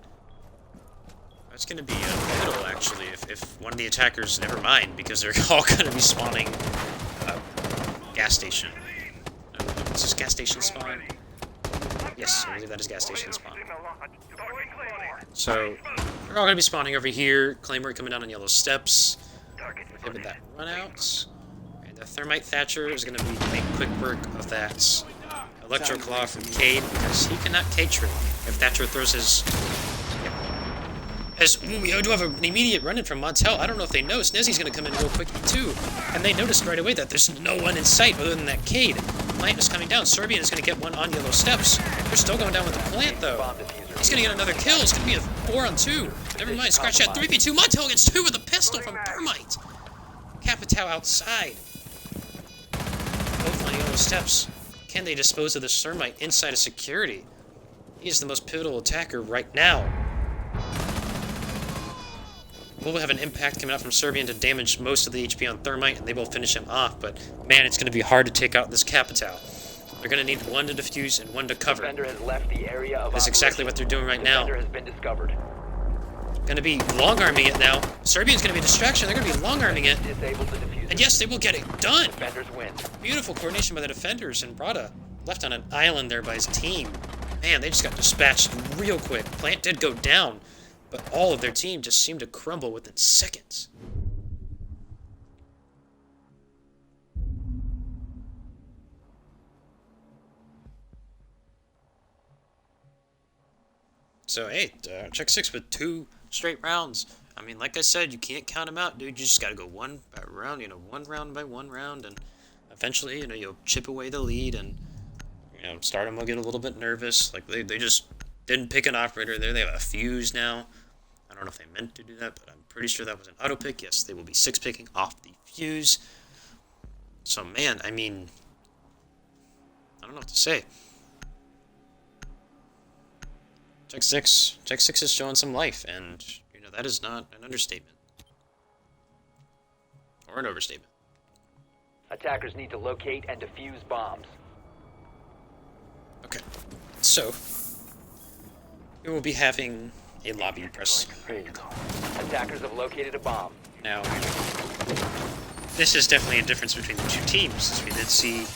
pivotal, actually, if one of the attackers, never mind, because they're all gonna be spawning gas station. Is this gas station spawn? Yes, I believe that is gas station spawn. So, they're all going to be spawning over here. Claymore coming down on yellow steps. Give it that run out. And the Thermite Thatcher is going to make quick work of that Electro Claw from Cade, because he cannot Cade trade if Thatcher throws his... we do have an immediate run-in from Montel. I don't know if they know. Snezzy's going to come in real quickly, too. And they noticed right away that there's no one in sight other than that Cade. Plant is coming down. Serbian is going to get one on yellow steps. They're still going down with the plant, though. He's going to get another kill. It's going to be a 4-on-2. Never mind. Scratch that. 3v2. Montel gets 2 with a pistol from Thermite. Capitao outside. Both on yellow steps. Can they dispose of this Thermite inside of security? He is the most pivotal attacker right now. Will have an impact coming out from Serbian to damage most of the HP on Thermite, and they will finish him off, but man, it's going to be hard to take out this Capitao. They're going to need one to defuse and one to cover. Has left the area of That's exactly what they're doing right now. Has been discovered. Going to be long-arming it now. Serbian's going to be a distraction. They're going to be long-arming it. Disabled the diffuser. And yes, they will get it done. Defenders win. Beautiful coordination by the defenders, and Brada left on an island there by his team. Man, they just got dispatched real quick. Plant did go down, but all of their team just seemed to crumble within seconds. So, hey, check 6 with 2 straight rounds. I mean, like I said, you can't count them out, dude. You just gotta go one round, one round by one round, and eventually, you'll chip away the lead, and, Stardom will get a little bit nervous. Like, they just didn't pick an operator there. They have a fuse now. I don't know if they meant to do that, but I'm pretty sure that was an auto pick. Yes, they will be 6-picking off the fuse. So, man, I mean, I don't know what to say. Check 6 is showing some life, and, that is not an understatement. Or an overstatement. Attackers need to locate and defuse bombs. Okay, so, we will be having a lobby press hold. Attackers have located a bomb. Now, this is definitely a difference between the two teams, as we did see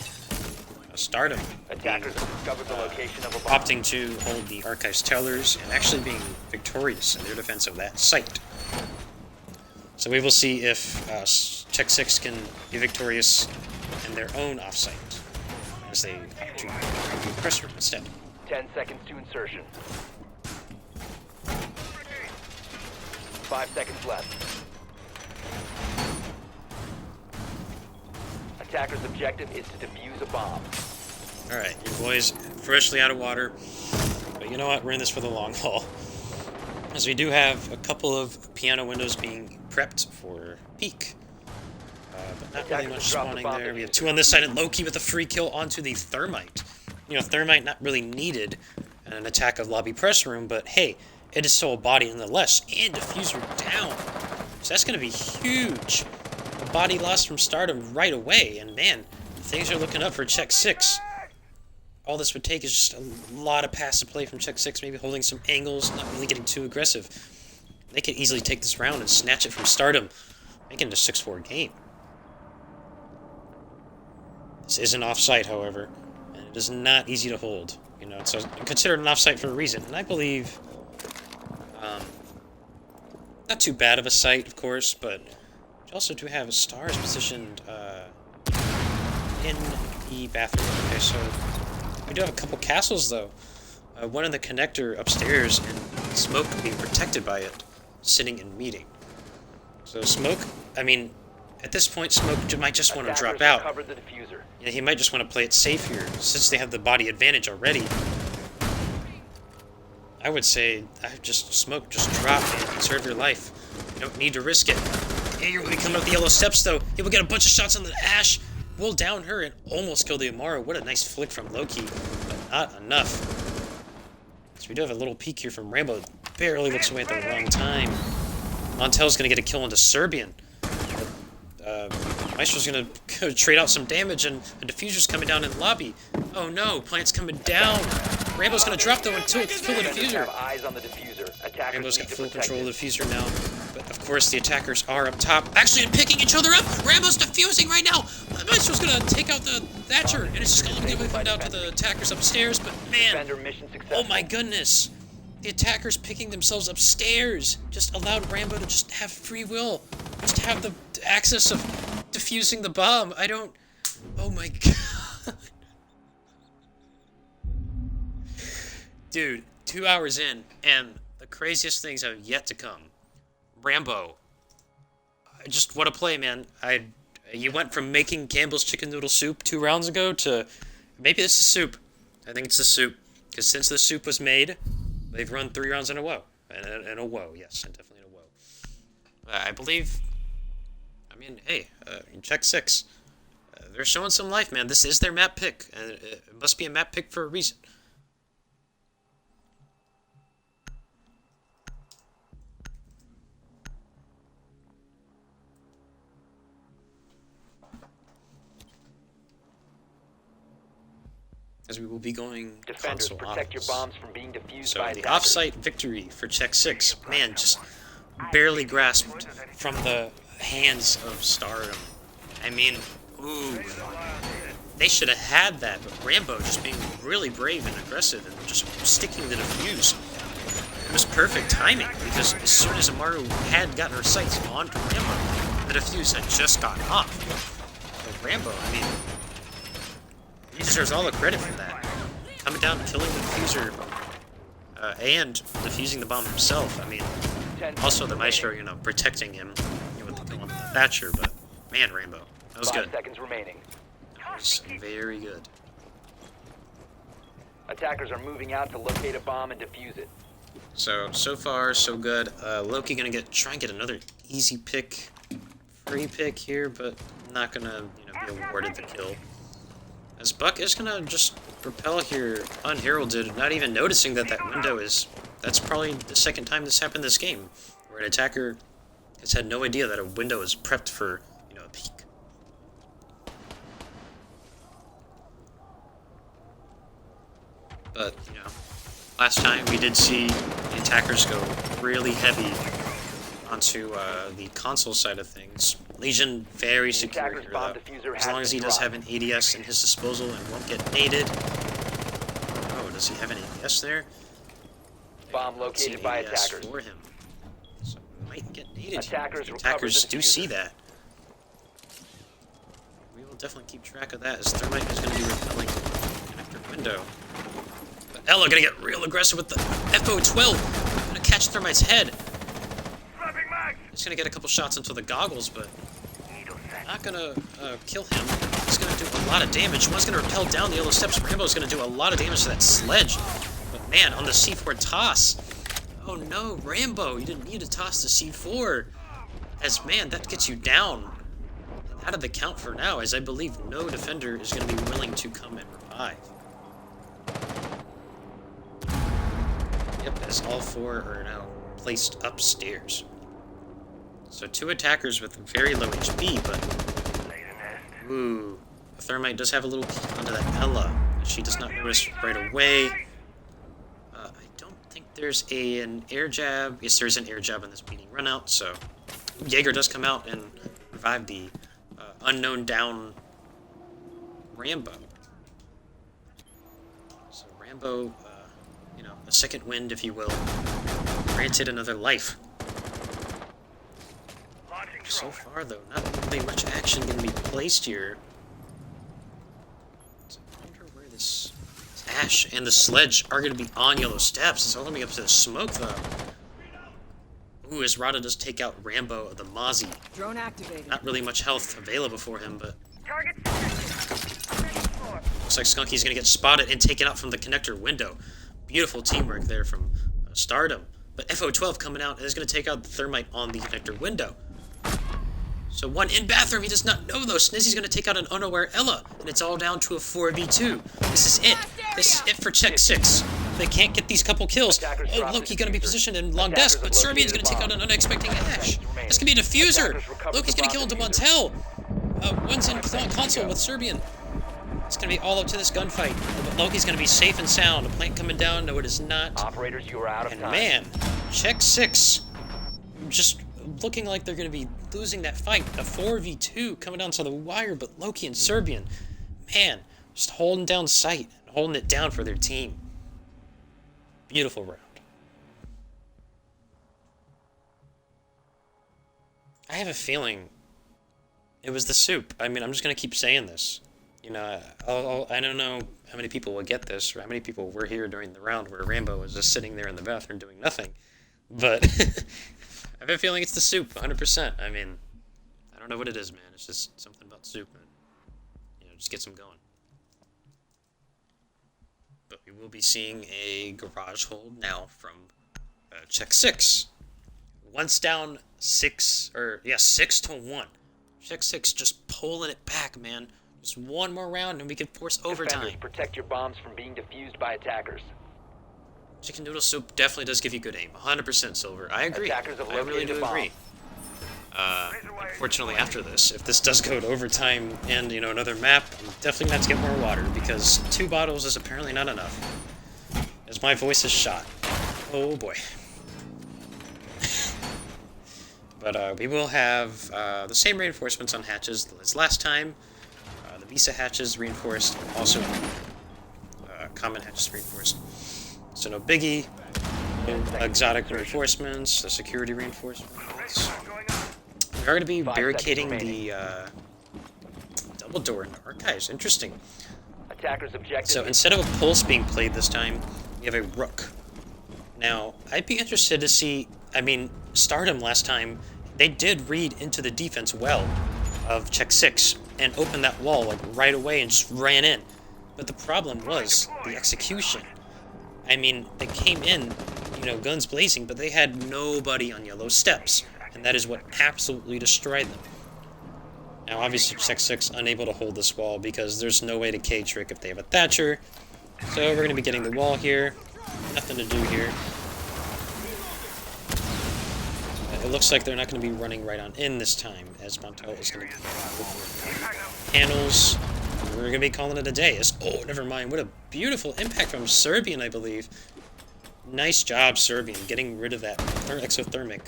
Stardom Attackers have discovered the location of a bomb. opting to hold the Archives tellers and actually being victorious in their defense of that site. So we will see if Check 6 can be victorious in their own offsite, as they opt to do the press room instead. 10 seconds to insertion. 5 seconds left. Attacker's objective is to defuse a bomb. Alright, your boys freshly out of water, but you know what, we're in this for the long haul. As we do have a couple of piano windows being prepped for peak. But not really much spawning there. We have 2 on this side, and Loki with a free kill onto the Thermite. Thermite not really needed in an attack of lobby press room, but hey, it is still a body nonetheless, and diffuser down. So that's going to be huge. A body lost from Stardom right away, and man, things are looking up for Check 6. All this would take is just a lot of passive play from Check 6, maybe holding some angles, not really getting too aggressive. They could easily take this round and snatch it from Stardom, making it a 6-4 game. This is an offsite, however, and it is not easy to hold. It's considered an offsite for a reason, and I believe not too bad of a site, of course, but we also do have stars positioned in the bathroom. Okay, so we do have a couple castles, though. One in the connector upstairs, and Smoke being protected by it, sitting in meeting. So Smoke, I mean, at this point, Smoke might just want to drop out. He might just want to play it safe here, since they have the body advantage already. I would say, just smoke, just drop, man. Conserve your life. You don't need to risk it. Yeah, you're gonna be coming up the yellow steps, though. He will get a bunch of shots on the Ashe. Will down her and almost kill the Amaru. What a nice flick from Loki, but not enough. So we do have a little peek here from Rambo. Barely looks away at the wrong time. Montel's gonna get a kill into Serbian. Maestro's gonna trade out some damage, and a diffuser's coming down in lobby. Oh no, Plant's coming down. Rambo's gonna drop though until kill the diffuser. Rambo's got full control of the diffuser now. But of course the attackers are up top. Actually picking each other up! Rambo's diffusing right now! Maestro's gonna take out the Thatcher, and it's just gonna leave it down to the attackers upstairs, but man, oh my goodness! The attackers picking themselves upstairs just allowed Rambo to just have free will. Just have the access of defusing the bomb. I don't... Oh my god. Dude, 2 hours in, and the craziest things have yet to come. Rambo. Just what a play, man. You went from making Campbell's chicken noodle soup 2 rounds ago to... Maybe it's the soup. I think it's the soup. Because since the soup was made... They've run 3 rounds in a woe. In a woe, yes, and definitely in a woe. I believe... I mean, hey, check 6. They're showing some life, man. This is their map pick. And it must be a map pick for a reason. As we will be going console protect your bombs from being defused so by the attackers. offsite victory for check 6, man, just barely grasped from the hands of Stardom. I mean, ooh, they should have had that, but Rambo just being really brave and aggressive and just sticking the defuse. It was perfect timing because as soon as Amaru had gotten her sights onto Rambo, the defuse had just gotten off. But Rambo, I mean, he deserves all the credit for that. Coming down, killing the diffuser, and defusing the bomb himself. I mean, also the Maestro, you know, protecting him with the kill on the Thatcher, but man, Rambo, that was good. 5 seconds remaining. That was very good. Attackers are moving out to locate a bomb and defuse it. So far, so good. Loki gonna try and get another easy pick, free pick here, but not gonna, you know, be awarded the kill. As Buck is gonna just repel here unheralded, not even noticing that that window is... That's probably the second time this happened this game, where an attacker has had no idea that a window is prepped for, you know, a peek. But, you know, last time we did see the attackers go really heavy onto the console side of things. Legion very secure here, though. As long as he does have an ADS in his disposal and won't get naded. Oh, does he have an ADS there? Bomb located by attackers. For him. So he might get naded. Attackers do see that. We will definitely keep track of that, as Thermite is going to be repelling connector window. But Ella going to get real aggressive with the FO12. Going to catch Thermite's head. He's going to get a couple shots into the goggles, but not going to kill him. He's going to do a lot of damage. One's going to repel down the yellow steps. Rambo's going to do a lot of damage to that sledge. But man, on the C4 toss. Oh no, Rambo, you didn't need to toss the C4. As man, that gets you down. Out of the count for now, as I believe no defender is going to be willing to come and revive. Yep, as all 4 are now placed upstairs. So 2 attackers with very low HP, but... Ooh. The Thermite does have a little peek onto that Ella. She does not notice right away. I don't think there's an air jab. Yes, there is an air jab on this beating run out, so... Jaeger does come out and revive the unknown down Rambo. So Rambo, you know, a second wind, if you will, granted another life. So far, though, not really much action going to be placed here. So I wonder where this Ashe and the sledge are going to be on yellow steps. It's all going to be up to the smoke, though. Ooh, as Rada does take out Rambo, the Mozzie. Drone activated. Not really much health available for him, but... Looks like Skunky's going to get spotted and taken out from the connector window. Beautiful teamwork there from Stardom. But FO12 coming out and is going to take out the thermite on the connector window. So one in bathroom, he does not know though. Snizzy's going to take out an unaware Ella, and it's all down to a 4v2. This is it. This is it for Check 6. They can't get these couple kills. Oh, Loki's going to be positioned in long desk, but Serbian's going to take out an unexpected Ash. That's going to be a diffuser. Loki's going to kill into Montel. One's in console with Serbian. It's going to be all up to this gunfight. But Loki's going to be safe and sound. A plant coming down. No, it is not. Operators, you are out of And time. man, Check 6 just looking like they're going to be losing that fight. A 4v2 coming down to the wire, but Loki and Serbian, man, just holding down sight and holding it down for their team. Beautiful round. I have a feeling it was the soup. I mean, I'm just going to keep saying this. You know, I don't know how many people will get this, or how many people were here during the round where Rambo was just sitting there in the bathroom doing nothing. But I have a feeling it's the soup, 100%. I mean, I don't know what it is, man. It's just something about soup, and, you know, just gets them going. But we will be seeing a garage hold now from Check 6. Once down 6 to 1. Check 6 just pulling it back, man. Just one more round and we can force overtime. Defenders, protect your bombs from being defused by attackers. Chicken noodle soup definitely does give you good aim. 100% Silver. I agree. Attackers have I really located do a bomb. agree. Unfortunately, after this, if this does go to overtime and, you know, another map, I'm definitely going to have to get more water because 2 bottles is apparently not enough. As my voice is shot. Oh boy. But we will have the same reinforcements on hatches as last time. The Visa hatches reinforced, also common hatches reinforced. So no biggie, no exotic reinforcements, the security reinforcements. We are going to be barricading the double door in the archives. Interesting. Attackers objective. So instead of a pulse being played this time, we have a rook. Now, I'd be interested to see, I mean, Stardom last time, they did read into the defense well of Check 6 and opened that wall like right away and just ran in. But the problem was the execution. I mean, they came in, you know, guns blazing, but they had nobody on yellow steps, and that is what absolutely destroyed them. Now, obviously, Check 6 unable to hold this wall because there's no way to K-trick if they have a Thatcher. So we're going to be getting the wall here. Nothing to do here. It looks like they're not going to be running right on in this time, as Montel is going to be panels. We're going to be calling it a day. Oh, never mind. What a beautiful impact from Serbian, I believe. Nice job, Serbian, getting rid of that exothermic.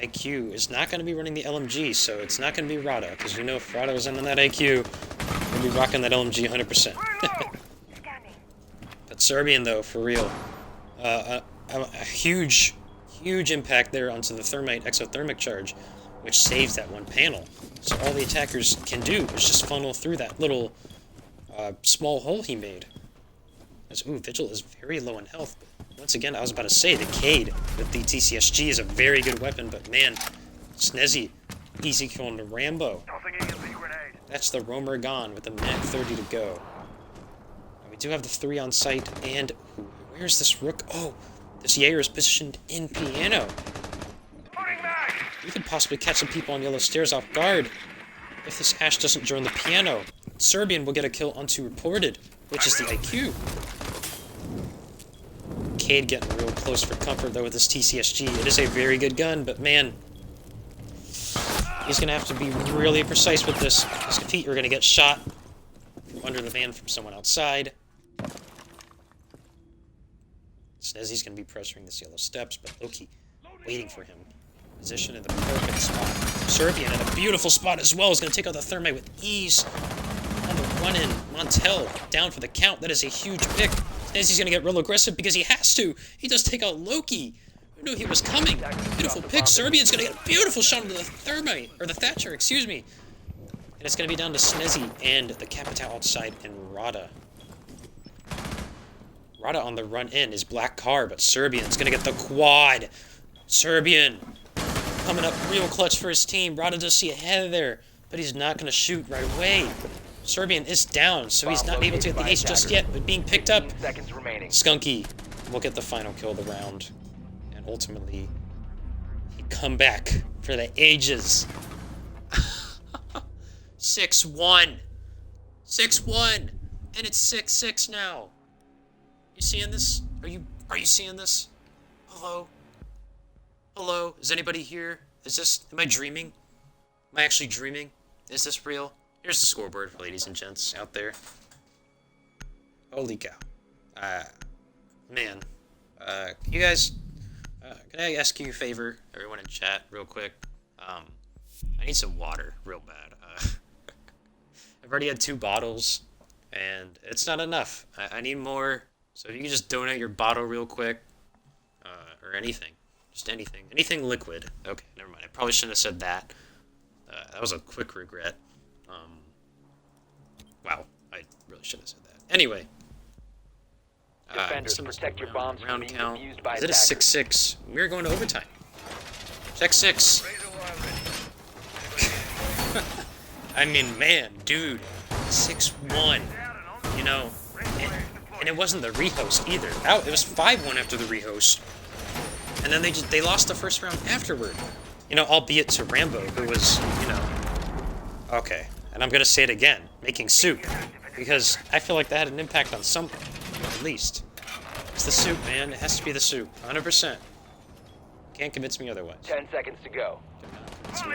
IQ is not going to be running the LMG, so it's not going to be Rada, because you know if Rada was in on that IQ, we'll be rocking that LMG 100%. But Serbian, though, for real, a huge impact there onto the thermite exothermic charge, which saves that one panel. So all the attackers can do is just funnel through that little small hole he made. Ooh, Vigil is very low in health. Once again, I was about to say, the Cade with the TCSG is a very good weapon, but man, Snezzy, easy killing the Rambo. That's the Roamer gone with the Mag 30 to go. And we do have the 3 on site, and ooh, where's this Rook? Oh, this Jaeger is positioned in piano. We could possibly catch some people on yellow stairs off guard if this Ash doesn't join the piano. Serbian will get a kill onto reported, which is the IQ. Cade getting real close for comfort though with this TCSG. It is a very good gun, but man, he's gonna have to be really precise with this. His feet are gonna get shot from under the van from someone outside. Snezzy's gonna be pressuring this yellow steps, but Loki waiting for him. Position in the perfect spot. Serbian in a beautiful spot as well is gonna take out the thermite with ease. On the run-in, Montel down for the count. That is a huge pick. Snezzy's gonna get real aggressive because he has to. He does take out Loki. Who knew he was coming? Beautiful pick. Serbian's gonna get a beautiful shot into the thermite, or the Thatcher, excuse me. And it's gonna be down to Snezzy and the Capital outside and Rada. Rada on the run-in is black car, but Serbian's gonna get the quad. Serbian coming up real clutch for his team. Rada does see ahead there, but he's not gonna shoot right away. Serbian is down, so he's not able to get the ace just yet, but being picked up. Seconds remaining. Skunky will get the final kill of the round. And ultimately, he'd come back for the ages. 6-1. 6-1. And it's 6-6 now. You seeing this? Are you seeing this? Hello? Hello? Is anybody here? Am I dreaming? Am I actually dreaming? Is this real? Here's the scoreboard, ladies and gents out there. Holy cow. Man. You guys, can I ask you a favor? Everyone in chat, real quick. I need some water, real bad. I've already had 2 bottles, and it's not enough. I need more, so if you can just donate your bottle real quick, or anything. Just anything. Anything liquid. Okay, never mind. I probably shouldn't have said that. That was a quick regret. Wow, I really shouldn't have said that. Anyway. Defenders, protect your bombs from round being count. defused by Is it a attackers. 6-6? We're going to overtime. Check 6. I mean, man, dude. 6-1. You know, and it wasn't the rehost either. It was 5-1 after the rehost. And then they lost the first round afterward. You know, albeit to Rambo, who was, you know... Okay, and I'm gonna say it again. Making soup. Because I feel like that had an impact on something. At least. It's the soup, man. It has to be the soup. 100%. Can't convince me otherwise. 10 seconds to go. So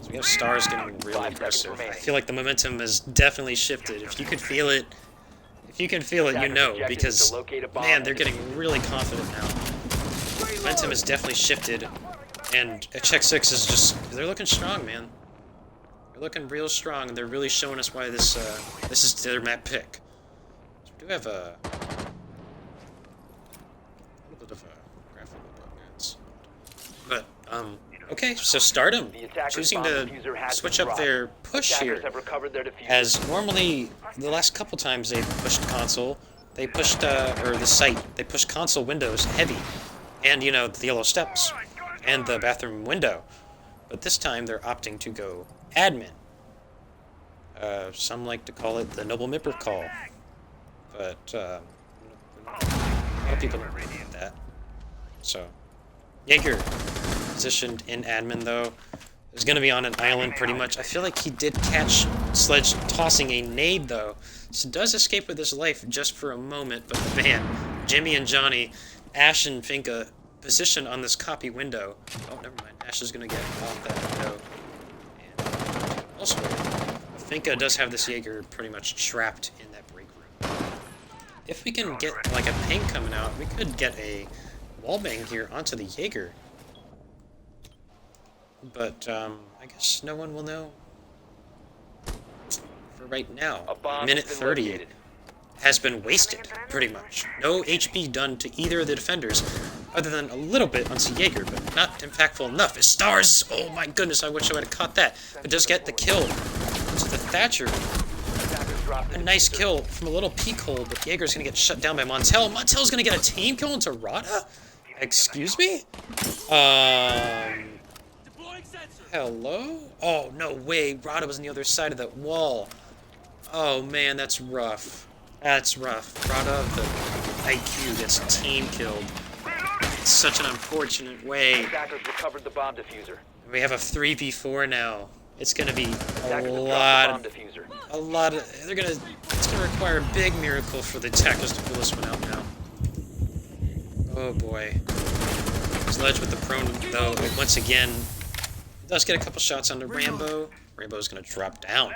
we have stars getting really 5 aggressive. seconds I remaining. feel like the momentum has definitely shifted. If you could feel it, you know, because, man, they're getting really confident now. Momentum has definitely shifted, and Check 6 is just, they're looking strong, man. They're looking real strong, and they're really showing us why this is their map pick. So we do have a little bit of a graphical progress. But, okay, so Stardom choosing to switch up their push here, as normally the last couple times they've pushed console, they pushed, or the site, they pushed console windows heavy, and, you know, the yellow steps, and the bathroom window. But this time they're opting to go admin. Some like to call it the Noble Mipper call, but, a lot of people don't really get that. So, Jaeger, positioned in admin though, is going to be on an island pretty much. I feel like he did catch Sledge tossing a nade though, so does escape with his life just for a moment, but man, Jimmy and Johnny, Ash and Finka positioned on this copy window. Oh, never mind, Ash is going to get off that window. And also, Finka does have this Jaeger pretty much trapped in that break room. If we can get like a ping coming out, we could get a wallbang here onto the Jaeger. But, I guess no one will know for right now. Minute 30 has been wasted, pretty much. No HP done to either of the defenders, other than a little bit onto Jaeger, but not impactful enough. His stars! Oh my goodness, I wish I would have caught that. But does get the kill onto the Thatcher. A nice kill from a little peek hole, but Jaeger's gonna get shut down by Montel. Montel's gonna get a team kill into Rada? Excuse me? Hello? Oh, no way. Rada was on the other side of that wall. Oh, man, that's rough. That's rough. Rada, the IQ, gets team killed. It's such an unfortunate way. Attackers recovered the bomb diffuser. We have a 3v4 now. It's gonna be Attackers a have lot dropped the bomb diffuser. it's gonna require a big miracle for the attackers to pull this one out now. Oh boy. Sledge with the prone, though, once again, does get a couple shots onto Rambo. Rambo's gonna drop down.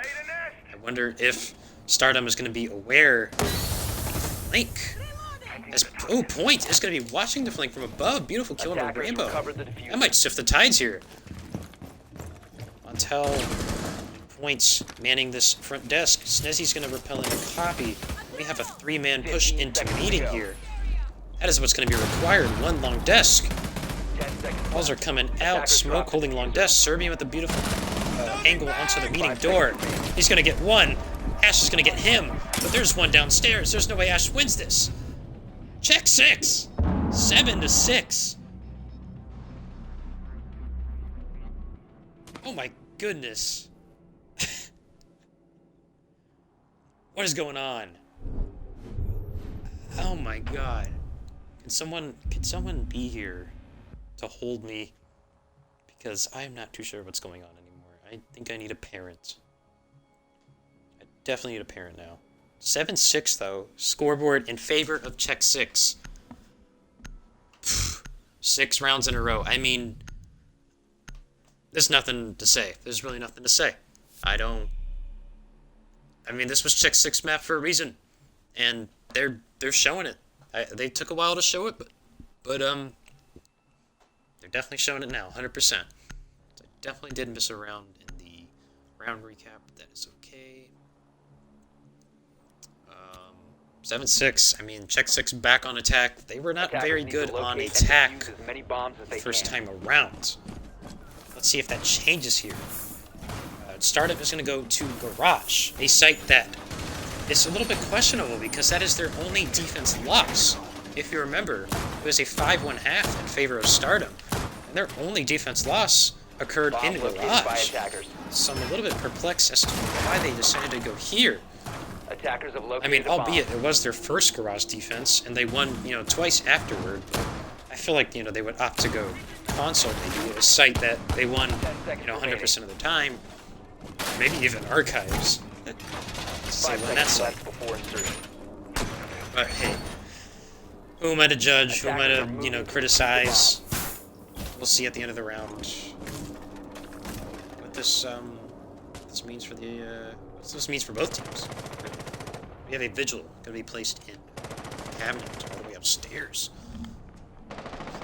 I wonder if Stardom is gonna be aware of flank. Oh, Point is gonna be watching the flank from above. Beautiful kill on Rambo. That might shift the tides here. Montel, Point's manning this front desk. Snezzy's gonna repel in a copy. We have a 3-man push into meeting here. That is what's gonna be required. One long desk. Balls are coming out. Smoke holding long desk. Serbian with a beautiful angle onto the meeting door. He's gonna get one. Ash is gonna get him. But there's one downstairs. There's no way Ash wins this. Check 6. 7-6. Oh my goodness. What is going on? Oh my god. Can someone be here to hold me? Because I'm not too sure what's going on anymore. I think I need a parent. I definitely need a parent now. 7-6 though. Scoreboard in favor of Czech 6. 6 rounds in a row. I mean, there's nothing to say. There's really nothing to say. I mean, this was Czech 6 map for a reason, and they're showing it. They took a while to show it, but they're definitely showing it now, 100%. So I definitely did miss a round in the round recap. That is okay. 7-6. I mean, Czech 6 back on attack. They were not very good on attack first time around. Let's see if that changes here. Stardom is going to go to Garage, a site that is a little bit questionable because that is their only defense loss. If you remember, it was a 5-1 half in favor of Stardom, and their only defense loss occurred in Garage. So I'm a little bit perplexed as to why they decided to go here. I mean, albeit it was their first Garage defense, and they won, twice afterward, but I feel like, they would opt to go console, maybe, a site that they won, 100% of the time, maybe even archives. So when that's like. But hey, who am I to judge? Who am I to, criticize? We'll see at the end of the round what this means for what this means for both teams. We have a vigil going to be placed in a cabinet all the way upstairs.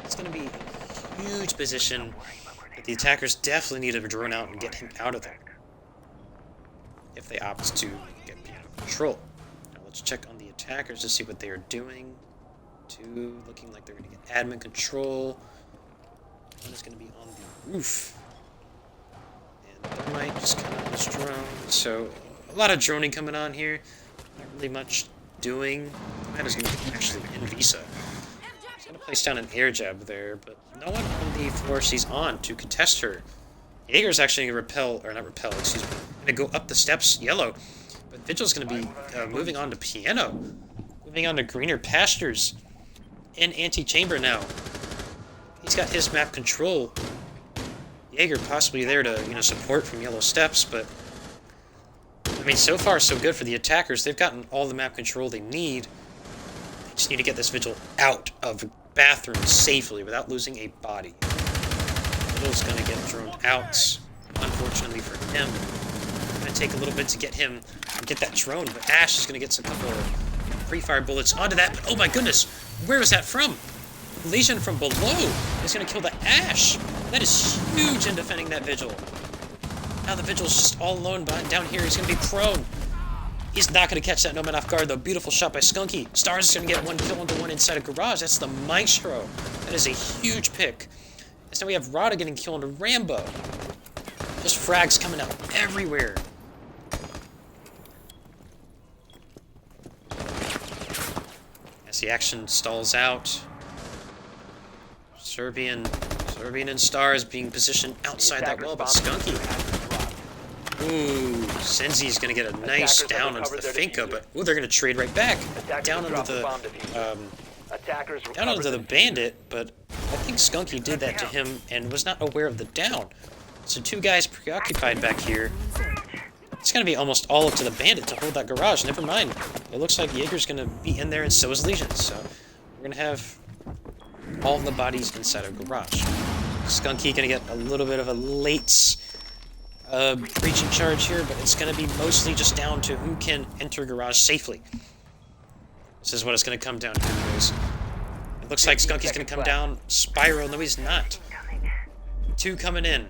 It's going to be a huge position that the attackers definitely need to drone out and get him out of there if they opt to get piano control. Now let's check on the attackers to see what they are doing. 2 looking like they're going to get admin control. 1 is going to be on the roof. And Thermite just kind of this drone. So a lot of droning coming on here. Not really much doing. That is actually in Visa. He's going to place down an air jab there, but no one on the floor she's on to contest her. Jaeger's actually going to going to go up the steps, yellow. But Vigil's going to be moving on to piano. Moving on to greener pastures. In anti-chamber now. He's got his map control. Jaeger possibly there to, support from yellow steps, but I mean, so far so good for the attackers. They've gotten all the map control they need. They just need to get this Vigil out of the bathroom safely without losing a body. Vigil's going to get thrown out, unfortunately for him. It's going to take a little bit to get him and get that drone, but Ash is going to get a couple of free-fire bullets onto that. But oh my goodness, where was that from? Lesion from below is going to kill the Ash. That is huge in defending that Vigil. Now the Vigil's just all alone down here. He's going to be prone. He's not going to catch that Nomad off guard, though. Beautiful shot by Skunky. Stars is going to get 1 kill into 1 inside a Garage. That's the Maestro. That is a huge pick. And so we have Rada getting killed into Rambo. Just frags coming out everywhere. As the action stalls out, Serbian and Stars being positioned outside that wall, but Skunky. Ooh, Senzi's gonna get a nice down onto the Finka, but ooh, they're gonna trade right back down onto the Bandit. But I think Skunky did that to him and was not aware of the down. So 2 guys preoccupied back here. It's gonna be almost all up to the Bandit to hold that Garage. Never mind. It looks like Jaeger's gonna be in there, and so is Legion. So we're gonna have all the bodies inside of Garage. Skunky gonna get a little bit of a late breaching charge here, but it's gonna be mostly just down to who can enter Garage safely. This is what it's gonna come down to, guys. It looks like Skunky's gonna come down. Spiral, no he's not. 2 coming in.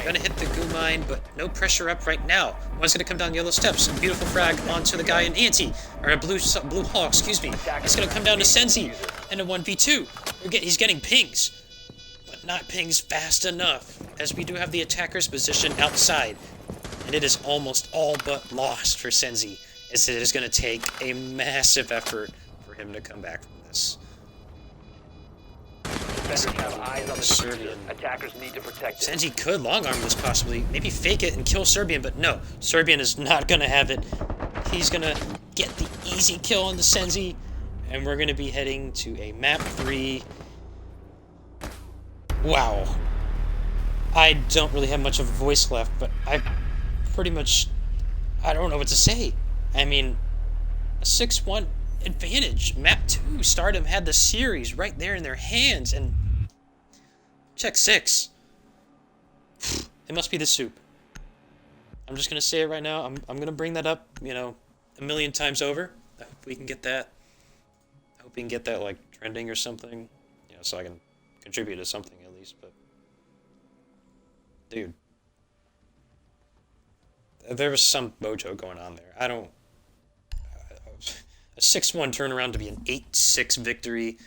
Gonna hit the goo mine, but no pressure up right now. 1's gonna come down yellow steps. Beautiful frag onto the guy in anti, or a blue hawk, excuse me. It's gonna come down to Senzi and a 1v2. He's getting pings, but not pings fast enough, as we do have the attacker's position outside, and it is almost all but lost for Senzi, as it is gonna take a massive effort for him to come back from this. Serbian. Attackers need to protect it. Senzi could long arm this possibly, maybe fake it and kill Serbian, but no, Serbian is not gonna have it. He's gonna get the easy kill on the Senzi, and we're going to be heading to a map 3. Wow. I don't really have much of a voice left, but I don't know what to say. I mean, a 6-1 advantage. Map 2, Stardom had the series right there in their hands, and check 6. It must be the soup. I'm just going to say it right now. I'm going to bring that up, a million times over. I hope we can get that. I hope we can get that, like, trending or something. So I can contribute to something at least, but... Dude. There was some mojo going on there. I don't... A 6-1 turnaround to be an 8-6 victory,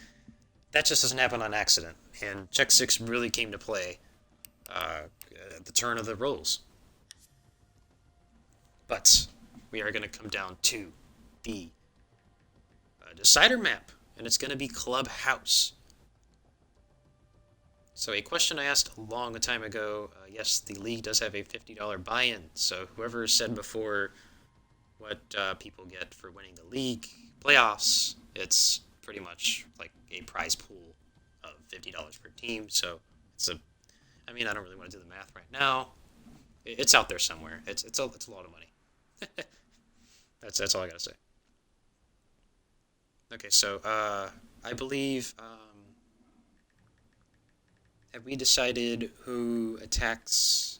that just doesn't happen on accident. And check 6 really came to play at the turn of the roles. But we are going to come down to the decider map, and it's going to be Clubhouse. So a question I asked a long time ago, yes, the league does have a $50 buy-in, so whoever said before what people get for winning the league playoffs, it's pretty much like a prize pool of $50 per team, so I don't really want to do the math right now. It's out there somewhere. It's a lot of money. That's all I gotta say. Okay, so I believe have we decided who attacks?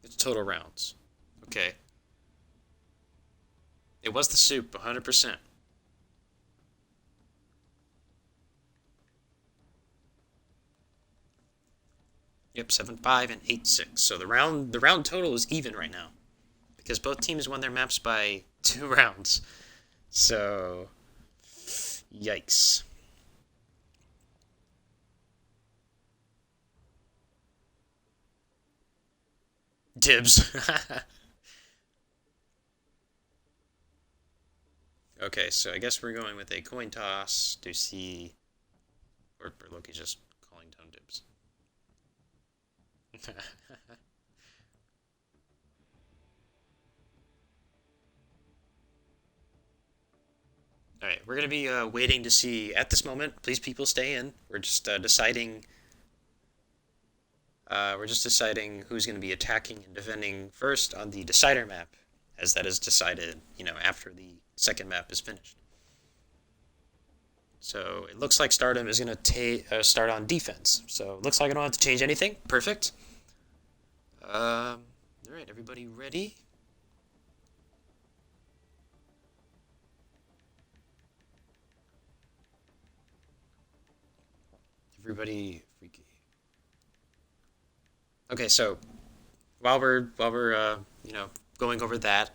It's total rounds. Okay. It was the soup, 100%. Yep, 7-5 and 8-6. So the round total is even right now, because both teams won their maps by 2 rounds. So, yikes. Dibs. Okay, so I guess we're going with a coin toss to see, or Loki's just calling down dibs. Alright, we're going to be waiting to see, at this moment, please people stay in, we're just deciding who's going to be attacking and defending first on the decider map, as that is decided, after the second map is finished. So it looks like Stardom is going to start on defense. So it looks like I don't have to change anything. Perfect. All right, everybody ready? Everybody freaky. Okay, so while we're going over that,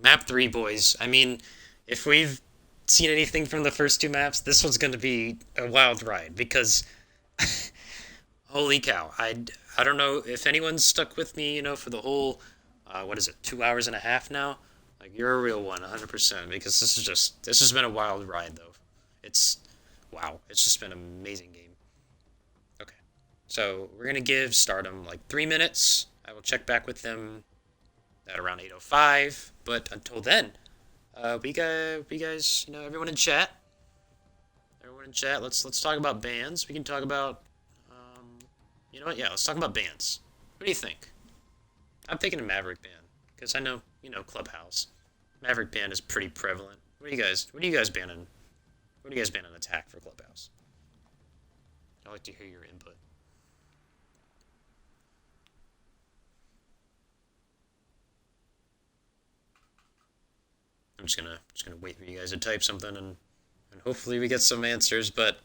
map 3, boys. I mean, if we've seen anything from the first 2 maps, this one's going to be a wild ride, because holy cow, I don't know if anyone's stuck with me, for the whole 2 hours and a half now. Like, you're a real one, 100%, because this has been a wild ride, though. It's just been an amazing game. Okay, so we're gonna give Stardom like 3 minutes. I will check back with them at around 8:05. But until then, we guys, everyone in chat. Let's talk about bands. We can talk about, you know what? Yeah, let's talk about bands. What do you think? I'm thinking a Maverick band, because I know, Clubhouse. Maverick band is pretty prevalent. What do you guys banning? What do you guys ban on attack for Clubhouse? I'd like to hear your input. I'm just gonna wait for you guys to type something, and hopefully we get some answers. But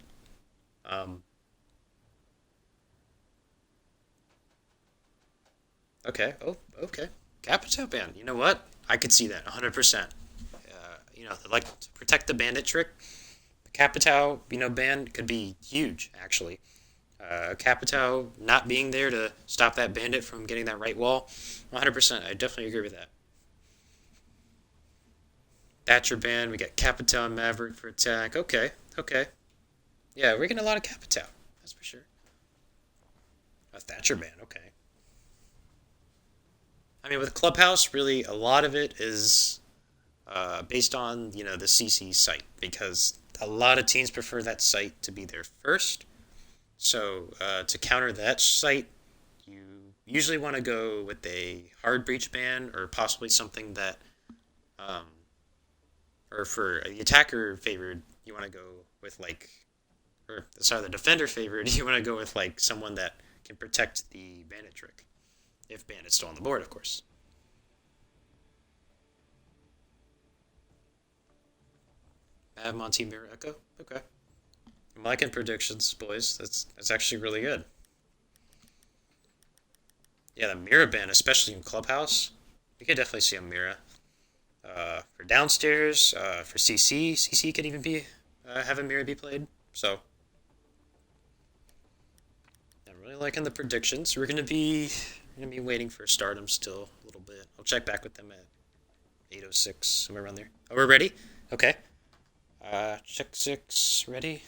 okay. Oh, okay. Capitao ban. You know what? I could see that 100%. They like to protect the bandit trick. Capitao, ban could be huge, actually. Capitao not being there to stop that bandit from getting that right wall, 100%. I definitely agree with that. Thatcher ban. We got Capitao and Maverick for attack. Okay, okay. Yeah, we're getting a lot of Capitao. That's for sure. A Thatcher ban, okay. I mean, with Clubhouse, really, a lot of it is based on, you know, the CC site, because a lot of teams prefer that site to be there first. So to counter that site, you usually want to go with a hard breach ban, or possibly something that, or for the attacker favored, you want to go with like, or sorry, the defender favored, you want to go with like someone that can protect the bandit trick, if bandit's still on the board, of course. Bad Monty Mirror Echo, okay. I'm liking predictions, boys. That's actually really good. Yeah, the Mira ban, especially in Clubhouse, we could definitely see a Mira. For downstairs, for CC could even be have a Mira be played. So I'm really liking the predictions. We're gonna be waiting for Stardom still a little bit. I'll check back with them at 8:06, somewhere around there. Oh, we're ready? Okay. Check 6 ready.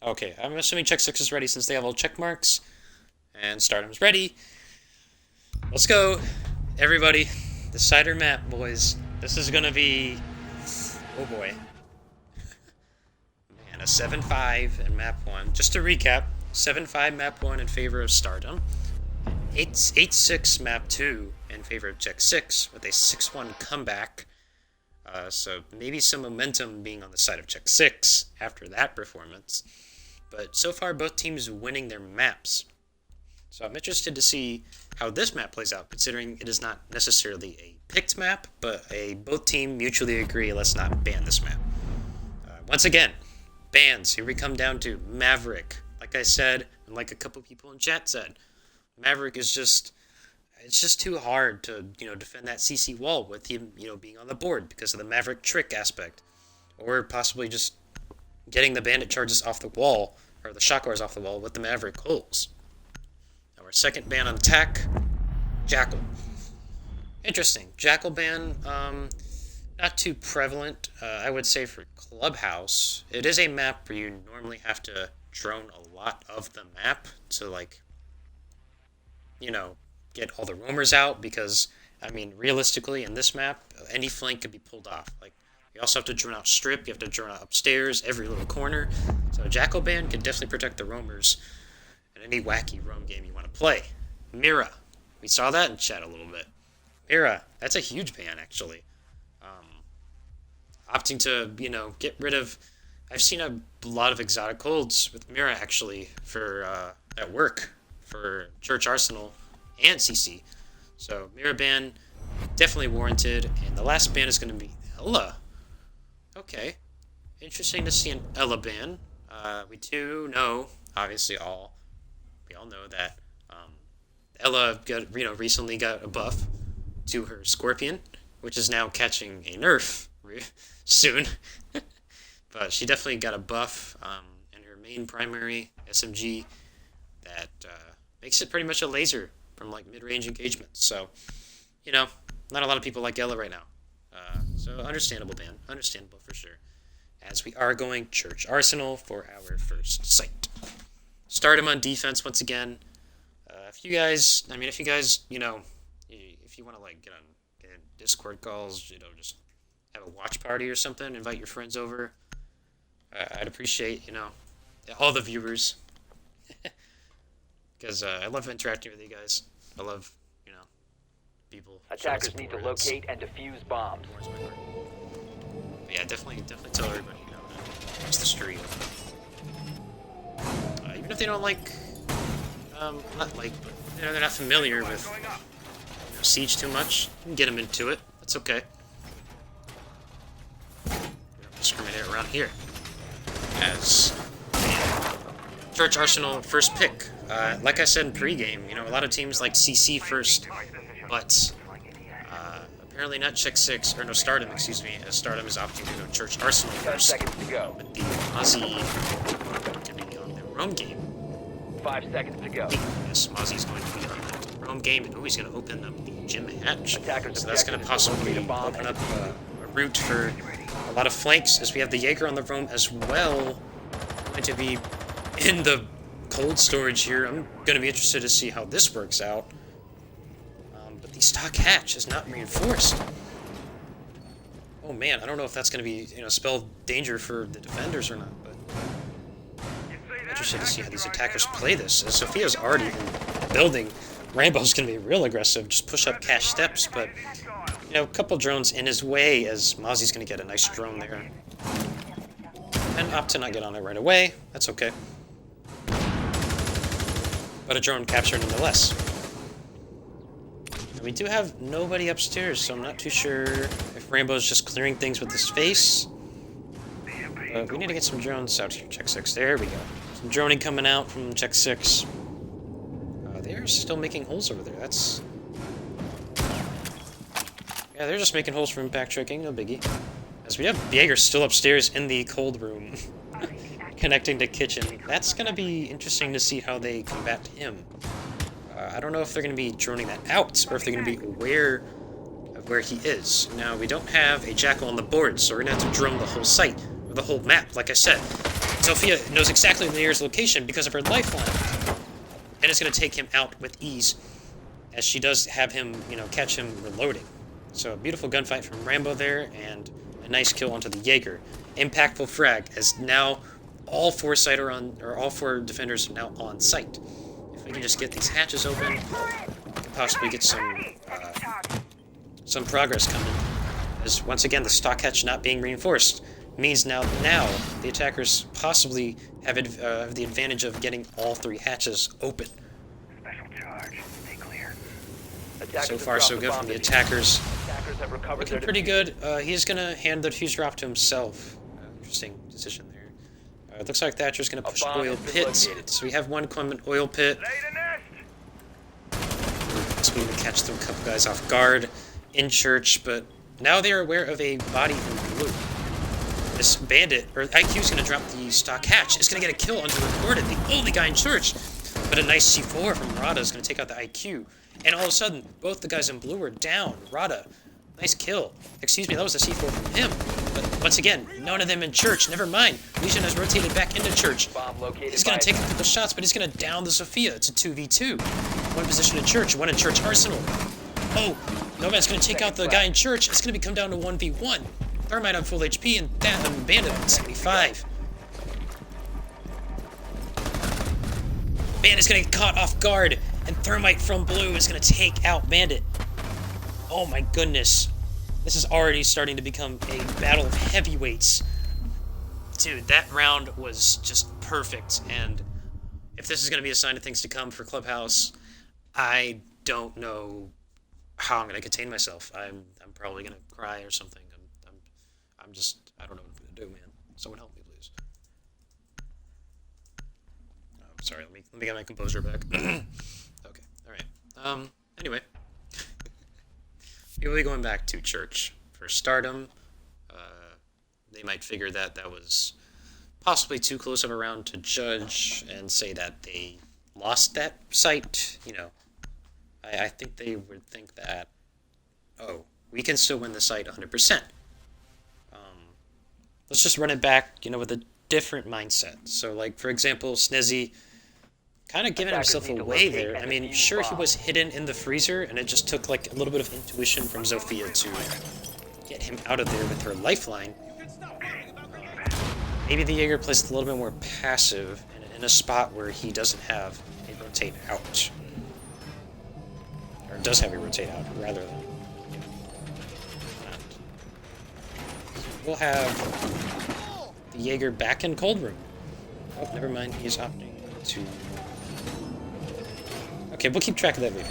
Okay, I'm assuming check 6 is ready since they have all check marks. And Stardom's ready. Let's go, everybody. The cider map, boys. This is gonna be... oh boy. Man, a 7-5 in map 1. Just to recap, 7-5 map 1 in favor of Stardom. 8-6 map 2 in favor of check 6 with a 6-1 comeback. So maybe some momentum being on the side of check 6 after that performance. But so far, both teams winning their maps. So I'm interested to see how this map plays out, considering it is not necessarily a picked map, but both team mutually agree, let's not ban this map. Once again, bans. Here we come down to Maverick. Like I said, and like a couple people in chat said, Maverick is just... it's just too hard to, defend that CC wall with him, being on the board because of the Maverick trick aspect. Or possibly just getting the bandit charges off the wall, or the shot guards off the wall with the Maverick holes. Now our second ban on attack, Jackal. Interesting. Jackal ban, not too prevalent, I would say, for Clubhouse. It is a map where you normally have to drone a lot of the map to, like, get all the roamers out, because, I mean, realistically, in this map, any flank could be pulled off. Like, you also have to drone out strip, you have to drone out upstairs, every little corner. So a Jackal ban can definitely protect the roamers in any wacky roam game you want to play. Mira. We saw that in chat a little bit. Mira, that's a huge ban, actually. Opting to, get rid of... I've seen a lot of exotic holds with Mira, actually, for at work, for Church Arsenal and CC. So Mira ban, definitely warranted. And the last ban is going to be Ella. Okay. Interesting to see an Ella ban. We do know, obviously we all know that Ella got, recently got a buff to her Scorpion, which is now catching a nerf soon. But she definitely got a buff in her main primary SMG that makes it pretty much a laser from like mid-range engagements. So, not a lot of people like Ella right now. So understandable ban, understandable for sure. As we are going Church Arsenal for our first site. Stardom on defense once again. If you guys, if you want to like get on Discord calls, just have a watch party or something, invite your friends over. I'd appreciate, all the viewers. Because I love interacting with you guys. I love, people. Attackers need to locate and defuse bombs. But yeah, definitely tell everybody, watch the stream. Even if they don't like, but they're not familiar with Siege too much, you can get them into it. That's okay. We don't discriminate around here. As Church Arsenal first pick. Like I said in pregame, a lot of teams like CC first, but apparently not check 6, or no, Stardom, excuse me, as Stardom is opting to go Church Arsenal 10 first. seconds to go. With the Mozzie to be on the roam game. 5 seconds to go. Yes, Mozzie's going to be on the roam roam game. Oh, he's going to open up the gym hatch. Attackers So that's going to possibly open up a route for a lot of flanks, as we have the Jaeger on the roam as well. Going to be in the cold storage here. I'm going to be interested to see how this works out. But the stock hatch is not reinforced. Oh man, I don't know if that's going to be, spell danger for the defenders or not, but I'm interested to see how these attackers play this. As Sophia's already in the building, Rambo's going to be real aggressive, just push up cash steps, but, a couple drones in his way, as Mozzie's going to get a nice drone there. And opt to not get on it right away. That's okay. But a drone captured nonetheless. And we do have nobody upstairs, so I'm not too sure if Rambo's just clearing things with his face. But we need to get some drones out here. Check 6. There we go. Some droning coming out from Check 6. They're still making holes over there. That's... Yeah, they're just making holes for impact tricking. No biggie. As we have Jaeger still upstairs in the cold room. Connecting to kitchen. That's going to be interesting to see how they combat him. I don't know if they're going to be droning that out, or if they're going to be aware of where he is. Now, we don't have a Jackal on the board, so we're going to have to drone the whole site, or the whole map, like I said. Sophia knows exactly the nearest location because of her lifeline, and it's going to take him out with ease, as she does have him, catch him reloading. So, a beautiful gunfight from Rambo there, and a nice kill onto the Jaeger. Impactful frag, as now all four defenders are now on site. We can just get these hatches open, we can possibly get some progress coming. As once again, the stock hatch not being reinforced means now the attackers possibly have the advantage of getting all 3 hatches open. So far, so good from the attackers. Looking pretty good. He's gonna hand the diffuser off to himself. Interesting decision there. It looks like Thatcher's going to push oil pit, so we have one Clement oil pit. So we can catch them, a couple guys off guard in church, but now they are aware of a body in blue. This bandit, or IQ's going to drop the stock hatch. It's going to get a kill unrecorded, the only guy in church. But a nice C4 from Rada is going to take out the IQ. And all of a sudden, both the guys in blue are down. Rada, nice kill. Excuse me, that was a C4 from him. But once again, none of them in church. Never mind. Legion has rotated back into church. He's going to take a couple shots, but he's going to down the Sophia. It's a 2v2. One position in church, one in church arsenal. Oh, Nomad's going to take out the guy in church. It's going to come down to 1v1. Thermite on full HP and Bandit on 75. Bandit's going to get caught off guard, and Thermite from blue is going to take out Bandit. Oh my goodness. This is already starting to become a battle of heavyweights. Dude, that round was just perfect, and if this is going to be a sign of things to come for Clubhouse, I don't know how I'm going to contain myself. I'm probably going to cry or something. I'm just, I don't know what I'm going to do, man. Someone help me, please. Oh, sorry, let me get my composure back. Okay, alright. Anyway. We'll be going back to church for Stardom. They might figure that that was possibly too close of a round to judge and say that they lost that site. I think they would think that, oh, we can still win the site 100%. Let's just run it back, with a different mindset. So, like, for example, Snezzy kind of giving himself away there. I mean, sure, he was hidden in the freezer, and it just took, like, a little bit of intuition from Zofia to get him out of there with her lifeline. Maybe the Jaeger plays a little bit more passive in a spot where he doesn't have a rotate out. Or does have a rotate out, rather than... We'll have the Jaeger back in cold room. Oh, never mind, he's opting to... Okay, we'll keep track of that later.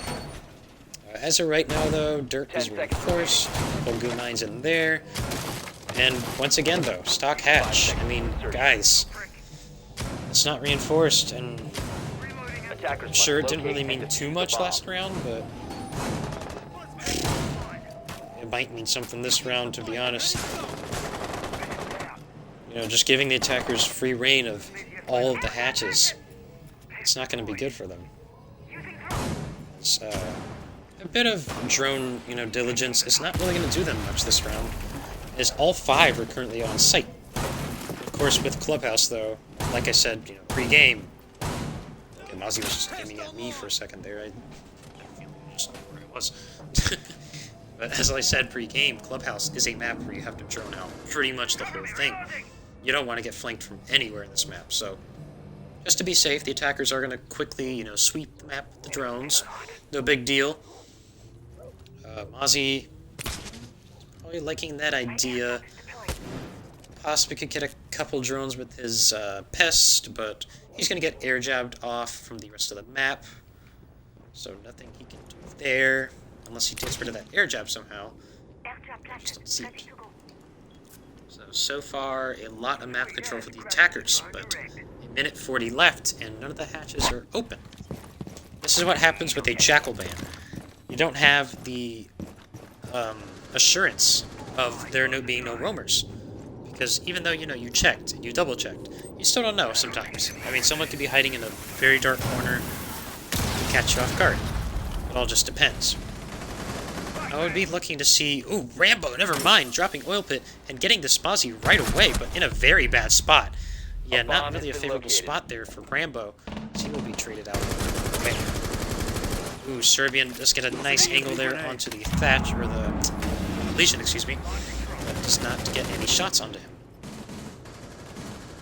As of right now, though, dirt is reinforced. Couple goo mines in there. And once again, though, stock hatch. I mean, guys, it's not reinforced, and sure, it didn't really mean too much last round, but it might mean something this round, to be honest. Just giving the attackers free reign of all of the hatches, it's not going to be good for them. A bit of drone, diligence is not really going to do them much this round, as all 5 are currently on site. Of course, with Clubhouse, though, like I said, pre-game, okay, Mozzie was just aiming at me for a second there. I just know where I was. But as I said pre-game, Clubhouse is a map where you have to drone out pretty much the whole thing. You don't want to get flanked from anywhere in this map, so just to be safe, the attackers are going to quickly, sweep the map with the drones. No big deal. Mozzie probably liking that idea. Possibly could get a couple drones with his pest, but he's going to get air jabbed off from the rest of the map. So nothing he can do there, unless he takes rid of that air jab somehow. Just don't see it. So far, a lot of map control for the attackers, but a minute 40 left, and none of the hatches are open. This is what happens with a Jackal ban. You don't have the assurance of there being no roamers. Because even though, you checked, you double-checked, you still don't know sometimes. I mean, someone could be hiding in a very dark corner and catch you off guard. It all just depends. I would be looking to see... Ooh, Rambo, never mind, dropping Oil Pit and getting the Spazzy right away, but in a very bad spot. Yeah, not really a favorable spot there for Rambo. He will be traded out. Okay. Ooh, Serbian does get a nice angle there onto the Thatch, or the Legion, excuse me, but does not get any shots onto him.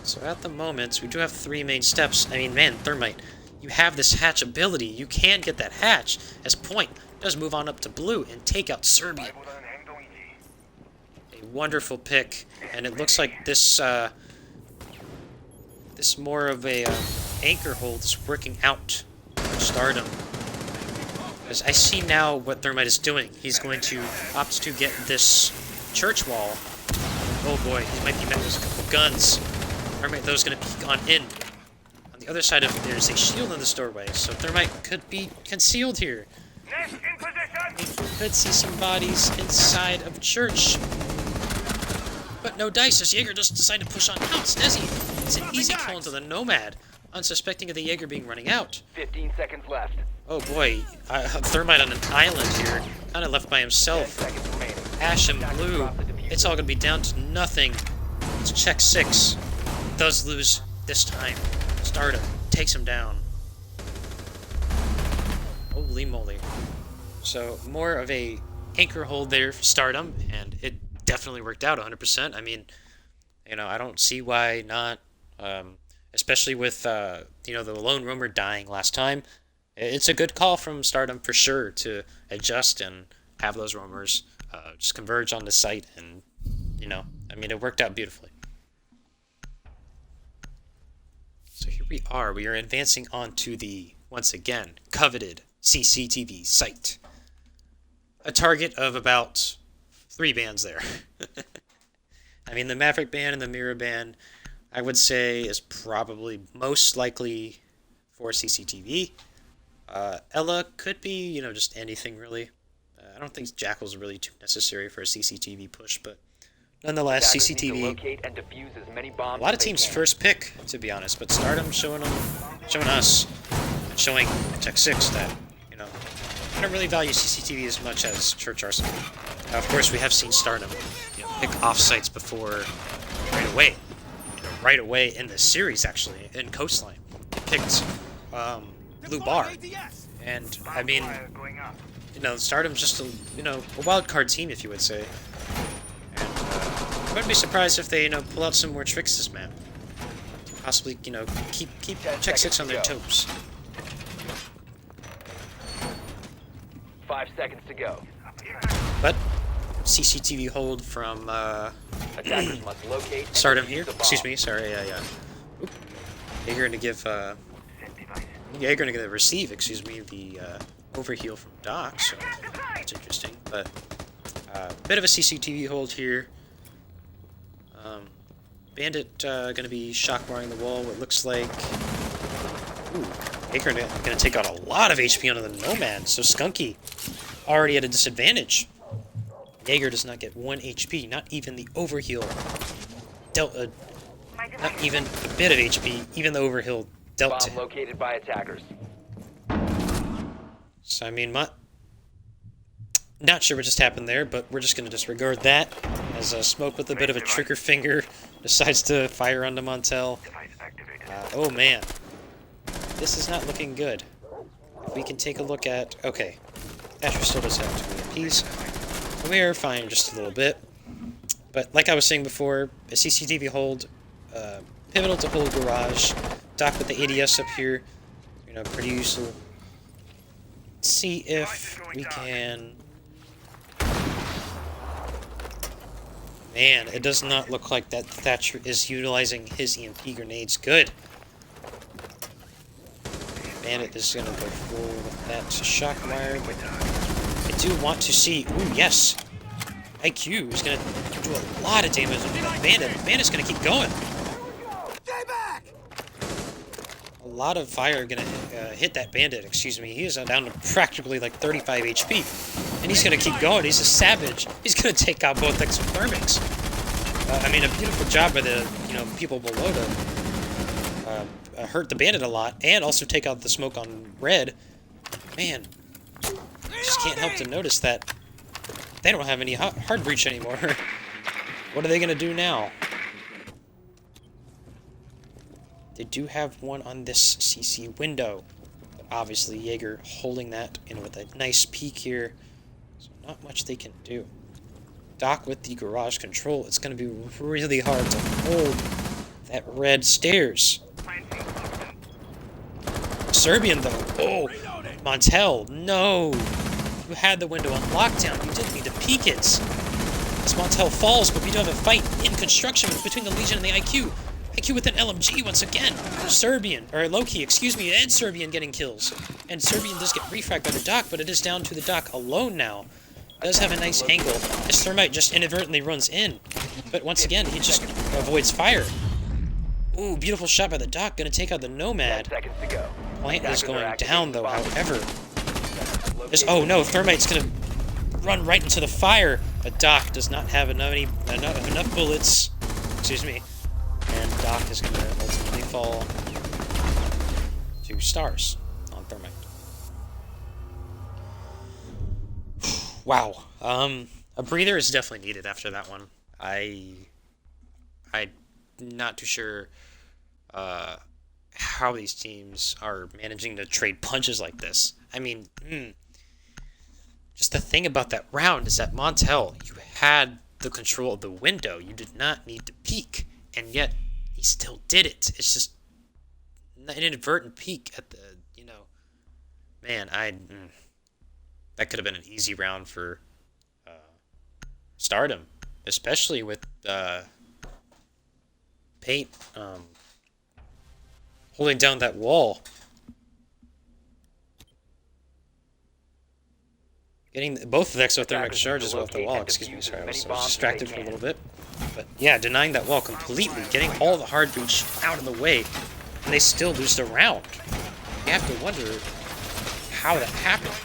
So at the moment, we do have 3 main steps. I mean, man, Thermite, you have this hatch ability. You can get that hatch, as Point does move on up to blue and take out Serbian. A wonderful pick, and it looks like this this more of a anchor hold is working out for Stardom. As I see now what Thermite is doing. He's going to opt to get this church wall. Oh boy, he might be met with a couple guns. Thermite, though, is going to peek on in. On the other side of it, there's a shield in this doorway, so Thermite could be concealed here. We could see some bodies inside of church. But no dice, as Jaeger does decide to push on out. Snezzy, it's an easy kill into the Nomad, unsuspecting of the Jaeger being running out. 15 seconds left. Oh boy, Thermite on an island here, kind of left by himself. Ash and Blue, it's all going to be down to nothing. It's check 6. Does lose this time. Stardom takes him down. Holy moly. So, more of a anchor hold there for Stardom, and it definitely worked out 100%. I mean, I don't see why not, especially with, the lone roamer dying last time. It's a good call from Stardom for sure to adjust and have those roamers just converge on the site, and, I mean, it worked out beautifully. So here we are advancing onto the, once again, coveted CCTV site. A target of about 3 bans there. I mean, the Maverick ban and the Mirror ban, I would say, is probably most likely for CCTV. Ella could be, just anything, really. I don't think Jackal's really too necessary for a CCTV push, but nonetheless, CCTV. A lot of teams' first pick, to be honest, but Stardom showing us, and showing Tech 6 that, I don't really value CCTV as much as Church Arsenal. Now, of course, we have seen Stardom, pick off sites before right away. Right away in the series, actually, in Coastline. They picked Blue Bar. And, I mean, Stardom's just a wild card team, if you would say. And I wouldn't be surprised if they, pull out some more tricks this map. Possibly, keep Check 6 on their toes. 5 seconds to go. But CCTV hold from Attackers must locate Stardom here. Excuse me. Sorry. Oop. Jaeger gonna give. Jaeger gonna receive. Excuse me. The overheal from Doc. So that's interesting. But bit of a CCTV hold here. Bandit gonna be shock barring the wall. What looks like. Ooh. Jaeger gonna take out a lot of HP onto the Nomad. So Skunky already at a disadvantage. Jaeger does not get 1 HP, not even the overheal dealt not even a bit of HP, even the overheal dealt to him. Located by attackers. So, I mean, not sure what just happened there, but we're just going to disregard that, as Smoke with a bit of a trigger finger decides to fire onto Montel. Oh man, this is not looking good. If we can take a look at... Okay, Asher still does have 2 EMPs. We are fine just a little bit. But like I was saying before, a CCTV hold, pivotal to hold garage, dock with the ADS up here, you know, pretty useful. Let's see if we can... Man, it does not look like that Thatcher is utilizing his EMP grenades. Good. Bandit is going to go forward with that shock wire, but I do want to see... Ooh, yes! IQ is going to do a lot of damage on that Bandit. Bandit's going to keep going. A lot of fire going to hit that Bandit, excuse me. He is down to practically like 35 HP. And he's going to keep going. He's a savage. He's going to take out both exothermics. I mean, a beautiful job by the, people below to hurt the Bandit a lot, and also take out the smoke on red. Man, I just can't help to notice that they don't have any hard breach anymore. What are they going to do now? They do have one on this CC window. But obviously, Jaeger holding that in with a nice peek here. So not much they can do. Dock with the garage control. It's going to be really hard to hold that red stairs. Serbian, though. Oh, Montel, no. You had the window on lockdown. You didn't need to peek it. As Montel falls, but we do have a fight in construction between the Legion and the IQ. IQ with an LMG once again. Serbian, or Loki, excuse me, and Serbian getting kills. And Serbian does get refragged by the dock, but it is down to the dock alone now. Does have a nice angle. This Thermite just inadvertently runs in. But once again, he just avoids fire. Ooh, beautiful shot by the dock. Gonna take out the Nomad. Plant is going down, though, however. Oh no, Thermite's gonna run right into the fire. But Doc does not have enough bullets. Excuse me. And Doc is gonna ultimately fall to stars on Thermite. Wow. A breather is definitely needed after that one. I'm not too sure how these teams are managing to trade punches like this. I mean, just the thing about that round is that Montel, you had the control of the window. You did not need to peek, and yet he still did it. It's just an inadvertent peek at the, man, that could have been an easy round for Stardom, especially with Paint holding down that wall. Getting both of the exothermic charges off the wall. Excuse me, sorry, I was distracted for a little bit. But yeah, denying that wall completely, getting all the hard breach out of the way, and they still lose the round. You have to wonder how that happened.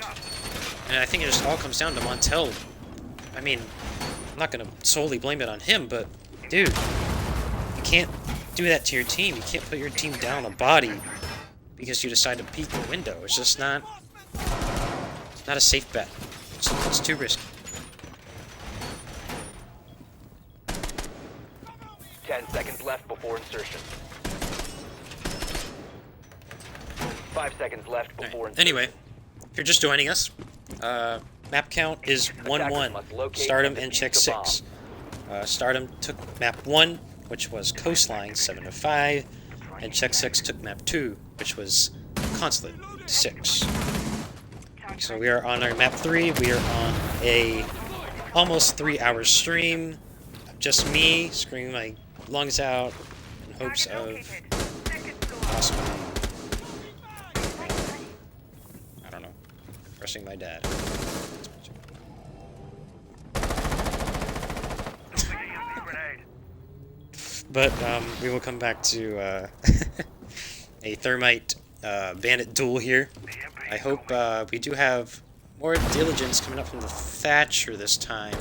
And I think it just all comes down to Montel. I mean, I'm not going to solely blame it on him, but dude, you can't do that to your team. You can't put your team down a body because you decide to peek the window. It's just not a safe bet. It's too risky. 10 seconds left before insertion. 5 seconds left before insertion. Anyway, if you're just joining us, map count is 1-1. Stardom and Check 6. Stardom took map 1, which was Coastline 7-5, and Check 6 took map 2, which was Consulate 6. So we are on our map 3. We are on a almost 3-hour stream. Just me screaming my lungs out in hopes of awesome. I don't know. Pressing my dad. But we will come back to a Thermite Bandit duel here. I hope we do have more diligence coming up from the Thatcher this time.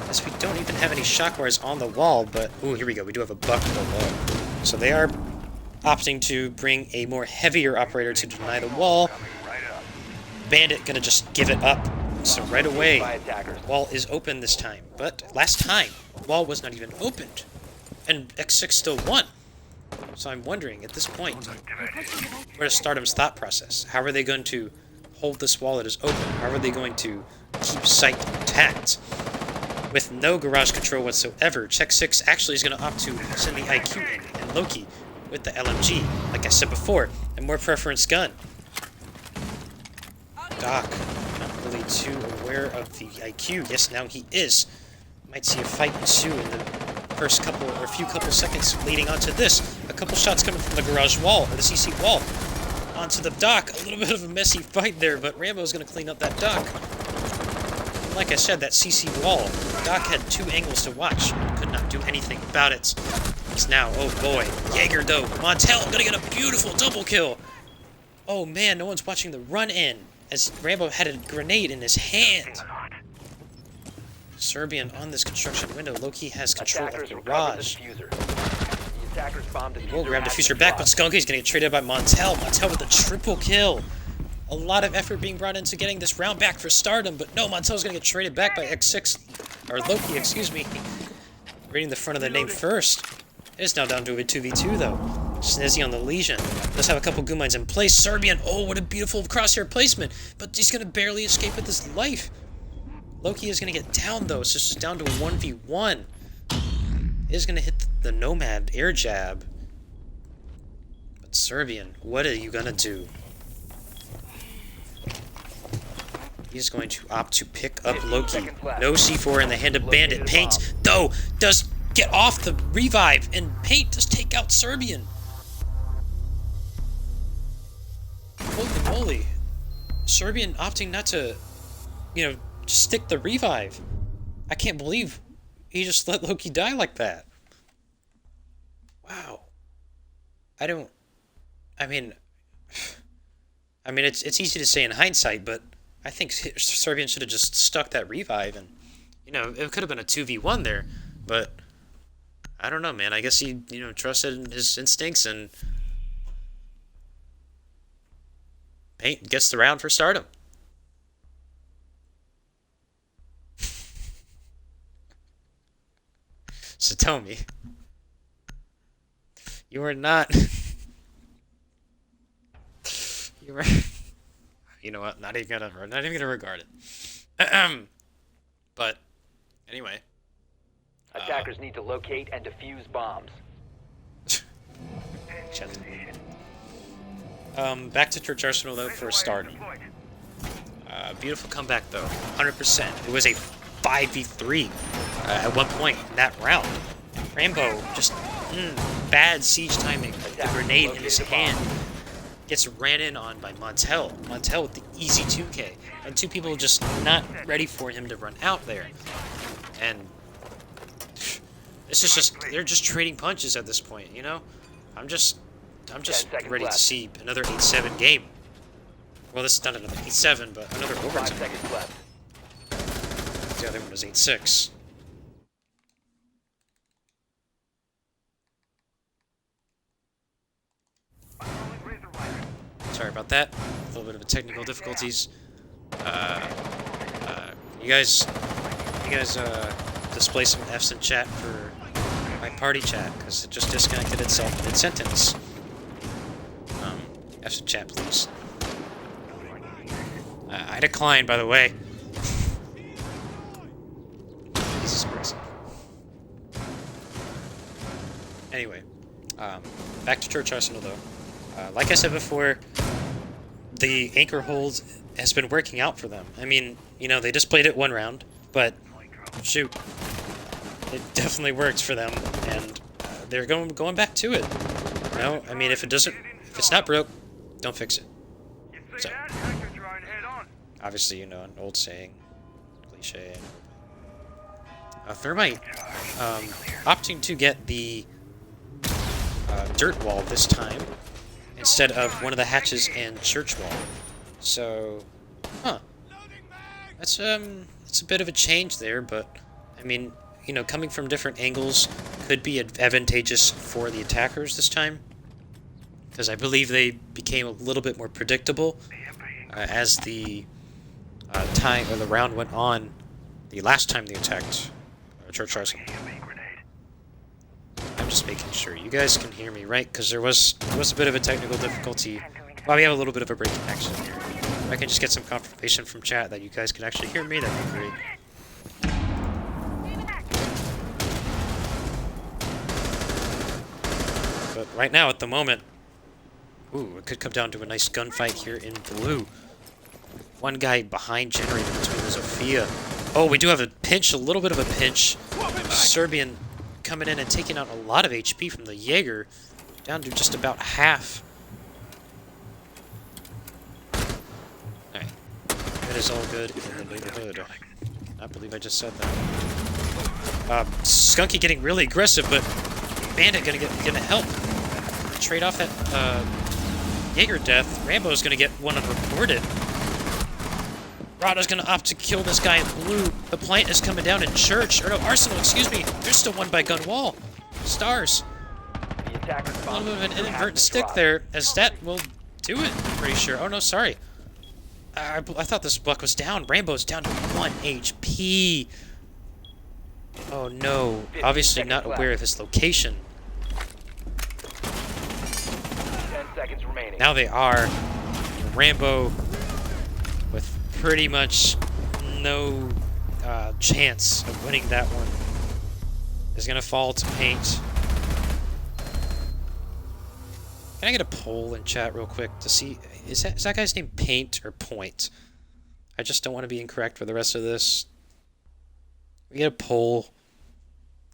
As we don't even have any shock wires on the wall, but... Ooh, here we go. We do have a buck below. So they are opting to bring a more heavier operator to deny the wall. Bandit gonna just give it up. So right away, By attackers. wall is open this time. But last time, wall was not even opened. And X6 still won. So I'm wondering, at this point, what is Stardom's thought process? How are they going to hold this wall that is open? How are they going to keep sight intact? With no garage control whatsoever, Check 6 actually is going to opt to send the IQ in, and Loki with the LMG, like I said before, a more preference gun. Doc, not really too aware of the IQ. Yes, now he is. Might see a fight ensue in the first couple, or a few couple seconds leading onto this. A couple shots coming from the garage wall, or the CC wall, onto the dock. A little bit of a messy fight there, but Rambo's going to clean up that dock. Like I said, that CC wall, Doc had two angles to watch, could not do anything about it. He's now, oh boy, Jaeger though, Montel gonna get a beautiful double kill. Oh man, no one's watching the run in, as Rambo had a grenade in his hand. Serbian on this construction window, Loki has control of the garage. We'll grab diffuser back, but Skunky's gonna get traded by Montel. Montel with a triple kill. A lot of effort being brought into getting this round back for Stardom, but no, Montel's gonna get traded back by X6, or Loki, excuse me. Reading the front of the name first. It's now down to a 2v2 though. Snizzy on the Legion. Does have a couple good mines in place. Serbian, oh, what a beautiful crosshair placement, but he's gonna barely escape with his life. Loki is gonna get down though, so it's just down to a 1v1. Is gonna hit the Nomad air jab. But Serbian, what are you gonna do? He's going to opt to pick up Loki. No C4 in the hand of Bandit. Paint, though, does get off the revive, and Paint does take out Serbian. Holy moly. Serbian opting not to, just stick the revive. I can't believe he just let Loki die like that. Wow. I mean, it's easy to say in hindsight, but I think Serbian should have just stuck that revive, and, it could have been a 2v1 there, but I don't know, man. I guess he, trusted in his instincts, and Paint gets the round for Stardom. So tell me, you are not, you were, you know what, not even gonna regard it. But, anyway. Attackers need to locate and defuse bombs. Back to Church Arsenal though for Stardom. Beautiful comeback though, 100%. It was a 5v3 at one point in that round. Rambo just bad siege timing. The grenade in his hand gets ran in on by Montel. Montel with the easy 2K, and two people just not ready for him to run out there. And this is just—they're just trading punches at this point, I'm just ready to see another 8-7 game. Well, this is not another 8-7, but another overtime. 5 seconds left. The other one was 8-6. Sorry about that. A little bit of technical difficulties. You guys display some Fs in chat for my party chat, because it just disconnected itself mid-sentence. Fs in chat, please. I decline, by the way. Jesus Christ. Anyway, back to Church Arsenal, though. Like I said before, the anchor hold has been working out for them. I mean, they just played it one round, but shoot, it definitely works for them, and they're going back to it. I mean, if it's not broke, don't fix it. So, obviously, an old saying, cliche. Thermite, opting to get the dirt wall this time, instead of one of the hatches and church wall. So, that's a bit of a change there, but, I mean, coming from different angles could be advantageous for the attackers this time, because I believe they became a little bit more predictable as the time or the round went on, the last time they attacked Church Arsenal. I'm just making sure you guys can hear me, right? Because there was a bit of a technical difficulty. Well, we have a little bit of a break connection here. If I can just get some confirmation from chat that you guys can actually hear me, that'd be great. But right now, at the moment, ooh, it could come down to a nice gunfight here in blue. One guy behind generator between the Zofia. Oh, we do have a pinch, a little bit of a pinch. Serbian coming in and taking out a lot of HP from the Jaeger, down to just about half. Alright, that is all good in the neighborhood. I believe I just said that. Skunky getting really aggressive, but Bandit gonna help trade off that Jaeger death. Rambo's gonna get one unreported. Rada's gonna opt to kill this guy in blue. The plant is coming down in Church. Or no, Arsenal, excuse me. They're still won by Gunwall. Stars. A little bit of an inadvertent stick there, as that will do it, I'm pretty sure. Oh no, sorry. I thought this buck was down. Rambo's down to 1 HP. Oh no. Obviously not aware of his location. 10 seconds remaining. Now they are. Rambo with pretty much no chance of winning that one is going to fall to paint. Can I get a poll in chat real quick to see, is that guy's name Paint or Point? I just don't want to be incorrect for the rest of this. We get a poll.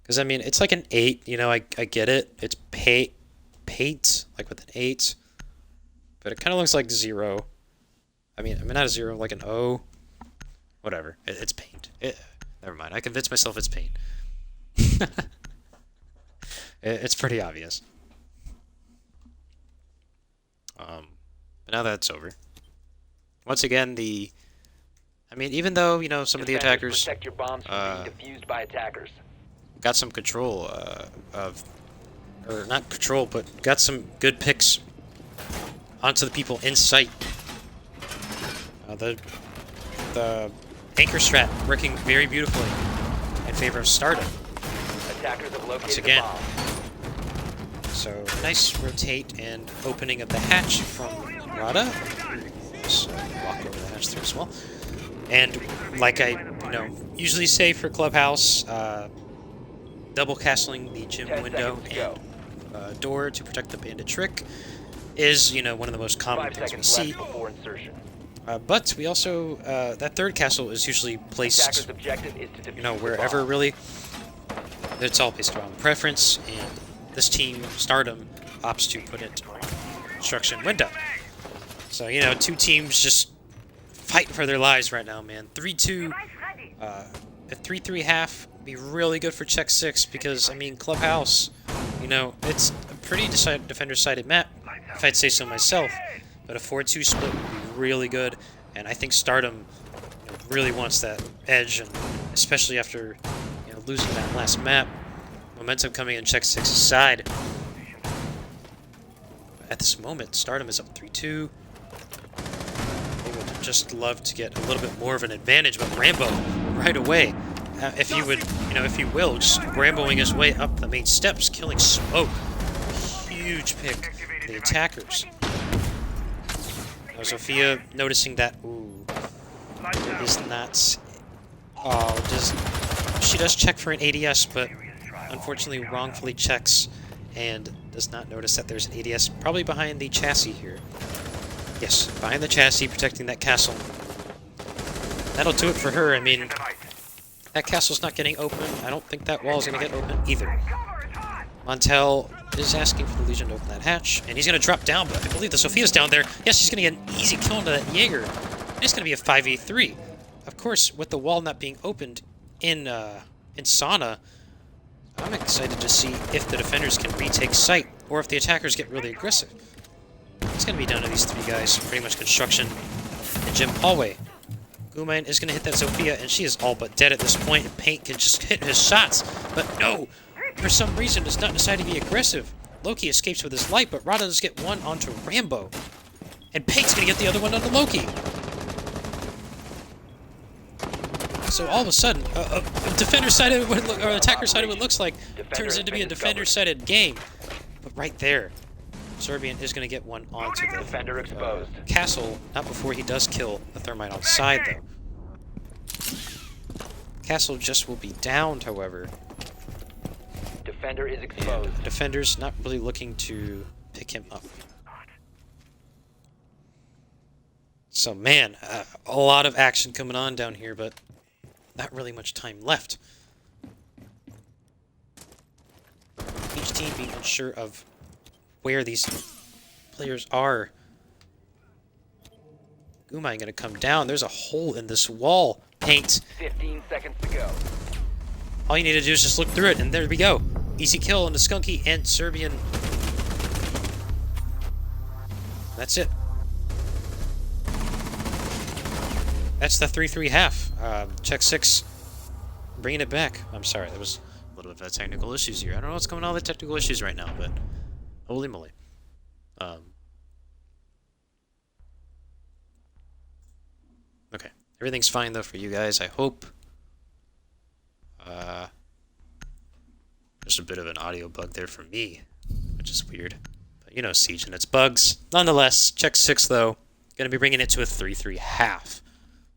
Because, I mean, it's like an 8, you know, I get it. It's paint, like with an 8. But it kind of looks like 0. I mean, not a 0, like an O. Whatever. It's paint. Never mind. I convinced myself it's paint. It's pretty obvious. But now that's over. Once again, I mean, even though, you know, some of the attackers protect your bombs from being defused by attackers. Got some control or not control, but got some good picks onto the people in sight. The anchor strat working very beautifully in favor of Stardom. Attackers have located Once again. the bomb. So nice rotate and opening of the hatch from Rada. Just walk over the hatch there as well. And like I usually say for Clubhouse, double castling the gym window and door to protect the bandit trick is one of the most common things we see. But we also that third castle is usually placed wherever really. It's all based around preference, and this team, Stardom, opts to put it on construction window. So, two teams just fighting for their lives right now, man. 3-2, a 3-3 half would be really good for Check 6 because, I mean, Clubhouse, it's a pretty defender-sided map, if I'd say so myself. But a 4-2 split would be really good, and I think Stardom really wants that edge, and especially after losing that last map. Momentum coming in Check 6's side. At this moment, Stardom is up 3-2. They would just love to get a little bit more of an advantage, but Rambo, right away, if you will, just Ramboing his way up the main steps, killing Smoke. Huge pick for the attackers. Now Sophia noticing that, it is not... She does check for an ADS, but unfortunately wrongfully checks and does not notice that there's an ADS probably behind the chassis here. Yes, behind the chassis, protecting that castle. That'll do it for her. I mean, that castle's not getting open. I don't think that wall is going to get open either. Montel is asking for the Legion to open that hatch, and he's going to drop down, but I believe the Sophia's down there. Yes, she's going to get an easy kill into that Jaeger. And it's going to be a 5v3. Of course, with the wall not being opened in Sauna, I'm excited to see if the defenders can retake site, or if the attackers get really aggressive. It's going to be down to these three guys, pretty much construction and gym hallway. Gumain is going to hit that Sophia, and she is all but dead at this point, and Paint can just hit his shots. But no! For some reason, does not decide to be aggressive. Loki escapes with his life, but Rada does get one onto Rambo. And Pate's gonna get the other one on the Loki. So all of a sudden, a defender-sided, or attacker-sided, what looks like, turns into be a defender-sided game. But right there, Serbian is going to get one onto the Defender exposed. castle, not before he does kill the thermite on side, though. Castle just will be downed, however. Defender is exposed. And defender's not really looking to pick him up. So, man, a lot of action coming on down here, but not really much time left. Each team being unsure of where these players are. Gumai gonna come down. There's a hole in this wall. Paint. 15 seconds to go. All you need to do is just look through it, and there we go. Easy kill on the Skunky and Serbian. That's it. That's the 3-3 half. Check 6. Bringing it back. I'm sorry, there was a little bit of technical issues here. I don't know what's going on with technical issues right now, but holy moly. Okay. Everything's fine, though, for you guys, I hope. Just a bit of an audio bug there for me, which is weird. But, you know, Siege and its bugs. Nonetheless, check 6, though. Going to be bringing it to a 3-3 half.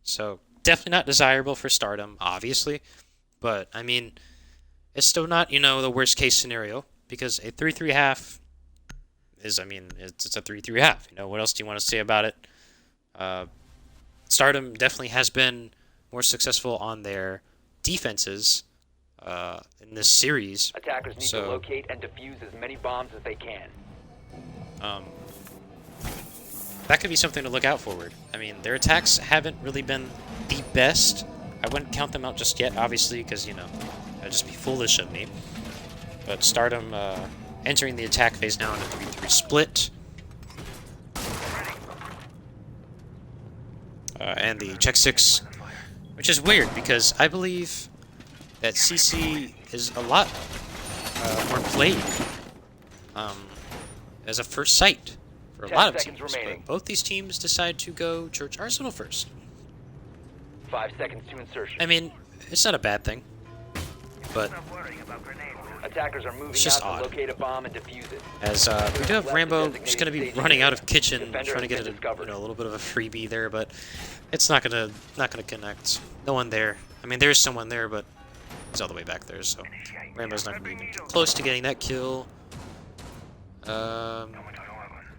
So, definitely not desirable for Stardom, obviously. But, I mean, it's still not, you know, the worst-case scenario. Because a 3-3 half is, I mean, it's a 3-3 half. You know, what else do you want to say about it? Stardom definitely has been more successful on their defenses in this series. Attackers need to locate and defuse as many bombs as they can. That could be something to look out forward. I mean, their attacks haven't really been the best. I wouldn't count them out just yet, obviously, because, you know, that'd just be foolish of me. But Stardom entering the attack phase now in a 3-3 split. And the check 6, which is weird because I believe that CC is a lot more played as a first sight for a lot of teams. But both these teams decide to go Church Arsenal first. 5 seconds to insertion. I mean, it's not a bad thing, but attackers are moving just out odd. to locate a bomb and defuse it. As we do have Rambo just going to be running out of kitchen, trying to get a little bit of a freebie there, but it's not gonna connect. No one there. I mean, there's someone there, but he's all the way back there, so Rambo's not going to be even close to getting that kill. A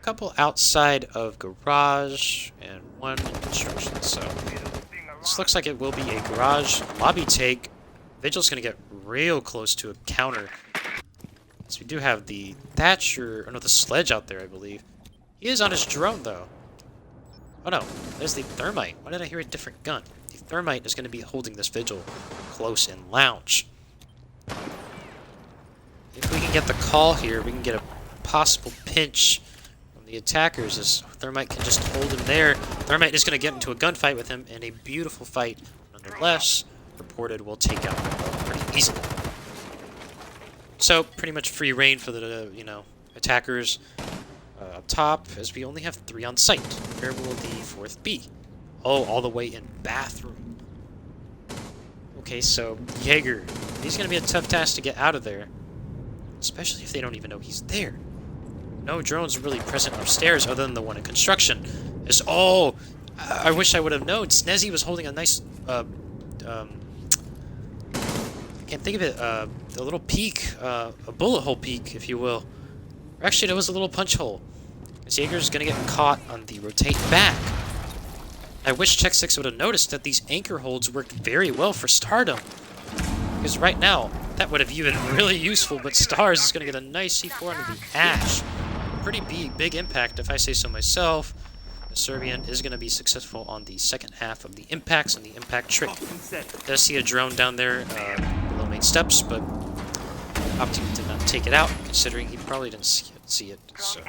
couple outside of garage and one in construction. So this looks like it will be a garage lobby take. Vigil's going to get real close to a counter. So we do have the Thatcher, or no, the Sledge out there, I believe. He is on his drone, though. Oh no, there's the Thermite. Why did I hear a different gun? The Thermite is going to be holding this Vigil close in lounge. If we can get the call here, we can get a possible pinch from the attackers, as Thermite can just hold him there. Thermite is going to get into a gunfight with him, and a beautiful fight nonetheless. Reported will take out pretty easily. So, pretty much free reign for the, you know, attackers up top, as we only have 3 on site. Where will the 4th be? Oh, all the way in bathroom. Okay, so Jaeger, he's going to be a tough task to get out of there. Especially if they don't even know he's there. No drones really present upstairs other than the one in construction. It's, oh, I wish I would have known. Snezzy was holding a nice, I can't think of it, a little peek, a bullet hole peek, if you will. Or actually, there was a little punch hole. Jaeger's going to get caught on the rotate back. I wish Check 6 would have noticed that these anchor holds worked very well for Stardom. Because right now, that would have been really useful, but Stars is going to get a nice C4 under the Ash. Pretty big impact, if I say so myself. The Serbian is going to be successful on the second half of the impacts and the impact trick. Does see a drone down there below main steps, but Optim did not take it out, considering he probably didn't see it. So.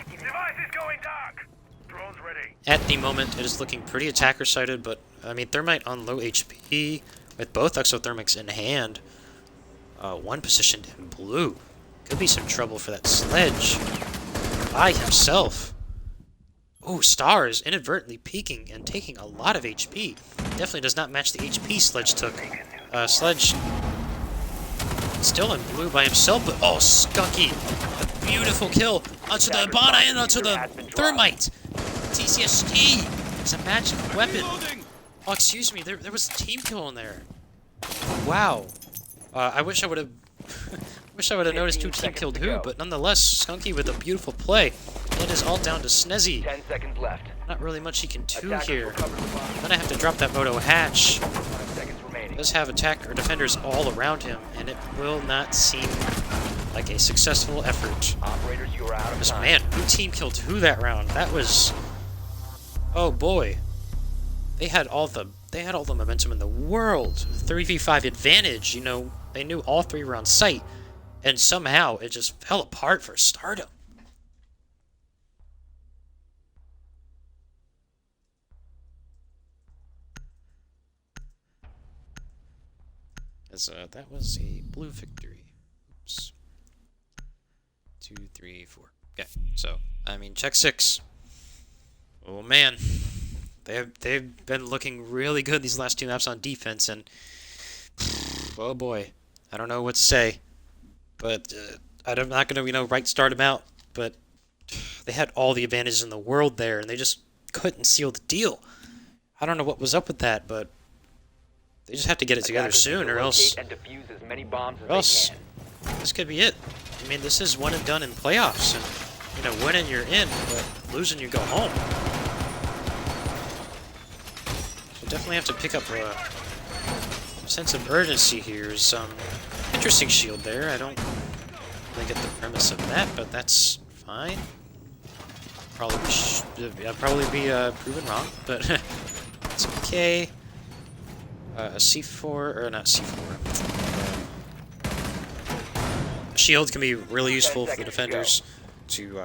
At the moment, it is looking pretty attacker-sided, but, I mean, Thermite on low HP, with both Exothermics in hand. One positioned in blue. Could be some trouble for that Sledge. By himself. Oh, Stars inadvertently peeking and taking a lot of HP. Definitely does not match the HP Sledge took. Sledge still in blue by himself, but oh, Skunky, a beautiful kill onto the Ibana and onto the Thermite. TCST is a magic weapon. Oh, excuse me, there was a team kill in there. Wow. I wish I would have noticed who team killed who, but nonetheless, Skunky with a beautiful play. It is all down to Snezzy. 10 seconds left. Not really much he can do Attackers here. will cover the bomb. Then I have to drop that Moto Hatch. 5 seconds remaining. Does have attack or defenders all around him, and it will not seem like a successful effort. Operators, you are out of Because time. man, who team killed who that round? That was, oh boy, they had all the momentum in the world. 3v5 advantage. You know, they knew all three were on site, and somehow it just fell apart for Stardom. As that was a blue victory. Oops. 2, 3, 4. Okay, so I mean, check 6. Oh man, they've been looking really good these last 2 maps on defense, and oh boy, I don't know what to say, but I'm not gonna write Stardom out, but they had all the advantages in the world there, and they just couldn't seal the deal. I don't know what was up with that, but they just have to get it together soon, or else And defuse as many bombs as they can. this could be it. I mean, this is one and done in playoffs, and winning you're in, but losing you go home. So definitely have to pick up a sense of urgency here. Some interesting shield there. I don't really get the premise of that, but that's fine. I'll probably be proven wrong, but it's okay. A C4, or not C4. Shield can be really useful for the defenders to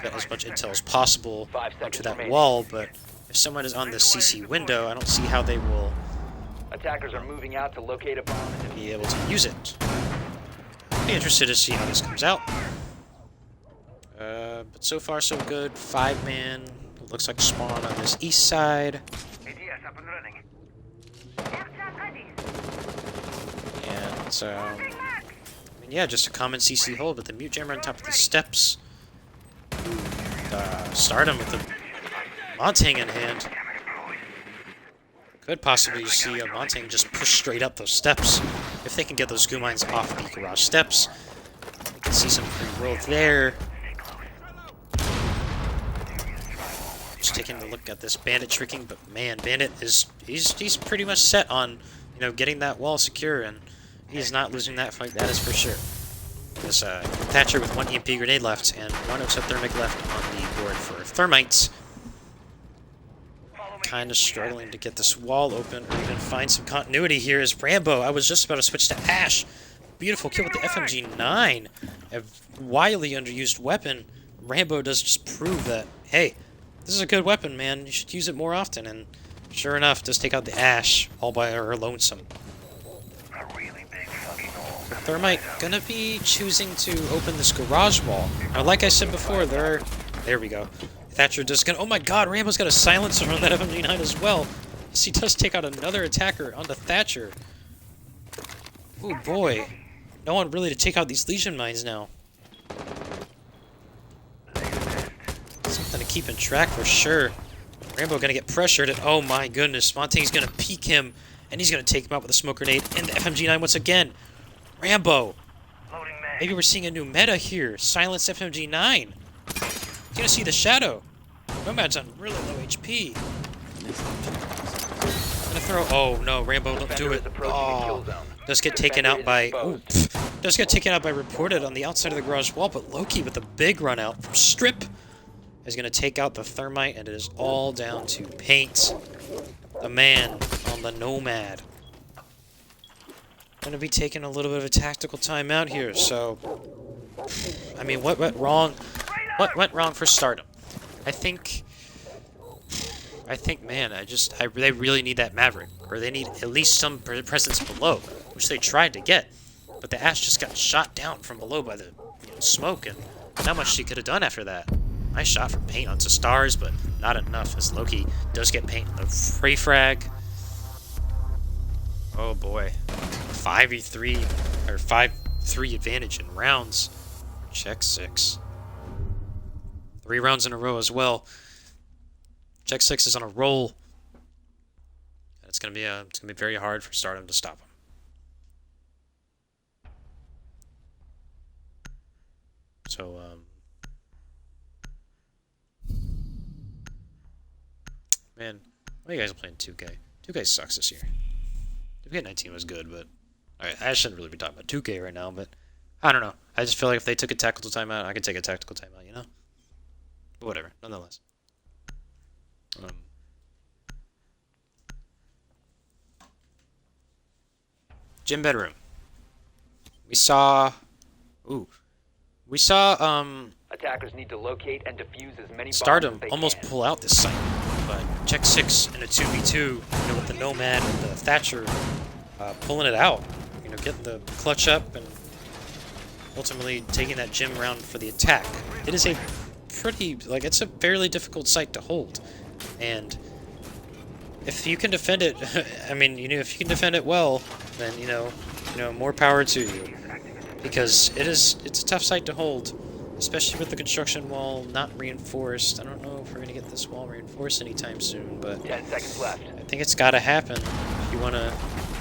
get as much intel as possible onto that wall, but if someone is on the CC window, I don't see how they will Attackers are moving out to locate a bomb and be able to use it. Be interested to see how this comes out. But so far so good. 5-man. Looks like spawn on this east side. And yeah, just a common CC hold, but the mute jammer on top of the steps. Stardom with the Montang in hand. Could possibly see a Montang just push straight up those steps. If they can get those goo mines off the garage steps. We can see some free world there. Just taking a look at this Bandit tricking, but man, Bandit he's pretty much set on getting that wall secure, and he's not losing that fight, that is for sure. There's Thatcher with 1 EMP grenade left and 1 exothermic left on the board for Thermites. Kind of struggling to get this wall open or even find some continuity here is Rambo. I was just about to switch to Ash. Beautiful kill with the FMG9. A wildly underused weapon. Rambo does just prove that, hey, this is a good weapon, man. You should use it more often. And sure enough, does take out the Ash all by her lonesome. Thermite gonna be choosing to open this garage wall. Now, like I said before, there we go. Thatcher just gonna, oh my god, Rambo's got a silencer on that FMG9 as well. Yes, he does take out another attacker onto Thatcher. Oh boy. No one really to take out these Legion mines now. Something to keep in track for sure. Rambo gonna get pressured, and oh my goodness, Montag's gonna peek him, and he's gonna take him out with a smoke grenade in the FMG9 once again. Rambo! Maybe we're seeing a new meta here. Silence FMG9. He's gonna see the shadow. Nomad's on really low HP. Gonna throw. Oh no, Rambo, don't do it. Oh, does get taken out by. Ooh, does get taken out by Reported on the outside of the garage wall, but Loki with a big run out from Strip is gonna take out the Thermite, and it is all down to Paint, the man on the Nomad. Gonna be taking a little bit of a tactical timeout here, so I mean, what went wrong? What went wrong for Stardom? I think, man, they really need that Maverick, or they need at least some presence below, which they tried to get, but the Ash just got shot down from below by the smoke, and not much she could have done after that. Nice shot from paint onto Stars, but not enough as Loki does get paint on the free frag. Oh boy. 5v3 or 5-3 advantage in rounds. Check 6. 3 rounds in a row as well. Check 6 is on a roll. It's gonna be very hard for Stardom to stop him. So man, why are you guys playing 2K? 2K sucks this year. 2K19 was good, but alright, I shouldn't really be talking about 2K right now, but I don't know. I just feel like if they took a tactical timeout, I could take a tactical timeout, you know? But whatever, nonetheless. Gym bedroom. We saw Attackers need to locate and defuse as many Stardom bombs as they almost can. pull out this site, but check 6 in a 2v2, you know, with the Nomad and the Thatcher pulling it out, you know, getting the clutch up and ultimately taking that gym round for the attack. It is a pretty, like, it's a fairly difficult site to hold, and if you can defend it, I mean, you know, if you can defend it well, then you know, more power to you, because it's a tough site to hold, especially with the construction wall not reinforced. I don't know if we're gonna get this wall reinforced anytime soon, but 10 seconds left. I think it's got to happen if you want to,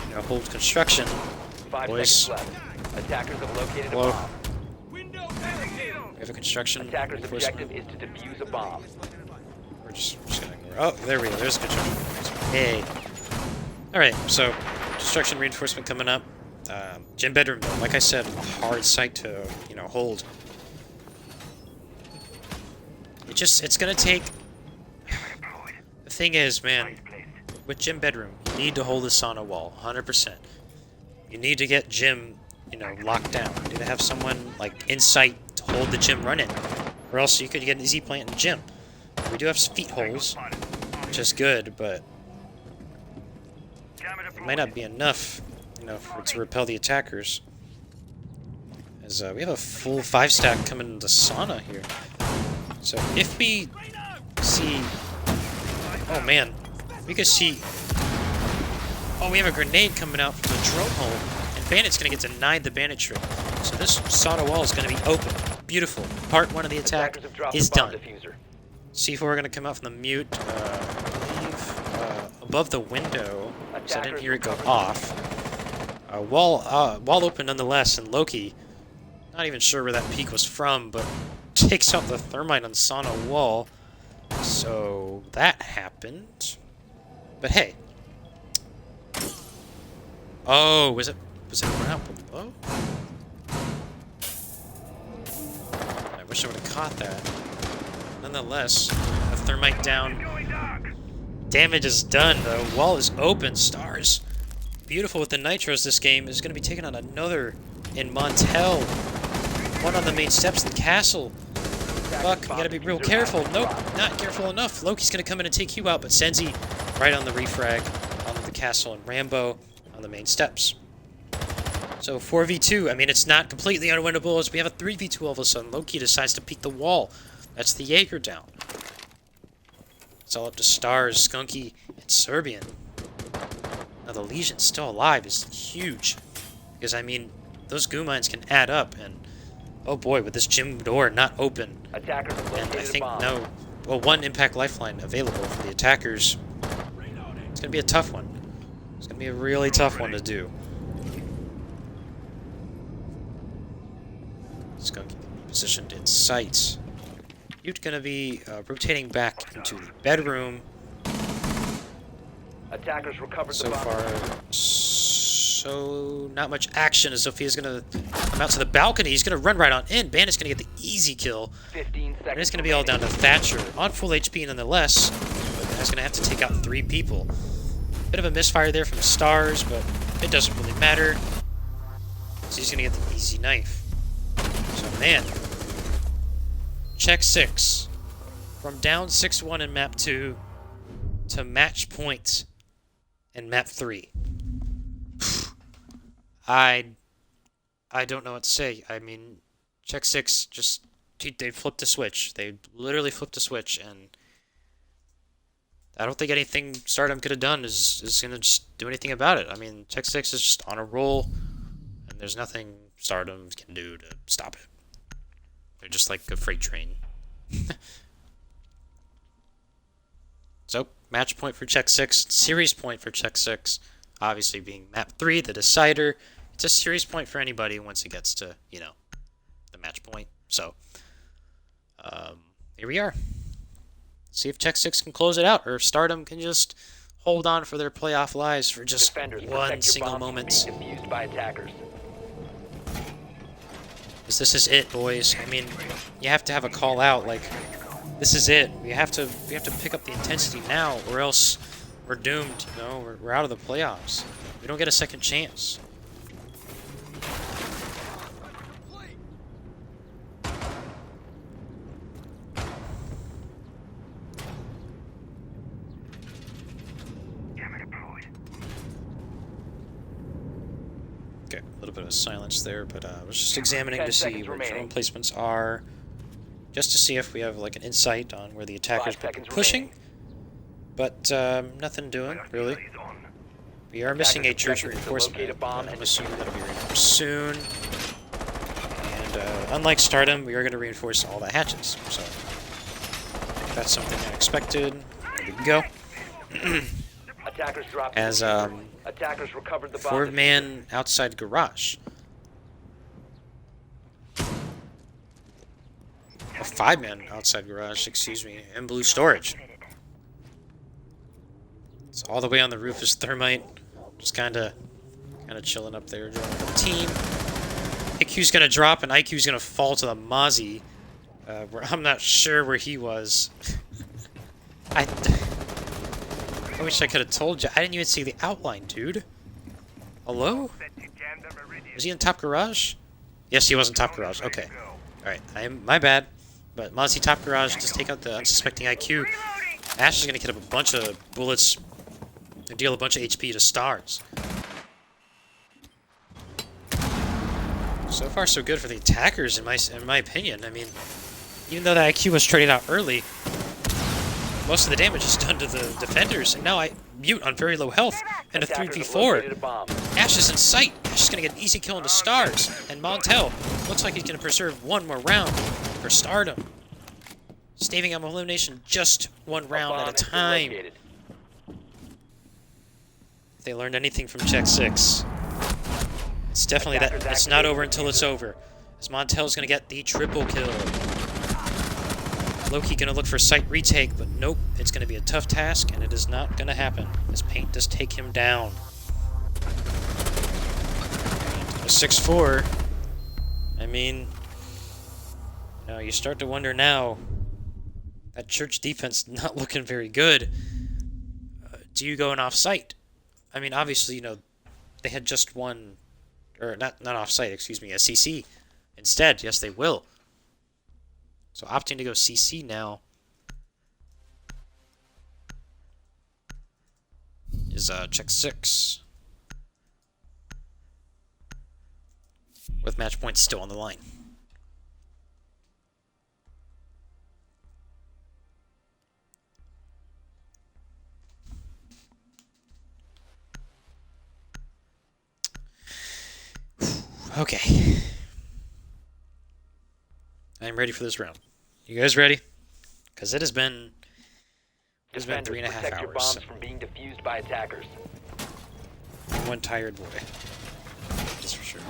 you know, hold construction. 5 Boys. seconds left. Attackers have located Whoa. a bomb. We have a construction Attackers' reinforcement. objective is to defuse a bomb. We're just gonna ignore. Oh, there we go. There's a construction reinforcement. Hey. All right. So, construction reinforcement coming up. Gym bedroom, though, like I said, hard site to, you know, hold. It's gonna take. The thing is, man, with gym bedroom, you need to hold this on a wall, 100%. You need to get gym, you know, locked down. You need to have someone like in sight to hold the gym running, or else you could get an easy plant in gym. We do have some feet holes, which is good, but it might not be enough, you know, to repel the attackers. As we have a full 5-stack coming into sauna here. So if we see, oh man, we could see. Oh, we have a grenade coming out from the drone hole, and Bandit's gonna get denied the Bandit trick. So this sauna wall is gonna be open. Beautiful. Part 1 of the attack Attackers have dropped is the bomb done. diffuser. C4 gonna come out from the mute, I believe, above the window, so I didn't hear it go off. Wall open nonetheless, and Loki, not even sure where that peak was from, but takes out the thermite on sauna wall. So that happened. But hey. Oh, was it run out below? I wish I would have caught that. Nonetheless, a thermite down. Damage is done. The wall is open. Stars. Beautiful with the nitros. This game is going to be taking on another in Montel. One on the main steps of the castle. Fuck, we gotta be real careful. Nope, not careful enough. Loki's gonna come in and take you out, but Senzi right on the refrag onto the castle, and Rambo on the main steps. So 4v2, I mean, it's not completely unwinnable as we have a 3v2 all of a sudden. Loki decides to peek the wall. That's the Jaeger down. It's all up to Stars, Skunky, and Serbian. Now the Legion's still alive is huge. Because, I mean, those goo mines can add up, and oh boy, with this gym door not open, Attackers have and I located a think bomb. one impact lifeline available for the attackers. It's gonna be a tough one. It's gonna be a really tough one to do. It's gonna be positioned in sight. You're gonna be rotating back into the bedroom. Attackers recovered So the bomb. far, so not much action as Sophia's gonna come out to the balcony. He's gonna run right on in. Bandit's gonna get the easy kill. 15 seconds. And it's gonna be all down to Thatcher on full HP nonetheless. But that's gonna have to take out 3 people. Bit of a misfire there from Stars, but it doesn't really matter. So he's gonna get the easy knife. So man, check 6 from down 6-1 in map 2 to match point in map 3. I don't know what to say. I mean, check 6 just They flipped a switch. They literally flipped a switch, and I don't think anything Stardom could have done is going to just do anything about it. I mean, Tech 6 is just on a roll, and there's nothing Stardom can do to stop it. They're just like a freight train. So, match point for Tech 6, series point for Tech 6, obviously being map 3, the decider. It's a series point for anybody once it gets to, you know, the match point. So, here we are. See if Tech 6 can close it out, or if Stardom can just hold on for their playoff lives for just one single moment. Defused by attackers. Because this is it, boys. I mean, you have to have a call out. Like, this is it. We have to pick up the intensity now, or else we're doomed. You know, we're out of the playoffs. We don't get a second chance. Okay, a little bit of silence there, but I was just examining to see where drone placements are, just to see if we have like an insight on where the attackers are pushing. But nothing doing, really. We are missing a church reinforcement. I'm assuming that'll be reinforced soon. And unlike Stardom, we are going to reinforce all the hatches. So that's something unexpected. There we go. As attackers recovered the bomb. 4-man outside garage. A 5-man outside garage, excuse me, and blue storage. So all the way on the roof is Thermite, just kind of chilling up there, joining the team. IQ's gonna drop, and IQ's gonna fall to the Mozzie. Where I'm not sure where he was. I wish I could have told you. I didn't even see the outline, dude. Hello? Was he in top garage? Yes, he was in top garage. Okay. Alright, my bad. But Mozzie top garage, just take out the unsuspecting IQ. Ash is going to get up a bunch of bullets and deal a bunch of HP to Stars. So far, so good for the attackers, in my opinion. I mean, even though the IQ was traded out early, most of the damage is done to the defenders, and now I mute on very low health, and a 3v4. Ash is in sight. Ash is going to get an easy kill into Stars, and Montel looks like he's going to preserve one more round for Stardom. Staving out elimination just one round at a time. If they learned anything from Check 6, it's definitely that it's not over until it's over. As Montel's going to get the triple kill. Loki gonna look for site retake, but nope, it's gonna be a tough task, and it is not gonna happen, as Paint does take him down. A 6-4. I mean, you know, you start to wonder now, that church defense not looking very good. Do you go in off-site? I mean, obviously, you know, they had just one, or not off-site, excuse me, a CC. Instead, yes, they will. So opting to go CC now is Check 6. With match points still on the line. Okay. I'm ready for this round. You guys ready? Because it has been 3.5 hours. Your bombs from being defused by attackers. I'm one tired boy. That's for sure.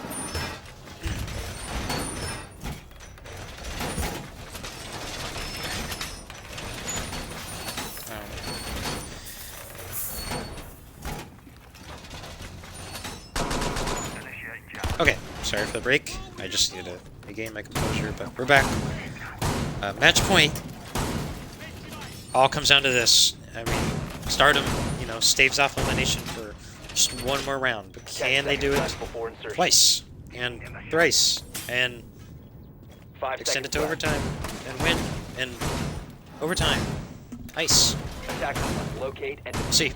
Okay, sorry for the break. I just need to regain my composure, but we're back. Match point all comes down to this. I mean, Stardom, you know, staves off elimination for just one more round, but can they do it twice and thrice and extend it to overtime and win and overtime? Nice. See.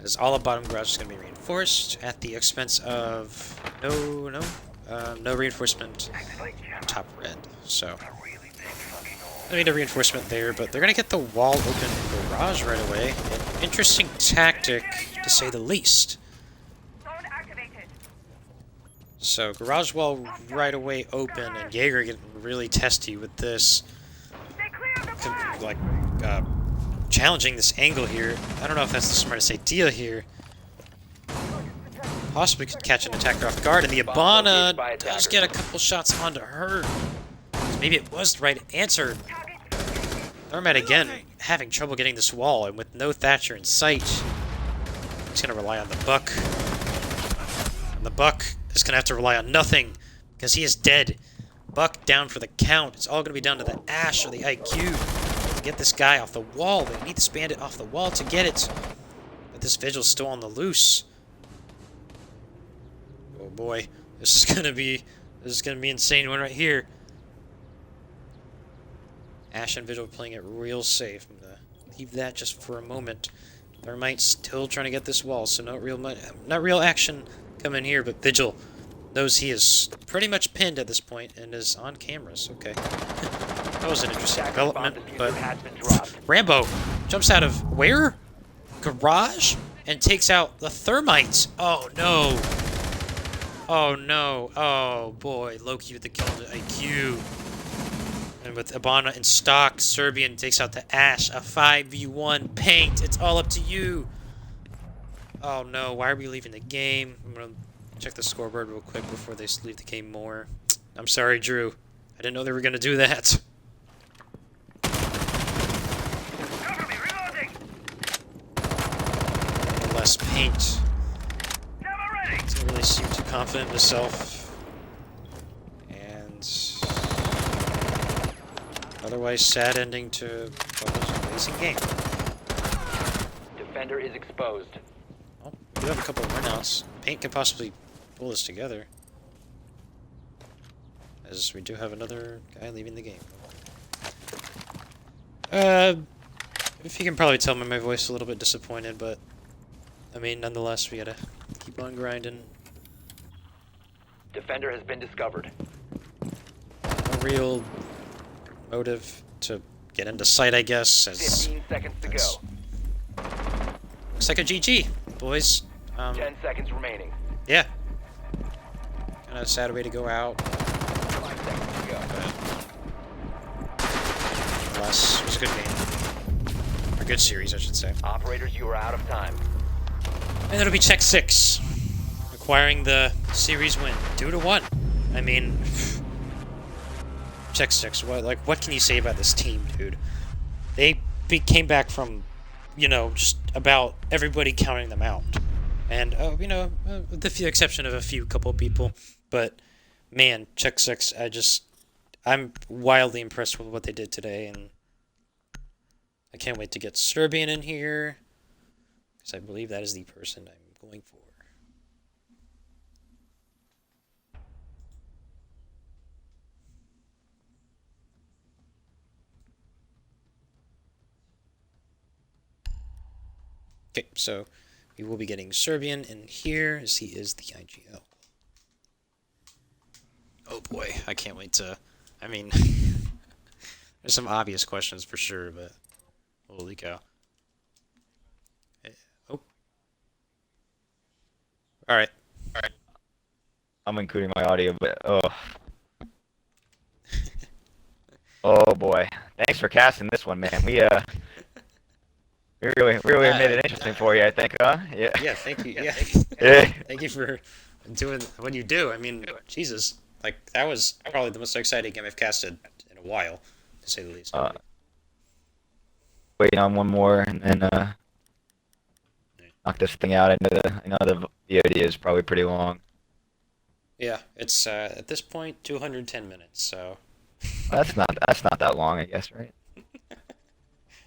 As all of bottom garage is going to be reinforced at the expense of no reinforcement top red. So, I need a reinforcement there, but they're going to get the wall open garage right away. An interesting tactic, to say the least. So, garage wall right away open, and Jaeger getting really testy with this. Like, challenging this angle here. I don't know if that's the smartest idea here. Possibly could catch an attacker off guard, and the Ibana does get a couple shots onto her. Maybe it was the right answer. Thermite again having trouble getting this wall, and with no Thatcher in sight, he's going to rely on the Buck. And the Buck is going to have to rely on nothing, because he is dead. Buck down for the count. It's all going to be down to the Ash or the IQ to get this guy off the wall. They need this bandit off the wall to get it. But this Vigil's still on the loose. Oh boy, this is gonna be an insane one right here. Ash and Vigil playing it real safe. I'm gonna leave that just for a moment. Thermite still trying to get this wall, so not real action coming here. But Vigil knows he is pretty much pinned at this point and is on cameras. Okay, that was an interesting development. But Rambo jumps out of where? Garage and takes out the Thermite. Oh no. Oh no. Oh boy. Loki with the kill to IQ. And with Ibana in stock, Serbian takes out the Ash. A 5v1 paint. It's all up to you. Oh no. Why are we leaving the game? I'm going to check the scoreboard real quick before they leave the game more. I'm sorry, Drew. I didn't know they were going to do that. Less paint. Doesn't really seem too confident in himself. And otherwise sad ending to Bubba's amazing game. Defender is exposed. Well, we do have a couple of runouts. Paint can possibly pull this together. As we do have another guy leaving the game. If you can probably tell by my voice, a little bit disappointed, but I mean, nonetheless, we gotta keep on grinding. Defender has been discovered. No real motive to get into sight, I guess. As 15 seconds to go. looks like a GG, boys. 10 seconds remaining. Yeah. Kind of a sad way to go out. 5 seconds to go. Nonetheless, it was a good game. Or a good series, I should say. Operators, you are out of time. And it'll be check 6. Acquiring the series win. 2-1. I mean, check 6. What can you say about this team, dude? They came back from, you know, just about everybody counting them out. And, you know, with the exception of a couple people. But, man, check 6, I'm wildly impressed with what they did today. And I can't wait to get Serbian in here. Because I believe that is the person I'm going for. Okay, so we will be getting Serbian in here as he is the IGL. Oh boy, I can't wait to... I mean, there's some obvious questions for sure, but holy cow. Oh. Alright. I'm including my audio, but oh boy. Thanks for casting this one, man. We really made it interesting for you, I think, huh? Yeah. Yeah, thank you. Yeah. Yeah. Thank you for doing what you do. I mean, Jesus. Like, that was probably the most exciting game I've casted in a while, to say the least. Waiting on one more and then knock this thing out. I know the VOD is probably pretty long. Yeah, it's at this point 210 minutes, so That's not that long, I guess, right?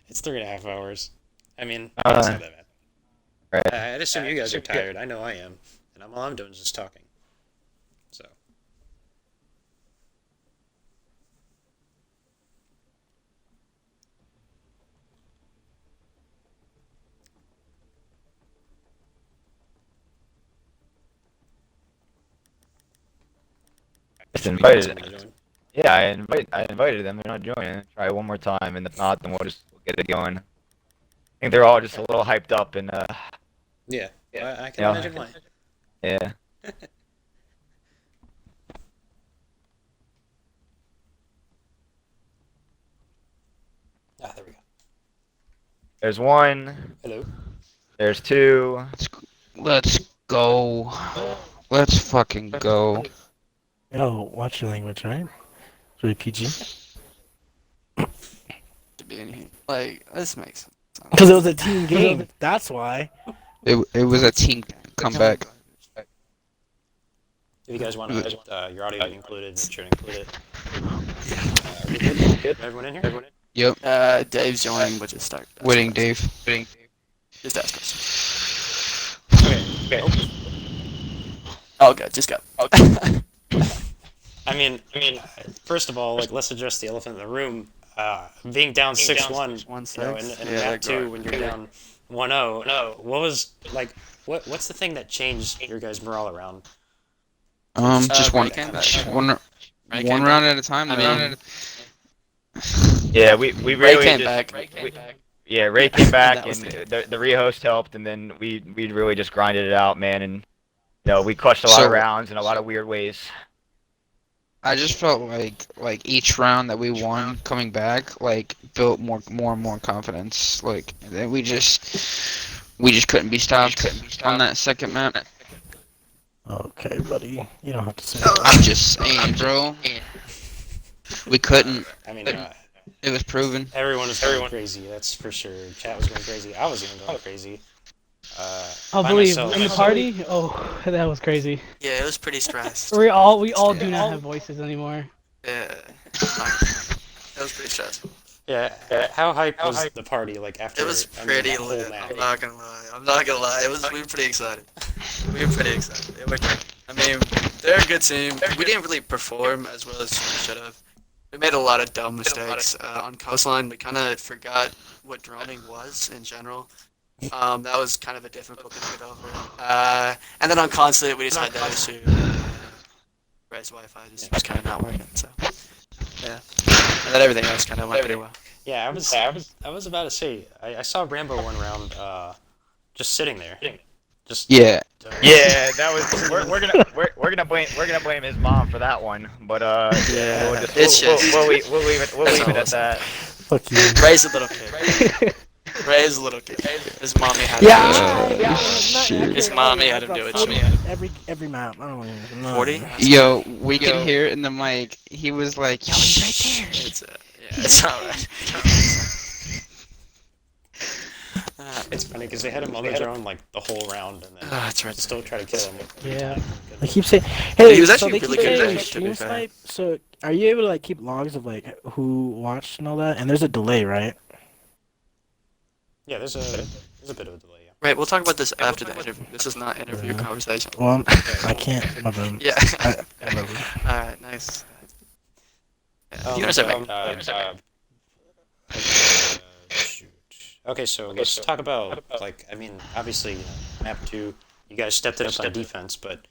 it's 3.5 hours. I mean, Uh, it's not that bad. Right. I'd assume you guys are tired. I know I am, and all I'm doing is just talking. So. Just invited. Somebody to join. Yeah, I invited them. They're not joining. Try it one more time, and if not, then we'll get it going. I think they're all just a little hyped up and Yeah, yeah, I can you know, imagine why. yeah. Ah, there we go. There's one. Hello. There's two. Let's go. Let's fucking go. Yo, watch your language, right? It's really PG. To be in here. Like, this makes sense. Because it was a team game. That's why. It was a team comeback. If you guys want your audio included, make sure to include it. Are we good? Everyone in here? Yep. Dave's joining, but just start. Waiting, Dave. Just ask questions. Okay. Oh, good. Just go. I mean, first of all, like, let's address the elephant in the room. Being down 6-1, you know, in map 2 when you're down 1-0. What was like? What's the thing that changed your guys' morale around? Just one round at a time. I mean, Yeah, we really Ray came just, back. Yeah, Ray came back, That was and the the rehost helped, and then we really just grinded it out, man, and we clutched a lot of rounds in a lot of weird ways. I just felt like each round that we won coming back like built more and more confidence. Like that we just couldn't be stopped on that second map. Okay, buddy. You don't have to say I'm just saying, bro. We couldn't. I mean, It was proven. everyone was going crazy. That's for sure. Chat was going crazy. I was even going crazy. I'll by believe myself. in the party. Oh, that was crazy. Yeah, it was pretty stressed. We all do not have voices anymore. Yeah. It was pretty stressful. Yeah. How hype was the party? Like after It was pretty that whole lit. map? I'm not gonna lie. We were pretty excited. We were pretty excited. I mean, they're a good team. We didn't really perform as well as we should have. We made a lot of dumb mistakes on coastline. We kind of forgot what droning was in general. That was kind of a difficult thing to get over. And then on consulate, we just had that issue. Res Wi-Fi just was kind of not working. So yeah, and then everything else kind of went pretty well. Yeah, I was about to say I saw Rambo one round, just sitting there. Just Yeah. Yeah, that was we're gonna blame his mom for that one, but Yeah, we'll leave it at that. Fuck you. Ray's a little kid. Ray's a little kid. His mommy had His mommy had him do it. Every map. I don't know. 40? Yo, we can hear it in the mic. He was like, "Yo, he's right there." It's alright. It's funny because they had him on the drone like the whole round, and then That's right. still try to kill him. Yeah. I keep saying, hey, He was so actually they really keep good saying at it, to be stream fair. snipe. So are you able to like keep logs of like who watched and all that? And there's a delay, right? Yeah, there's a bit of a delay. Yeah. Right, we'll talk about this after the interview. This is not interview conversation. Well, I can't. My bad. Yeah. Whatever. Alright, nice. Yeah. You Um, understand me? shoot. Okay, so let's talk about like I mean, obviously, map 2, you guys stepped it up on defense, but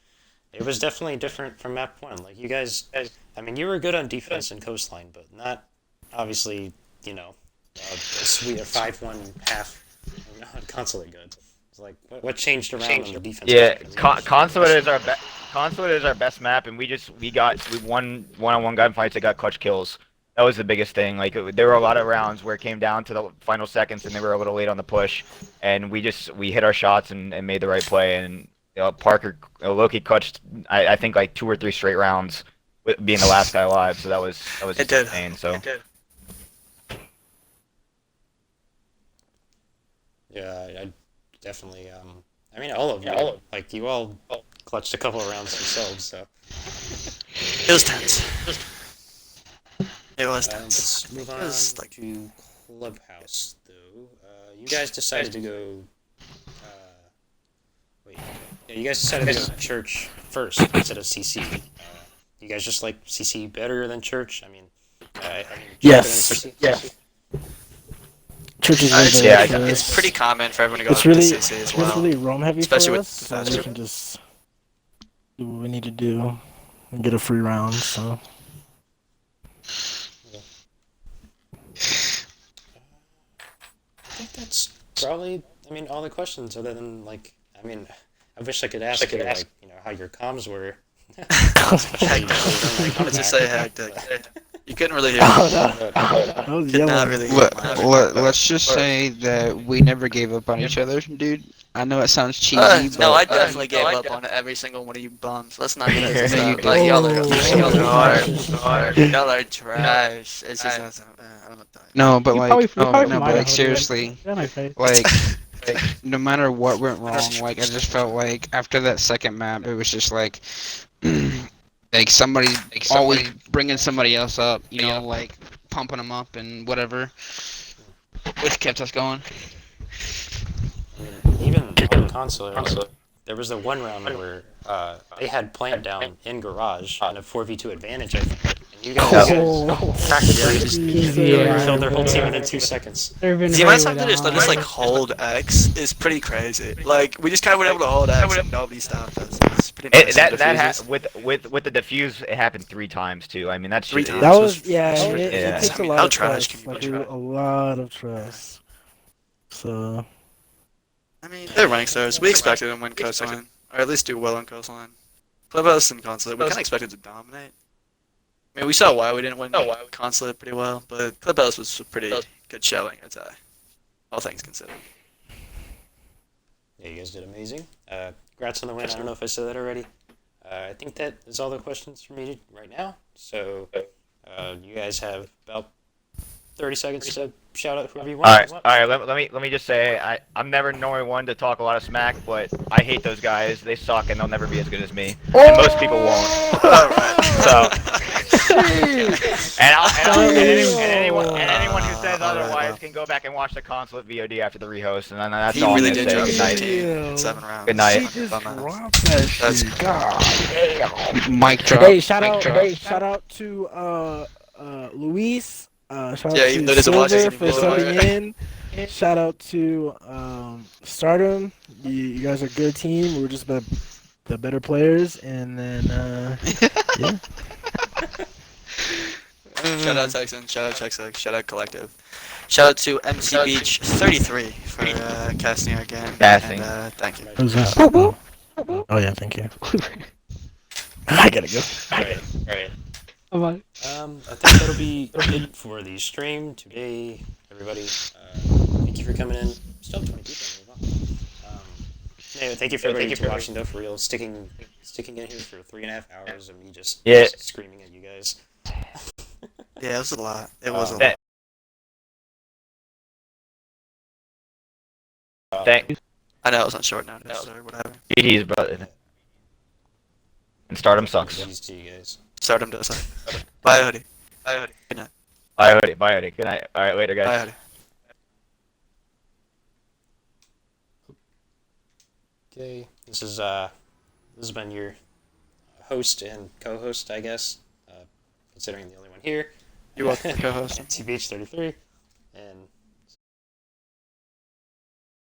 it was definitely different from map 1. Like you guys, I mean, you were good on defense and coastline, but not obviously, a sweet 5-1 half consulate good. It's like what changed around on the defense? Yeah, consulate is our best map, and we won one-on-one gunfights that got clutch kills. That was the biggest thing. Like there were a lot of rounds where it came down to the final seconds, and they were a little late on the push, and we hit our shots and made the right play. And Parker Loki clutched I think like 2 or 3 straight rounds, with being the last guy alive. So that was It did. insane. So. It did. Yeah, I definitely. I mean, all of you. Like you all clutched a couple of rounds yourselves. So It was tense. It was tense. let's move It on was like to Clubhouse, though. You guys decided to go. Wait. Yeah, you guys decided to go church first instead of CC. You guys just like CC better than church? I mean, Yes. better than CC? Yeah. Church is I'd really say good. it's pretty common for everyone to go It's to really, CC as well. it's really Rome heavy Especially for with us, so we faster. can just do what we need to do and get a free round. So I think that's probably, I mean, all the questions other than, like, I mean, I wish I could ask you, like, you know, how your comms were. Especially, Let's just say hectic. You couldn't really hear Oh, me. no. I was Could not yelling. really hear my Let's just say that we never gave up on each other, dude. I know it sounds cheesy, but No, I definitely gave up on every single one of you bums. Let's not get into No, you stuff. Like y'all Oh. y'all are trash. It's just not. I don't know. no, but You like, probably no, from but Idaho, like dude. seriously, Get on my face. like, no matter what went wrong, like I just felt like after that second map, it was just like, like somebody always bringing somebody else up, you know, like pumping them up and whatever, which kept us going. I mean, even on console, like, there was the one round where they had plant down in garage in a 4v2 advantage, I think, and you guys practically just Yeah. killed their whole team within 2 seconds. The amount of times they just let us like hold X is pretty crazy. Like we just kind of were able to hold X and nobody stopped us. It's pretty nice. With the defuse, it happened 3 times too. I mean, that's 3 times. That was, yeah, was it ridiculous. takes I mean, a lot how of trash can trust. you Like, be? a lot of trust. So, I mean, they're rank stars. We expected them to win coastline, or at least do well on coastline. Clubhouse and consulate, we kind of expected to dominate. I mean, we saw why we didn't win consulate pretty well, but Clubhouse was a pretty good showing, I'd say. All things considered. Yeah, you guys did amazing. Congrats on the win. I don't know if I said that already. I think that is all the questions for me right now. So, you guys have about 30 seconds to shout out whoever you want. All right. Let me just say, I'm never normally one to talk a lot of smack, but I hate those guys. They suck, and they'll never be as good as me. And most people won't. So, and anyone who says otherwise can go back and watch the consulate VOD after the rehost, and then that's He all really I'm did gonna drop say. Good night. 15 in 7 rounds. Good night. he just dropped that That's shit. God. Mic drop. Hey, shout mic out, drop. shout out to Luis. Shout out Yeah, even though to he doesn't watch Silver it, for he knows subbing in. Shout out to Stardom. You guys are a good team. We're just the better players, and then yeah. Shout out Texan, shout out Chexa, shout out Collective. Shout out to MC Beach 33 for casting our game. Casting. And thank you. Who's that? Oh yeah, thank you. I gotta go. Alright. Bye-bye. I think that'll be it for the stream today, everybody. Thank you for coming in. Still 20 people. Anyway, thank you for everybody for watching, though, for real. Sticking in here for 3.5 hours of me just screaming at you guys. Yeah, it was a lot. It was a lot. I know it was on short notice or whatever. GG's, brother. And Stardom sucks. GG's to you guys. Stardom does suck. Bye, hoodie. Bye, hoodie. Good night. Bye, hoodie. Good night. All right, later, guys. Bye, hoodie. Okay, this has been your host and co-host, I guess, considering the only one here. You're welcome, co-host. TBH33, and